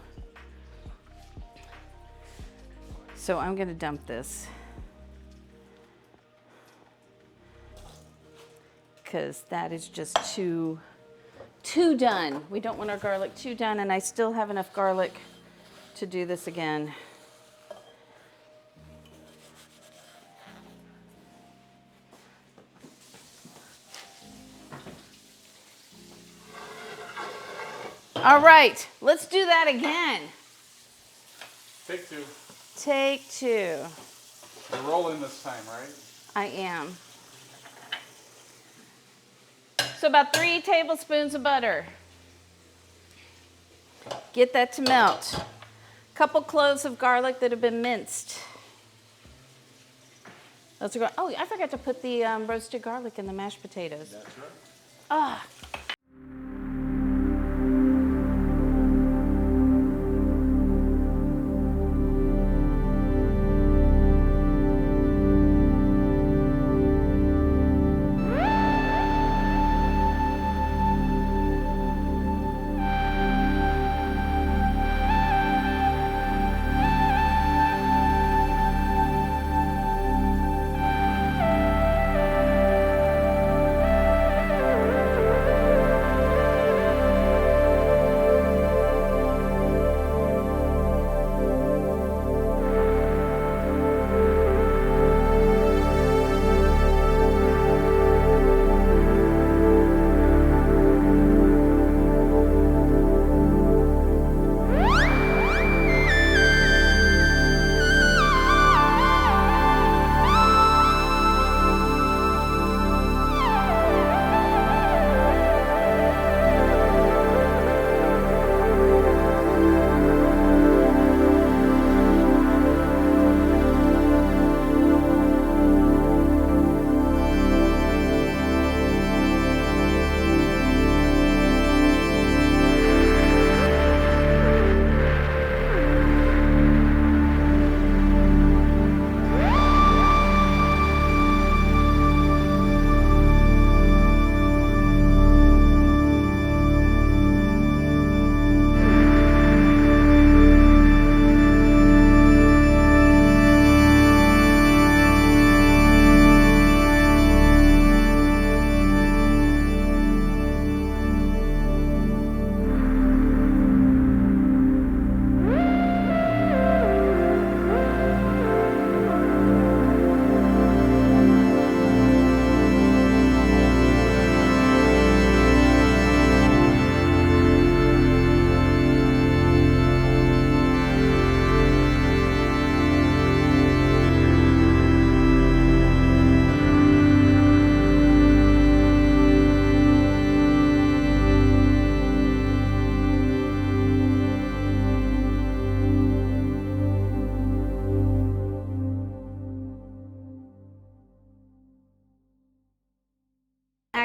So I'm gonna dump this because that is just too done. We don't want our garlic too done, and I still have enough garlic to do this again. All right, let's do that again. Take 2. Take 2. You're rolling this time, right? I am. So about 3 tablespoons of butter. Get that to melt. Couple cloves of garlic that have been minced. Those are oh, I forgot to put the roasted garlic in the mashed potatoes. That's right. Ah.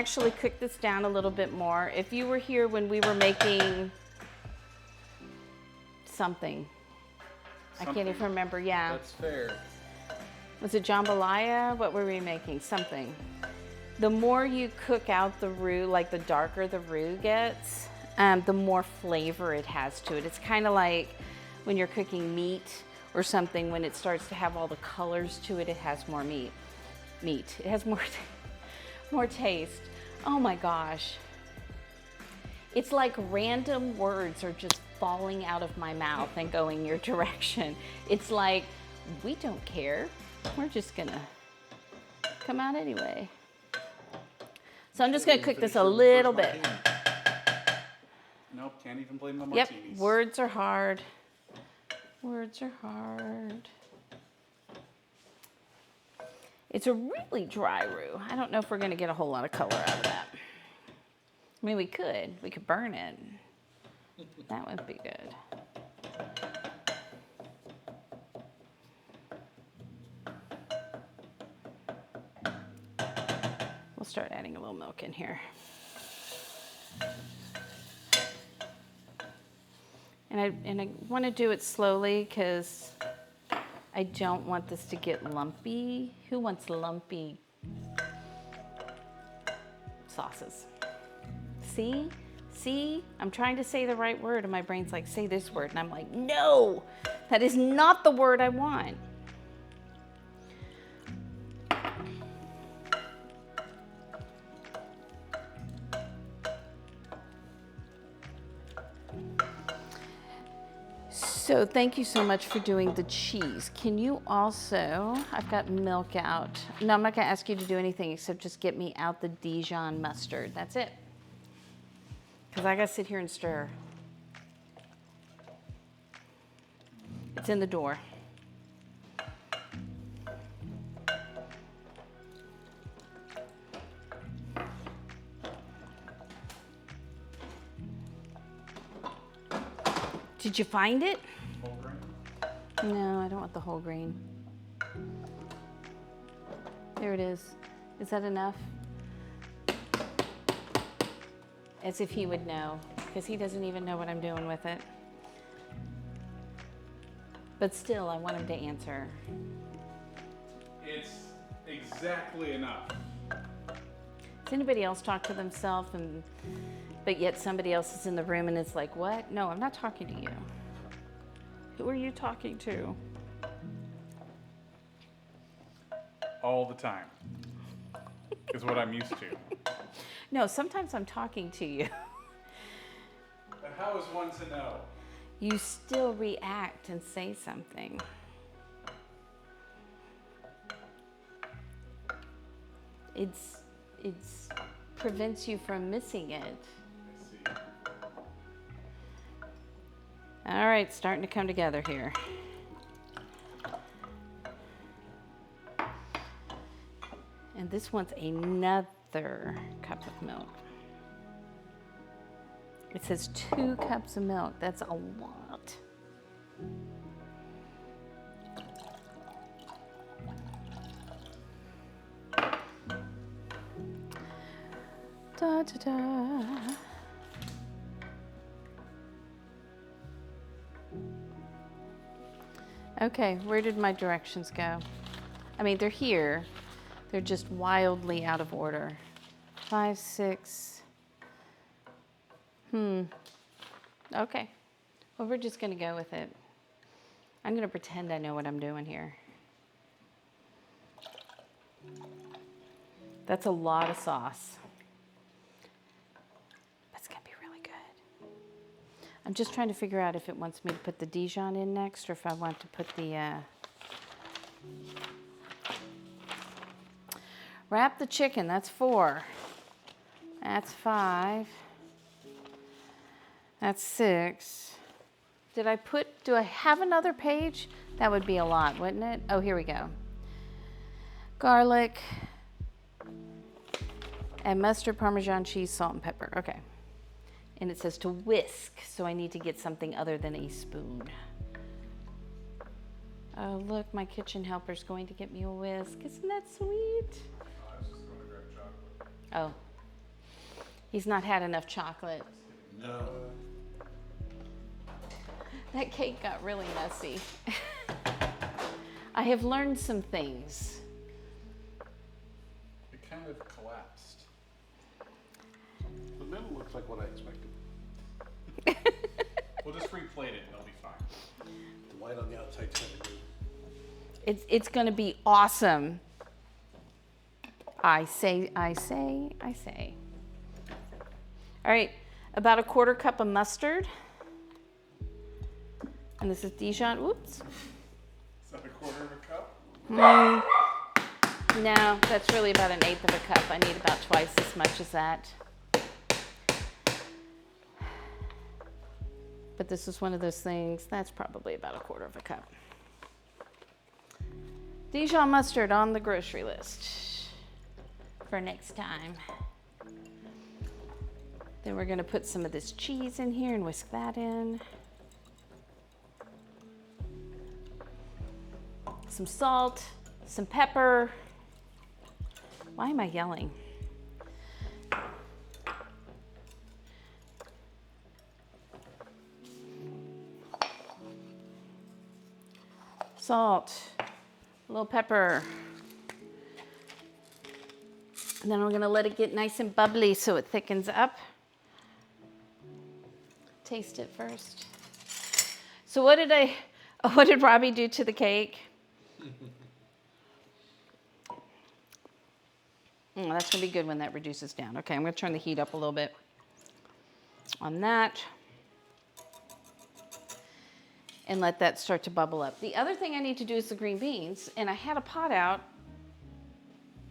actually cook this down a little bit more. If you were here when we were making something. I can't even remember, yeah. That's fair. Was it jambalaya? What were we making? Something. The more you cook out the roux, like the darker the roux gets, the more flavor it has to it. It's kind of like when you're cooking meat or something, when it starts to have all the colors to it, it has more meat. It has more taste. Oh my gosh. It's like random words are just falling out of my mouth and going your direction. It's like, we don't care. We're just gonna come out anyway. So I'm just gonna cook this a little bit. Nope, can't even blame the Yep, martinis. words are hard. Words are hard. It's a really dry roux. I don't know if we're gonna get a whole lot of color out of that. I mean, we could burn it. That would be good. We'll start adding a little milk in here. And I want to do it slowly because I don't want this to get lumpy. Who wants lumpy sauces? See, I'm trying to say the right word and my brain's like, say this word. And I'm like, no, that is not the word I want. So thank you so much for doing the cheese. Can you also, I've got milk out. No, I'm not gonna ask you to do anything except just get me out the Dijon mustard. That's it. Because I gotta sit here and stir. It's in the door. Did you find it? Whole grain? No, I don't want the whole grain. There it is. Is that enough? As if he would know, because he doesn't even know what I'm doing with it. But still, I want him to answer. It's exactly enough. Does anybody else talk to themselves, but yet somebody else is in the room and it's like, what? No, I'm not talking to you. Who are you talking to? All the time is what I'm used to. No, sometimes I'm talking to you. But how is one to know? You still react and say something. It's prevents you from missing it. I see. All right, starting to come together here. And this wants another cup of milk. It says 2 cups of milk. That's a lot. Da, da, da. Okay, where did my directions go? I mean, they're here. They're just wildly out of order. 5, 6. Okay. Well, we're just going to go with it. I'm going to pretend I know what I'm doing here. That's a lot of sauce. That's going to be really good. I'm just trying to figure out if it wants me to put the Dijon in next or if I want to put the... Wrap the chicken, that's 4. That's 5. That's 6. Do I have another page? That would be a lot, wouldn't it? Oh, here we go. Garlic and mustard, Parmesan cheese, salt, and pepper. Okay. And it says to whisk, so I need to get something other than a spoon. Oh, look, my kitchen helper's going to get me a whisk. Isn't that sweet? I was just going to grab chocolate. Oh, He's not had enough chocolate. No. That cake got really messy. I have learned some things. It kind of collapsed. The middle looks like what I expected. We'll just replate it and it'll be fine. The white on the outside's kind of good. It's going to be awesome. I say. All right, about a 1/4 cup of mustard. And this is Dijon. Whoops. Is that a 1/4 of a cup? No, that's really about 1/8 of a cup. I need about twice as much as that. But this is one of those things, that's probably about a 1/4 of a cup. Dijon mustard on the grocery list for next time. Then we're gonna put some of this cheese in here and whisk that in. Some salt, some pepper. Why am I yelling? Salt, a little pepper. And then we're gonna let it get nice and bubbly so it thickens up. Taste it first. So what did Robbie do to the cake? That's gonna be good when that reduces down. Okay, I'm gonna turn the heat up a little bit on that. And let that start to bubble up. The other thing I need to do is the green beans. And I had a pot out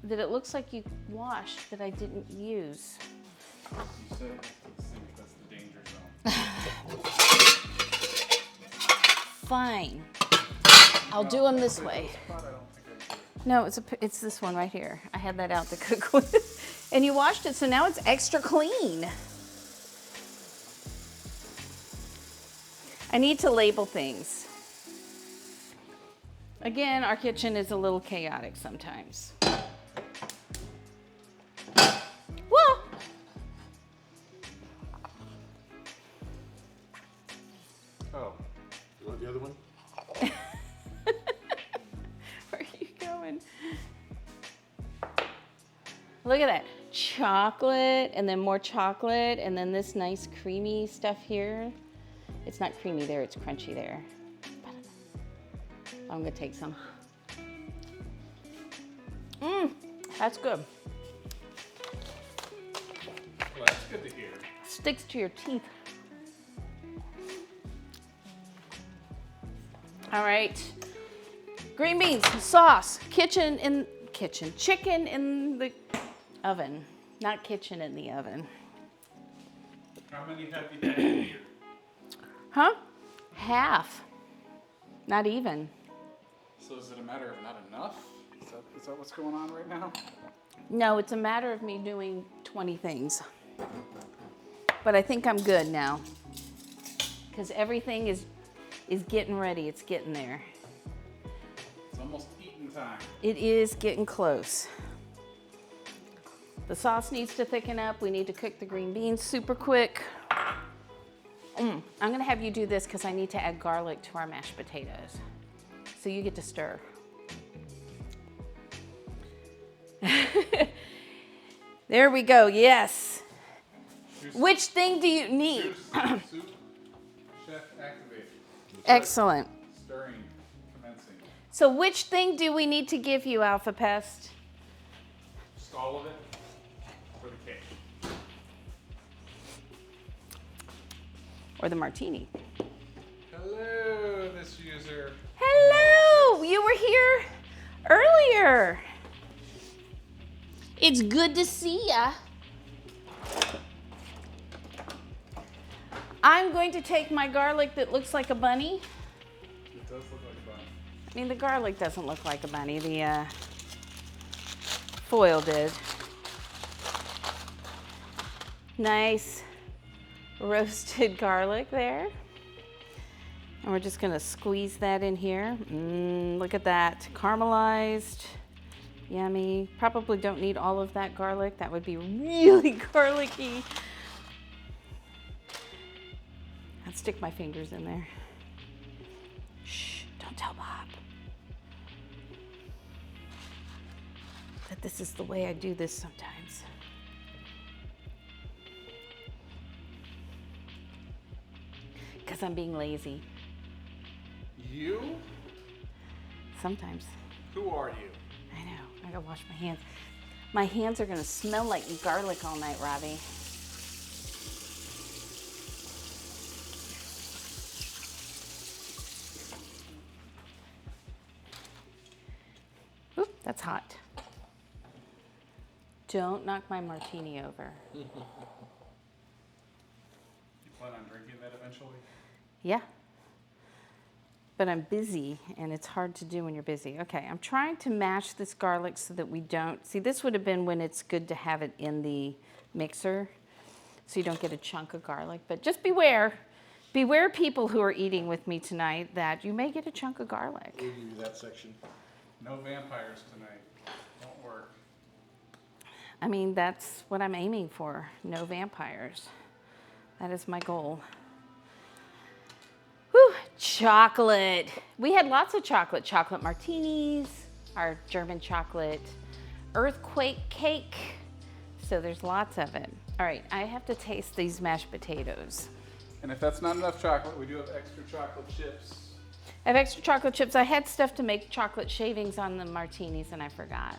that it looks like you washed that I didn't use. You said that's the danger zone. Fine. I'll do them this way. No, it's this one right here. I had that out to cook with. And you washed it, so now it's extra clean. I need to label things. Again, our kitchen is a little chaotic sometimes. Whoa! Oh. You want the other one? Where are you going? Look at that. Chocolate, and then more chocolate, and then this nice creamy stuff here. It's not creamy there, it's crunchy there. I'm gonna take some. That's good. Well, that's good to hear. Sticks to your teeth. All right. Green beans, sauce, chicken in the oven. Not kitchen in the oven. How many have you had here? Huh? Half. Not even. So is it a matter of not enough? Is that what's going on right now? No, it's a matter of me doing 20 things. But I think I'm good now. Because everything is getting ready. It's getting there. It's almost eating time. It is getting close. The sauce needs to thicken up. We need to cook the green beans super quick. I'm gonna have you do this because I need to add garlic to our mashed potatoes. So you get to stir. There we go, yes. Which thing do you need? Soup. Chef activated. Excellent. Stirring, commencing. So which thing do we need to give you, Alpha Pest? Just all of it for the cake. Or the martini? Hello, this user. Hello, you were here earlier. It's good to see ya. I'm going to take my garlic that looks like a bunny. It does look like a bunny. I mean, the garlic doesn't look like a bunny. The foil did. Nice roasted garlic there. And we're just gonna squeeze that in here. Look at that, caramelized Yummy. Probably don't need all of that garlic. That would be really garlicky. I'd stick my fingers in there. Shh, don't tell Bob. But this is the way I do this sometimes. Because I'm being lazy. You? Sometimes. Who are you? I know. I gotta wash my hands. My hands are gonna smell like garlic all night, Robbie. Oop, that's hot. Don't knock my martini over. You plan on drinking that eventually? Yeah. But I'm busy, and it's hard to do when you're busy. Okay, I'm trying to mash this garlic so that we don't... See, this would have been when it's good to have it in the mixer, so you don't get a chunk of garlic. But just beware. Beware people who are eating with me tonight that you may get a chunk of garlic. We'll give you that section. No vampires tonight. Won't work. I mean, that's what I'm aiming for. No vampires. That is my goal. Whew, chocolate. We had lots of chocolate. Chocolate martinis, our German chocolate earthquake cake. So there's lots of it. All right, I have to taste these mashed potatoes. And if that's not enough chocolate, we do have extra chocolate chips. I have extra chocolate chips. I had stuff to make chocolate shavings on the martinis and I forgot.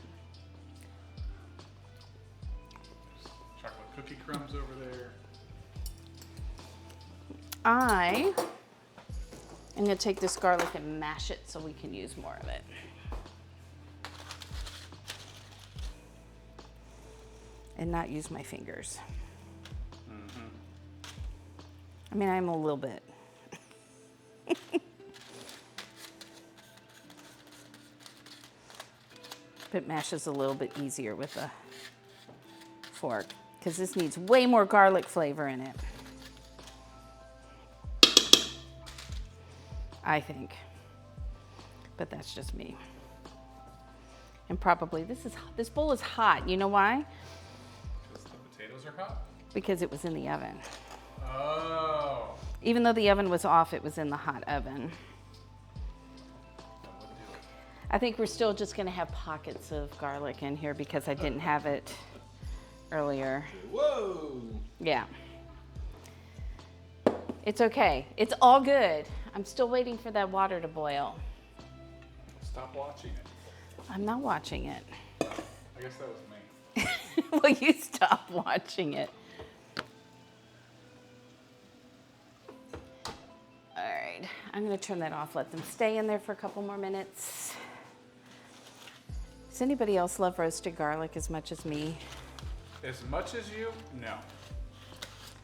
Chocolate cookie crumbs over there. I'm gonna take this garlic and mash it so we can use more of it. And not use my fingers. I mean, I'm a little bit. But mash is a little bit easier with a fork because this needs way more garlic flavor in it. I think, but that's just me. And probably this bowl is hot. You know why? Because the potatoes are hot? Because it was in the oven. Oh. Even though the oven was off, it was in the hot oven. That would do it. I think we're still just gonna have pockets of garlic in here because I didn't have it earlier. Whoa! Yeah. It's okay. It's all good. I'm still waiting for that water to boil. Stop watching it. I'm not watching it. I guess that was me. Well, you stop watching it. All right, I'm gonna turn that off, let them stay in there for a couple more minutes. Does anybody else love roasted garlic as much as me? As much as you? No.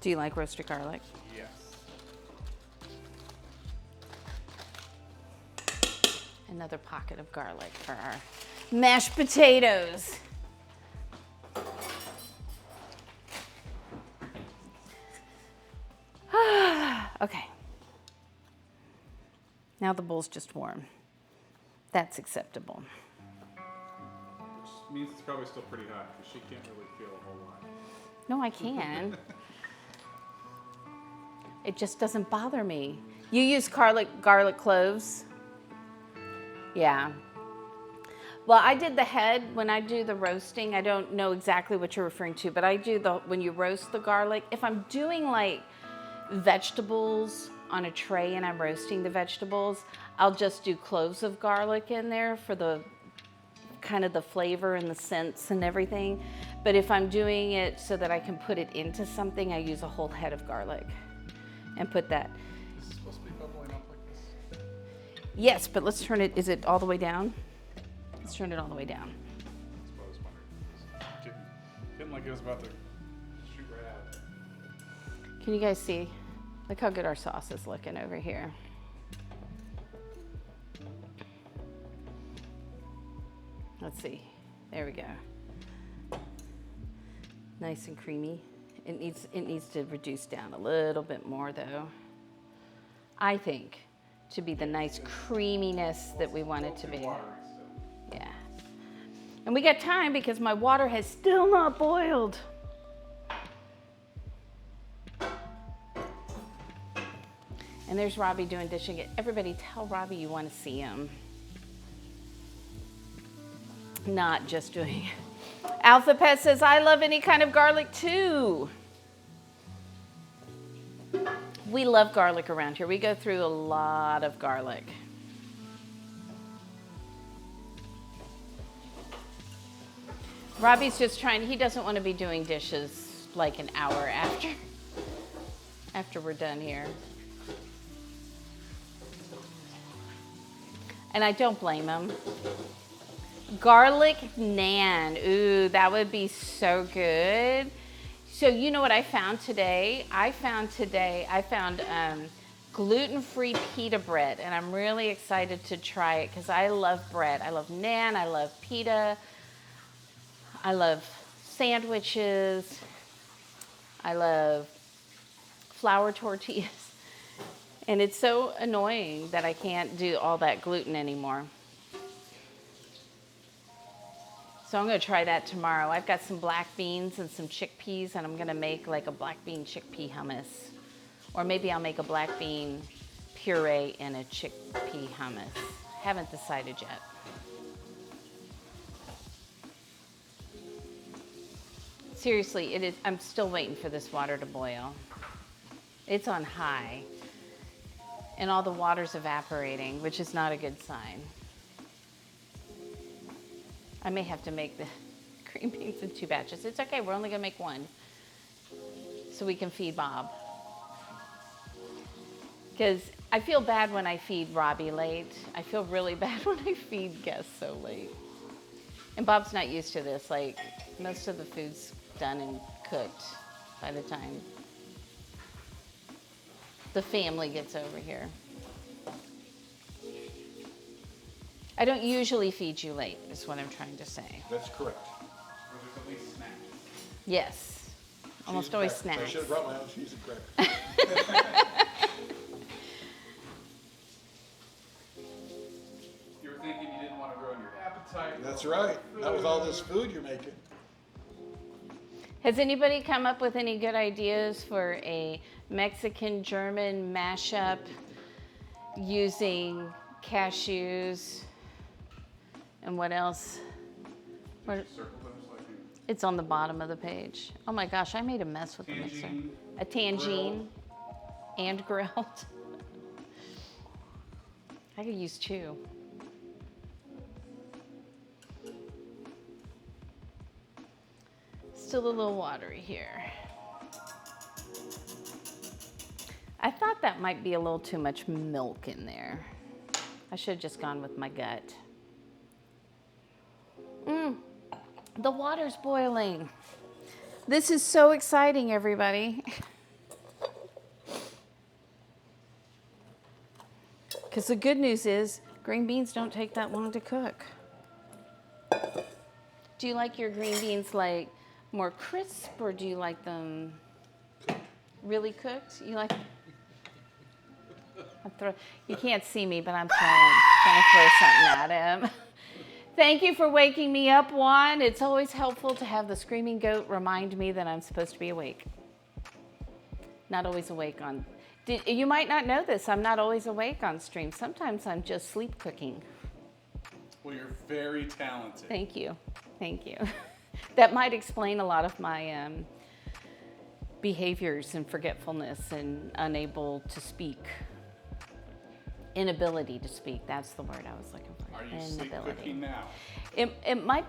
Do you like roasted garlic? Yes. Another pocket of garlic for our mashed potatoes. Okay. Now the bowl's just warm. That's acceptable. Which means it's probably still pretty hot because she can't really feel a whole lot. No, I can. It just doesn't bother me. You use garlic cloves? Yeah. Well, I did the head when I do the roasting. I don't know exactly what you're referring to, but I do when you roast the garlic. If I'm doing like vegetables on a tray and I'm roasting the vegetables, I'll just do cloves of garlic in there for the kind of the flavor and the scents and everything. But if I'm doing it so that I can put it into something, I use a whole head of garlic and put that. This is supposed to be bubbling up like this? Yes, but let's turn it, is it all the way down? Let's turn it all the way down. That's what I was wondering. Getting like it was about to shoot right out of there. Can you guys see? Look how good our sauce is looking over here. Let's see. There we go. Nice and creamy. It needs to reduce down a little bit more though. I think to be the nice creaminess that we want it to be. Yeah. And we got time because my water has still not boiled. And there's Robbie doing dishing it. Everybody tell Robbie you want to see him. Not just doing it. Alpha Pet says, I love any kind of garlic too. We love garlic around here. We go through a lot of garlic. Robbie's just trying, he doesn't want to be doing dishes like an hour after we're done here. And I don't blame him. Garlic naan, ooh, that would be so good. So you know what I found today? I found gluten-free pita bread, and I'm really excited to try it because I love bread. I love naan, I love pita, I love sandwiches, I love flour tortillas. And it's so annoying that I can't do all that gluten anymore. So I'm gonna try that tomorrow. I've got some black beans and some chickpeas, and I'm gonna make like a black bean chickpea hummus. Or maybe I'll make a black bean puree and a chickpea hummus. Haven't decided yet. Seriously, it is, I'm still waiting for this water to boil. It's on high, and all the water's evaporating, which is not a good sign. I may have to make the green beans in 2 batches. It's okay, we're only gonna make 1, so we can feed Bob. Because I feel bad when I feed Robbie late. I feel really bad when I feed guests so late. And Bob's not used to this. Like, most of the food's done and cooked by the time the family gets over here. I don't usually feed you late, is what I'm trying to say. That's correct. Or there's at least snacks. Yes. Almost always snacks. I should have brought my own cheese and crackers. You were thinking you didn't want to ruin your appetite. That's right. Not with all this food you're making. Has anybody come up with any good ideas for a Mexican-German mashup using cashews and what else? It's on the bottom of the page. Oh my gosh, I made a mess with the mixer. A tangine and grilled. I could use 2. Still a little watery here. I thought that might be a little too much milk in there. I should have just gone with my gut. The water's boiling. This is so exciting, everybody. Because the good news is green beans don't take that long to cook. Do you like your green beans like more crisp, or do you like them really cooked? You like? You can't see me, but I'm trying to throw something at him. Thank you for waking me up, Juan. It's always helpful to have the screaming goat remind me that I'm supposed to be awake. Not always awake on. You might not know this. I'm not always awake on stream. Sometimes I'm just sleep cooking. Well, you're very talented. Thank you. Thank you. That might explain a lot of my behaviors and forgetfulness and unable to speak. Inability to speak. That's the word I was looking for. Are you sleep cooking now? It might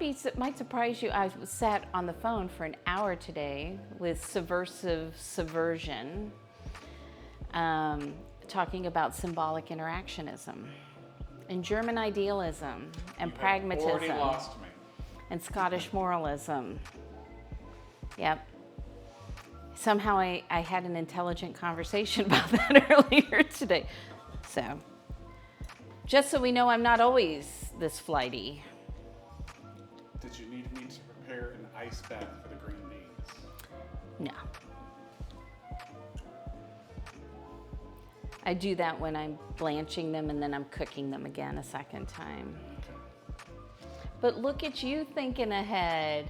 surprise you. I sat on the phone for an hour today with subversion, talking about symbolic interactionism and German idealism and pragmatism. Already lost me. And Scottish moralism. Yep. Somehow I had an intelligent conversation about that earlier today. So, just so we know, I'm not always this flighty. Did you need me to prepare an ice bath for the green beans? No. I do that when I'm blanching them and then I'm cooking them again a second time. Okay. But look at you thinking ahead.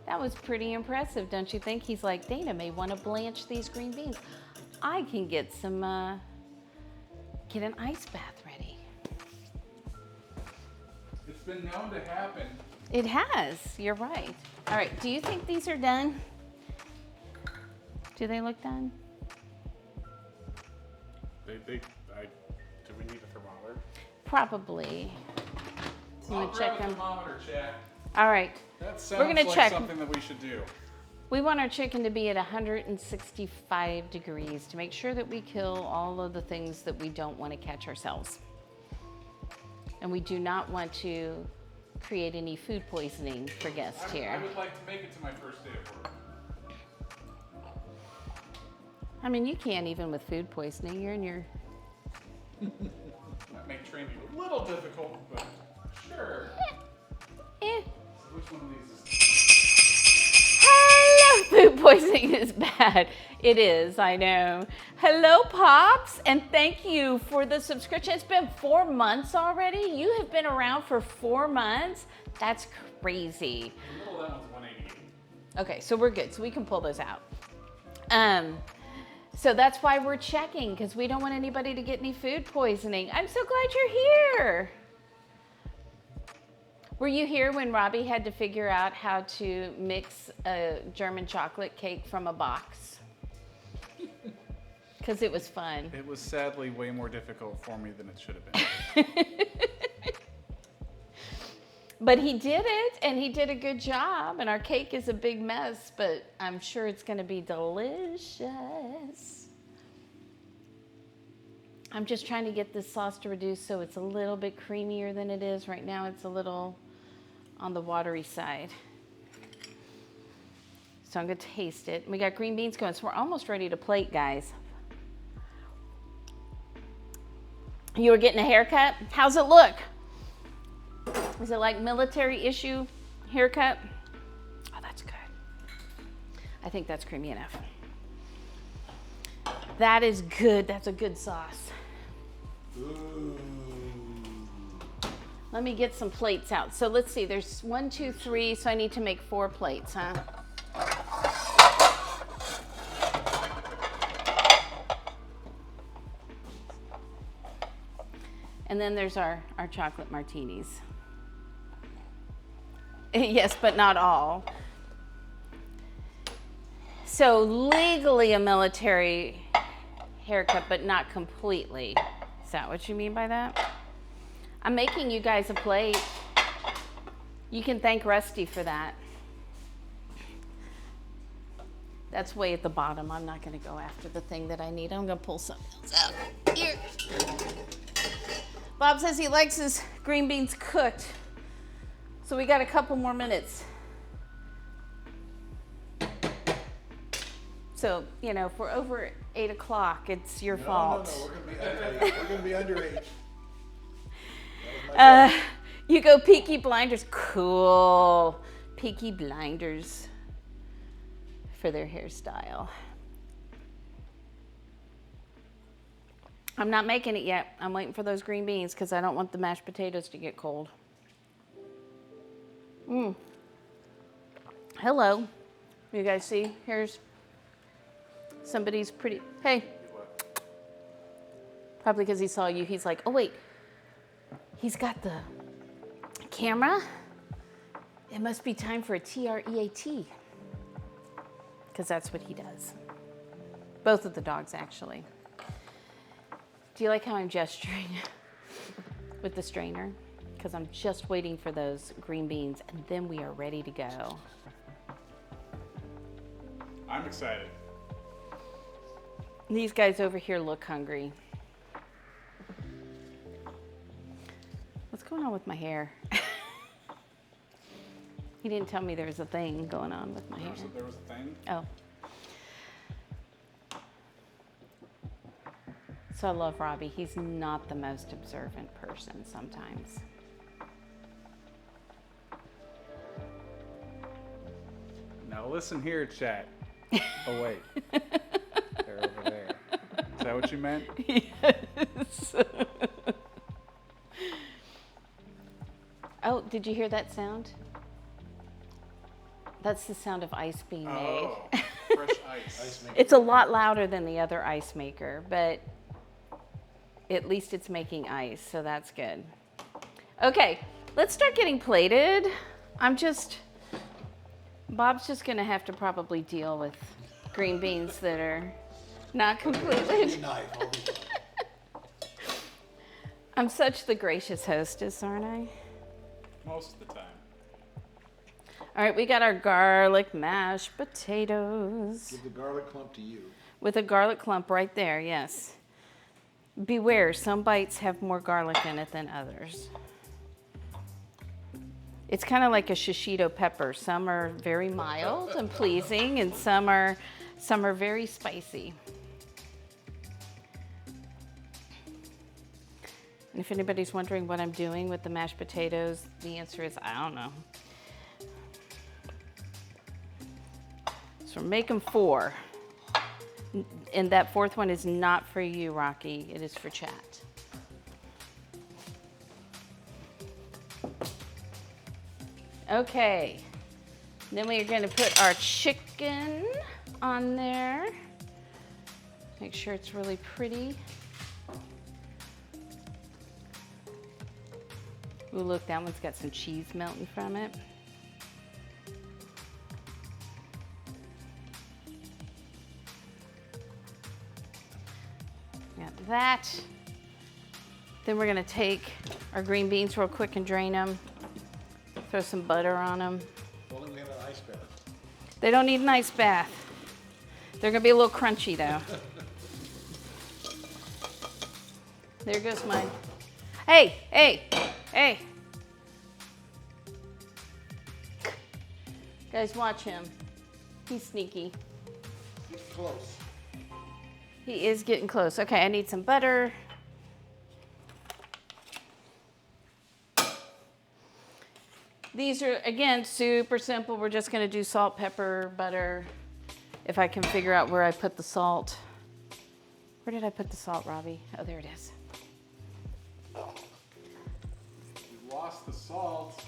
That was pretty impressive, don't you think? He's like, Dana may want to blanch these green beans. I can get some, get an ice bath ready. It's been known to happen. It has, you're right. All right, do you think these are done? Do they look done? Do we need a thermometer? Probably. You want to check them? Thermometer, chat. All right. That sounds We're gonna like check. something that we should do. We want our chicken to be at 165 degrees to make sure that we kill all of the things that we don't want to catch ourselves. And we do not want to create any food poisoning for guests here. I would like to make it to my first day of work. I mean, you can't even with food poisoning. You're in your... That may training a little difficult, but sure. Eh. So which one of these is... Hello, food poisoning is bad. It is, I know. Hello, Pops, and thank you for the subscription. It's been 4 months already. You have been around for 4 months. That's crazy. The middle of that one's 188. Okay, so we're good. So we can pull those out. So that's why we're checking, because we don't want anybody to get any food poisoning. I'm so glad you're here. Were you here when Robbie had to figure out how to mix a German chocolate cake from a box? Because it was fun. It was sadly way more difficult for me than it should have been. But he did it, and he did a good job, and our cake is a big mess, but I'm sure it's going to be delicious. I'm just trying to get this sauce to reduce so it's a little bit creamier than it is. Right now it's a little on the watery side. So I'm going to taste it. We got green beans going, so we're almost ready to plate, guys. You were getting a haircut? How's it look? Is it like military issue haircut? Oh, that's good. I think that's creamy enough. That is good. That's a good sauce. Ooh. Let me get some plates out. So let's see. There's 1, 2, 3. So I need to make 4 plates, huh? And then there's our chocolate martinis. Yes, but not all. So legally a military haircut, but not completely. Is that what you mean by that? I'm making you guys a plate. You can thank Rusty for that. That's way at the bottom. I'm not going to go after the thing that I need. I'm going to pull something else out. Here. Bob says he likes his green beans cooked. So we got a couple more minutes. So, you know, if we're over 8 o'clock, it's your fault. No, we're gonna be underage. That was my You go Peaky Blinders. Cool. Peaky Blinders for their hairstyle. I'm not making it yet. I'm waiting for those green beans because I don't want the mashed potatoes to get cold. Hello. You guys see? Here's somebody's pretty. Hey. Probably because he saw you. He's like, oh, wait. He's got the camera. It must be time for a TREAT. Because that's what he does. Both of the dogs, actually. Do you like how I'm gesturing with the strainer? Because I'm just waiting for those green beans, and then we are ready to go. I'm excited. These guys over here look hungry. What's going on with my hair? He didn't tell me there was a thing going on with my hair. There was a thing? Oh. So I love Robbie. He's not the most observant person sometimes. Now listen here, chat. Oh, wait. They're over there. Is that what you meant? Yes. Oh, Did you hear that sound? That's the sound of ice being made. Oh, fresh ice. It's a lot louder than the other ice maker, but at least it's making ice, so that's good. Okay, let's start getting plated. Bob's just gonna have to probably deal with green beans that are not completely. Knife, I'll be fine. I'm such the gracious hostess, aren't I? Most of the time. All right, we got our garlic mashed potatoes. Give the garlic clump to you. With a garlic clump right there, yes. Beware, some bites have more garlic in it than others. It's kind of like a shishito pepper. Some are very mild and pleasing, and some are very spicy. And if anybody's wondering what I'm doing with the mashed potatoes, the answer is I don't know. So we're making 4. And that 4th one is not for you, Rocky. It is for chat. Okay. Then we are going to put our chicken on there. Make sure it's really pretty. Ooh, look, that one's got some cheese melting from it. Got that. Then we're gonna take our green beans real quick and drain them. Throw some butter on them. Only we have an ice bath. They don't need an ice bath. They're gonna be a little crunchy though. There goes mine. Hey, hey, hey. Guys, watch him. He's sneaky. Get close. He is getting close. Okay, I need some butter. These are, again, super simple. We're just gonna do salt, pepper, butter. If I can figure out where I put the salt. Where did I put the salt, Robbie? Oh, there it is. You lost the salt.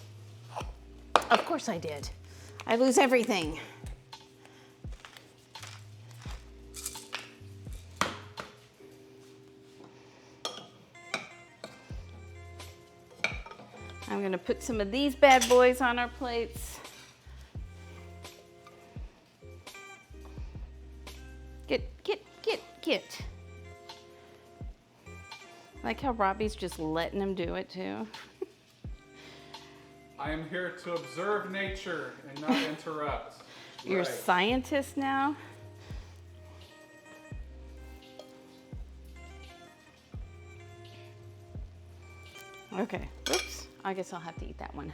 Of course I did. I lose everything. I'm gonna put some of these bad boys on our plates. Get. Like how Robbie's just letting him do it too. I am here to observe nature and not interrupt. You're a Right. scientist now? Okay, oops, I guess I'll have to eat that one.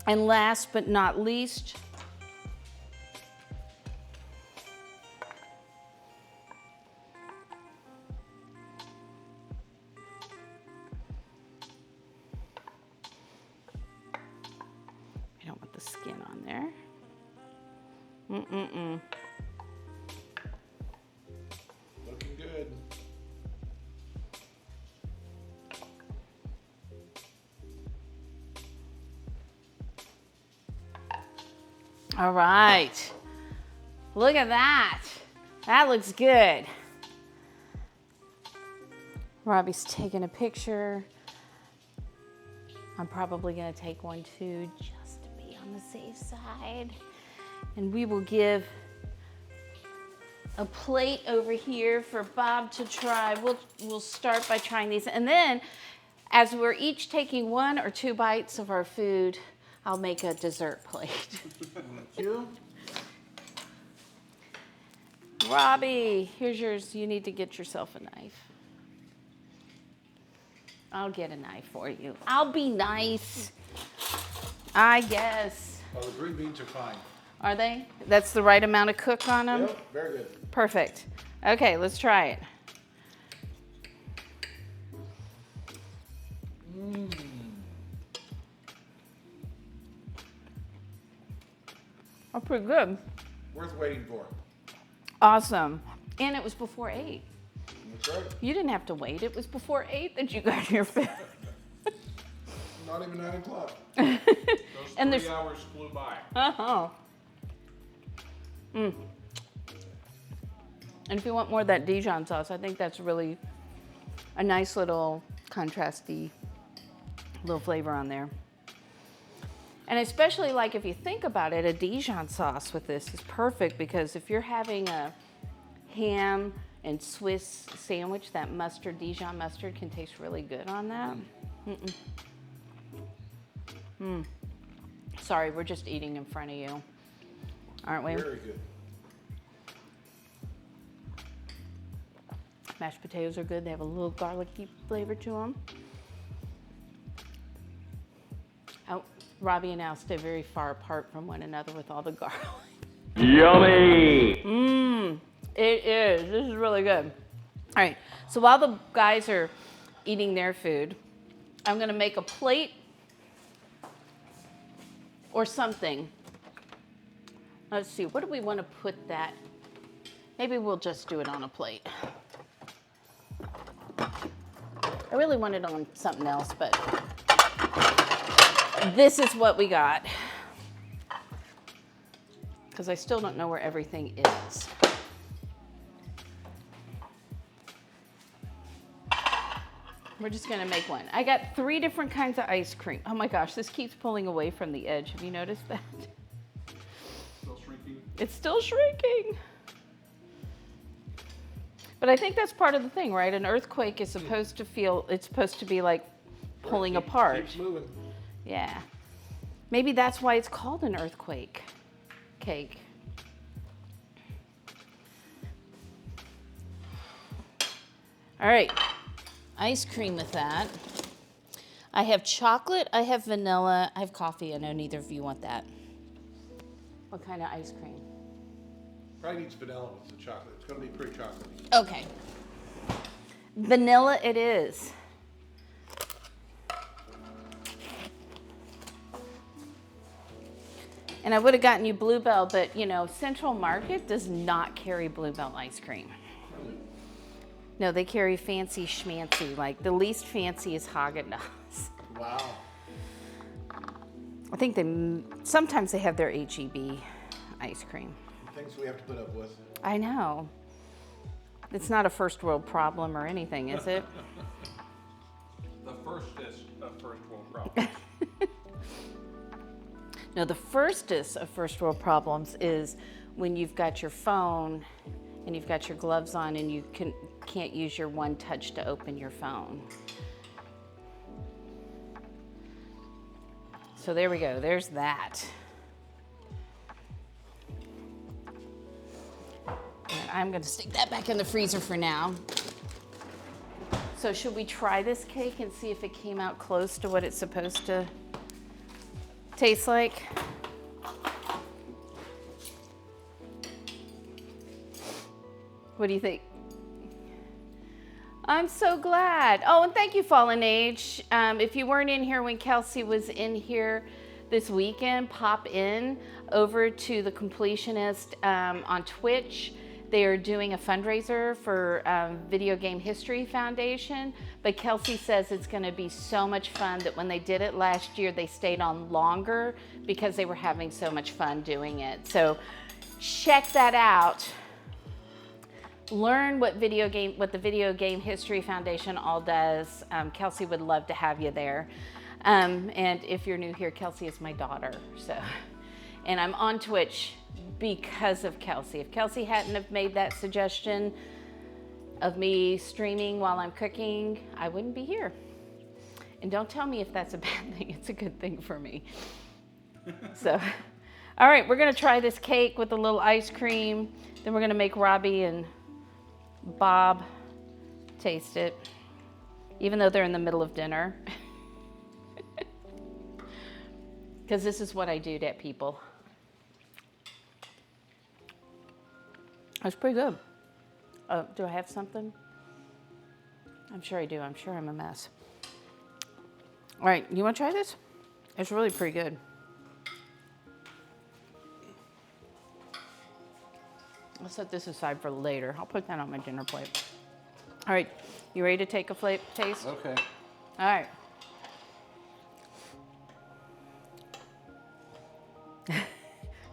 And last but not least, I don't want the skin on there. Looking good. All right, look at that. That looks good. Robbie's taking a picture. I'm probably gonna take one too, just to be on the safe side. And we will give a plate over here for Bob to try. We'll start by trying these. And then, as we're each taking 1 or 2 bites of our food, I'll make a dessert plate. Thank you. Robbie, here's yours. You need to get yourself a knife. I'll get a knife for you. I'll be nice, I guess. Oh, the green beans are fine. Are they? That's the right amount of cook on them? Yep, very good. Perfect. Okay, let's try it. Oh, pretty good. Worth waiting for. Awesome. And it was before 8. That's right. You didn't have to wait. It was before 8 that you got your food. Not even 9 o'clock. Those And 3 there's- hours flew by. Oh. And if you want more of that Dijon sauce, I think that's really a nice little contrasty little flavor on there. And especially like if you think about it, a Dijon sauce with this is perfect because if you're having a ham and Swiss sandwich, that mustard, Dijon mustard can taste really good on that. Sorry, we're just eating in front of you, aren't we? Very good. Mashed potatoes are good. They have a little garlicky flavor to them. Oh, Robbie and Al stay very far apart from one another with all the garlic. Yummy! It is. This is really good. All right. So while the guys are eating their food, I'm going to make a plate or something. Let's see. What do we want to put that? Maybe we'll just do it on a plate. I really want it on something else, but this is what we got. Because I still don't know where everything is. We're just gonna make one. I got 3 different kinds of ice cream. Oh my gosh, this keeps pulling away from the edge. Have you noticed that? Still shrinking. It's still shrinking. But I think that's part of the thing, right? An earthquake is supposed to feel, it's supposed to be like pulling apart. Keeps moving. Yeah. Maybe that's why it's called an earthquake cake. All right, ice cream with that. I have chocolate, I have vanilla, I have coffee. I know neither of you want that. What kind of ice cream? Probably needs vanilla with the chocolate. It's going to be pretty chocolatey. Okay. Vanilla it is. And I would have gotten you Bluebell, but you know, Central Market does not carry Bluebell ice cream. No, they carry fancy schmancy. Like the least fancy is Haagen-Dazs. Wow. I think sometimes they have their HEB ice cream. Things we have to put up with. I know. It's not a first world problem or anything, is it? The first is a first world problem. No, the firstest of first world problems is when you've got your phone and you've got your gloves on and you can't use your one touch to open your phone. So there we go, there's that. And I'm gonna stick that back in the freezer for now. So should we try this cake and see if it came out close to what it's supposed to taste like? What do you think? I'm so glad. Oh, and thank you, Fallen Age. If you weren't in here when Kelsey was in here this weekend, pop in over to The Completionist on Twitch. They are doing a fundraiser for Video Game History Foundation, but Kelsey says it's gonna be so much fun that when they did it last year, they stayed on longer because they were having so much fun doing it. So check that out. Learn what the Video Game History Foundation all does. Kelsey would love to have you there. And if you're new here, Kelsey is my daughter. And I'm on Twitch because of Kelsey. If Kelsey hadn't have made that suggestion of me streaming while I'm cooking, I wouldn't be here. And don't tell me if that's a bad thing. It's a good thing for me. So, all right, we're gonna try this cake with a little ice cream. Then we're gonna make Robbie and Bob taste it, even though they're in the middle of dinner. Because this is what I do to people. That's pretty good. Do I have something? I'm sure I do. I'm sure I'm a mess. All right, you want to try this? It's really pretty good. I'll set this aside for later. I'll put that on my dinner plate. All right, you ready to take a taste? Okay. All right.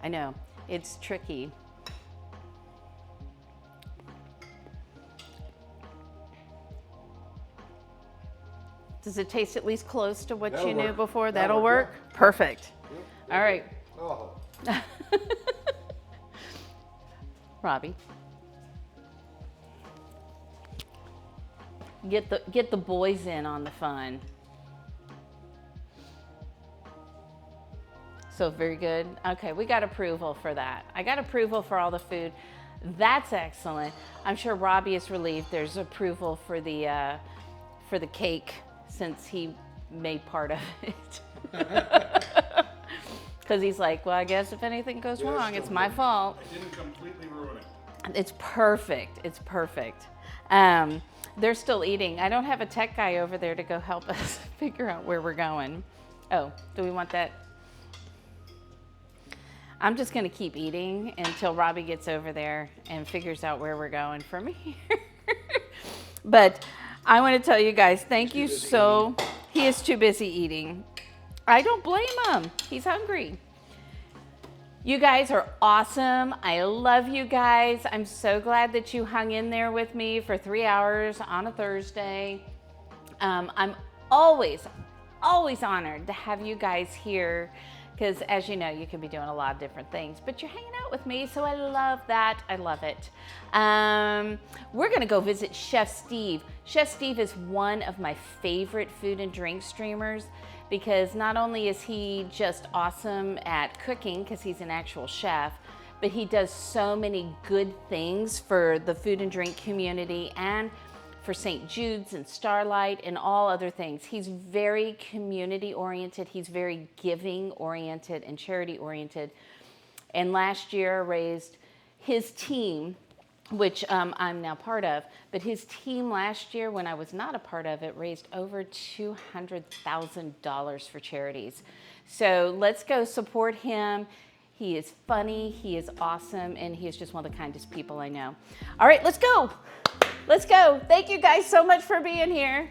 I know, it's tricky. Does it taste at least close to what That'll you knew work. before? That'll That'll work, work? yeah. Perfect. All right, Oh, Robbie. Get the boys in on the fun. So very good. Okay, we got approval for that. I got approval for all the food. That's excellent. I'm sure Robbie is relieved there's approval for the cake since he made part of it. Because he's like, well, I guess if anything goes wrong, it's my fault. I didn't completely ruin it. It's perfect. It's perfect. They're still eating. I don't have a tech guy over there to go help us figure out where we're going. Oh, do we want that? I'm just going to keep eating until Robbie gets over there and figures out where we're going from here. But I want to tell you guys, thank you so. He is too busy eating. I don't blame him. He's hungry. You guys are awesome. I love you guys. I'm so glad that you hung in there with me for 3 hours on a Thursday. I'm always honored to have you guys here because, as you know, you can be doing a lot of different things, but you're hanging out with me, so I love that. I love it. We're going to go visit Chef Steve. Chef Steve is one of my favorite food and drink streamers because not only is he just awesome at cooking because he's an actual chef, but he does so many good things for the food and drink community and for St. Jude's and Starlight and all other things. He's very community oriented. He's very giving oriented and charity oriented. And last year raised his team, which I'm now part of, but his team last year, when I was not a part of it, raised over $200,000 for charities. So let's go support him. He is funny, he is awesome, and he is just one of the kindest people I know. All right, let's go. Let's go. Thank you guys so much for being here.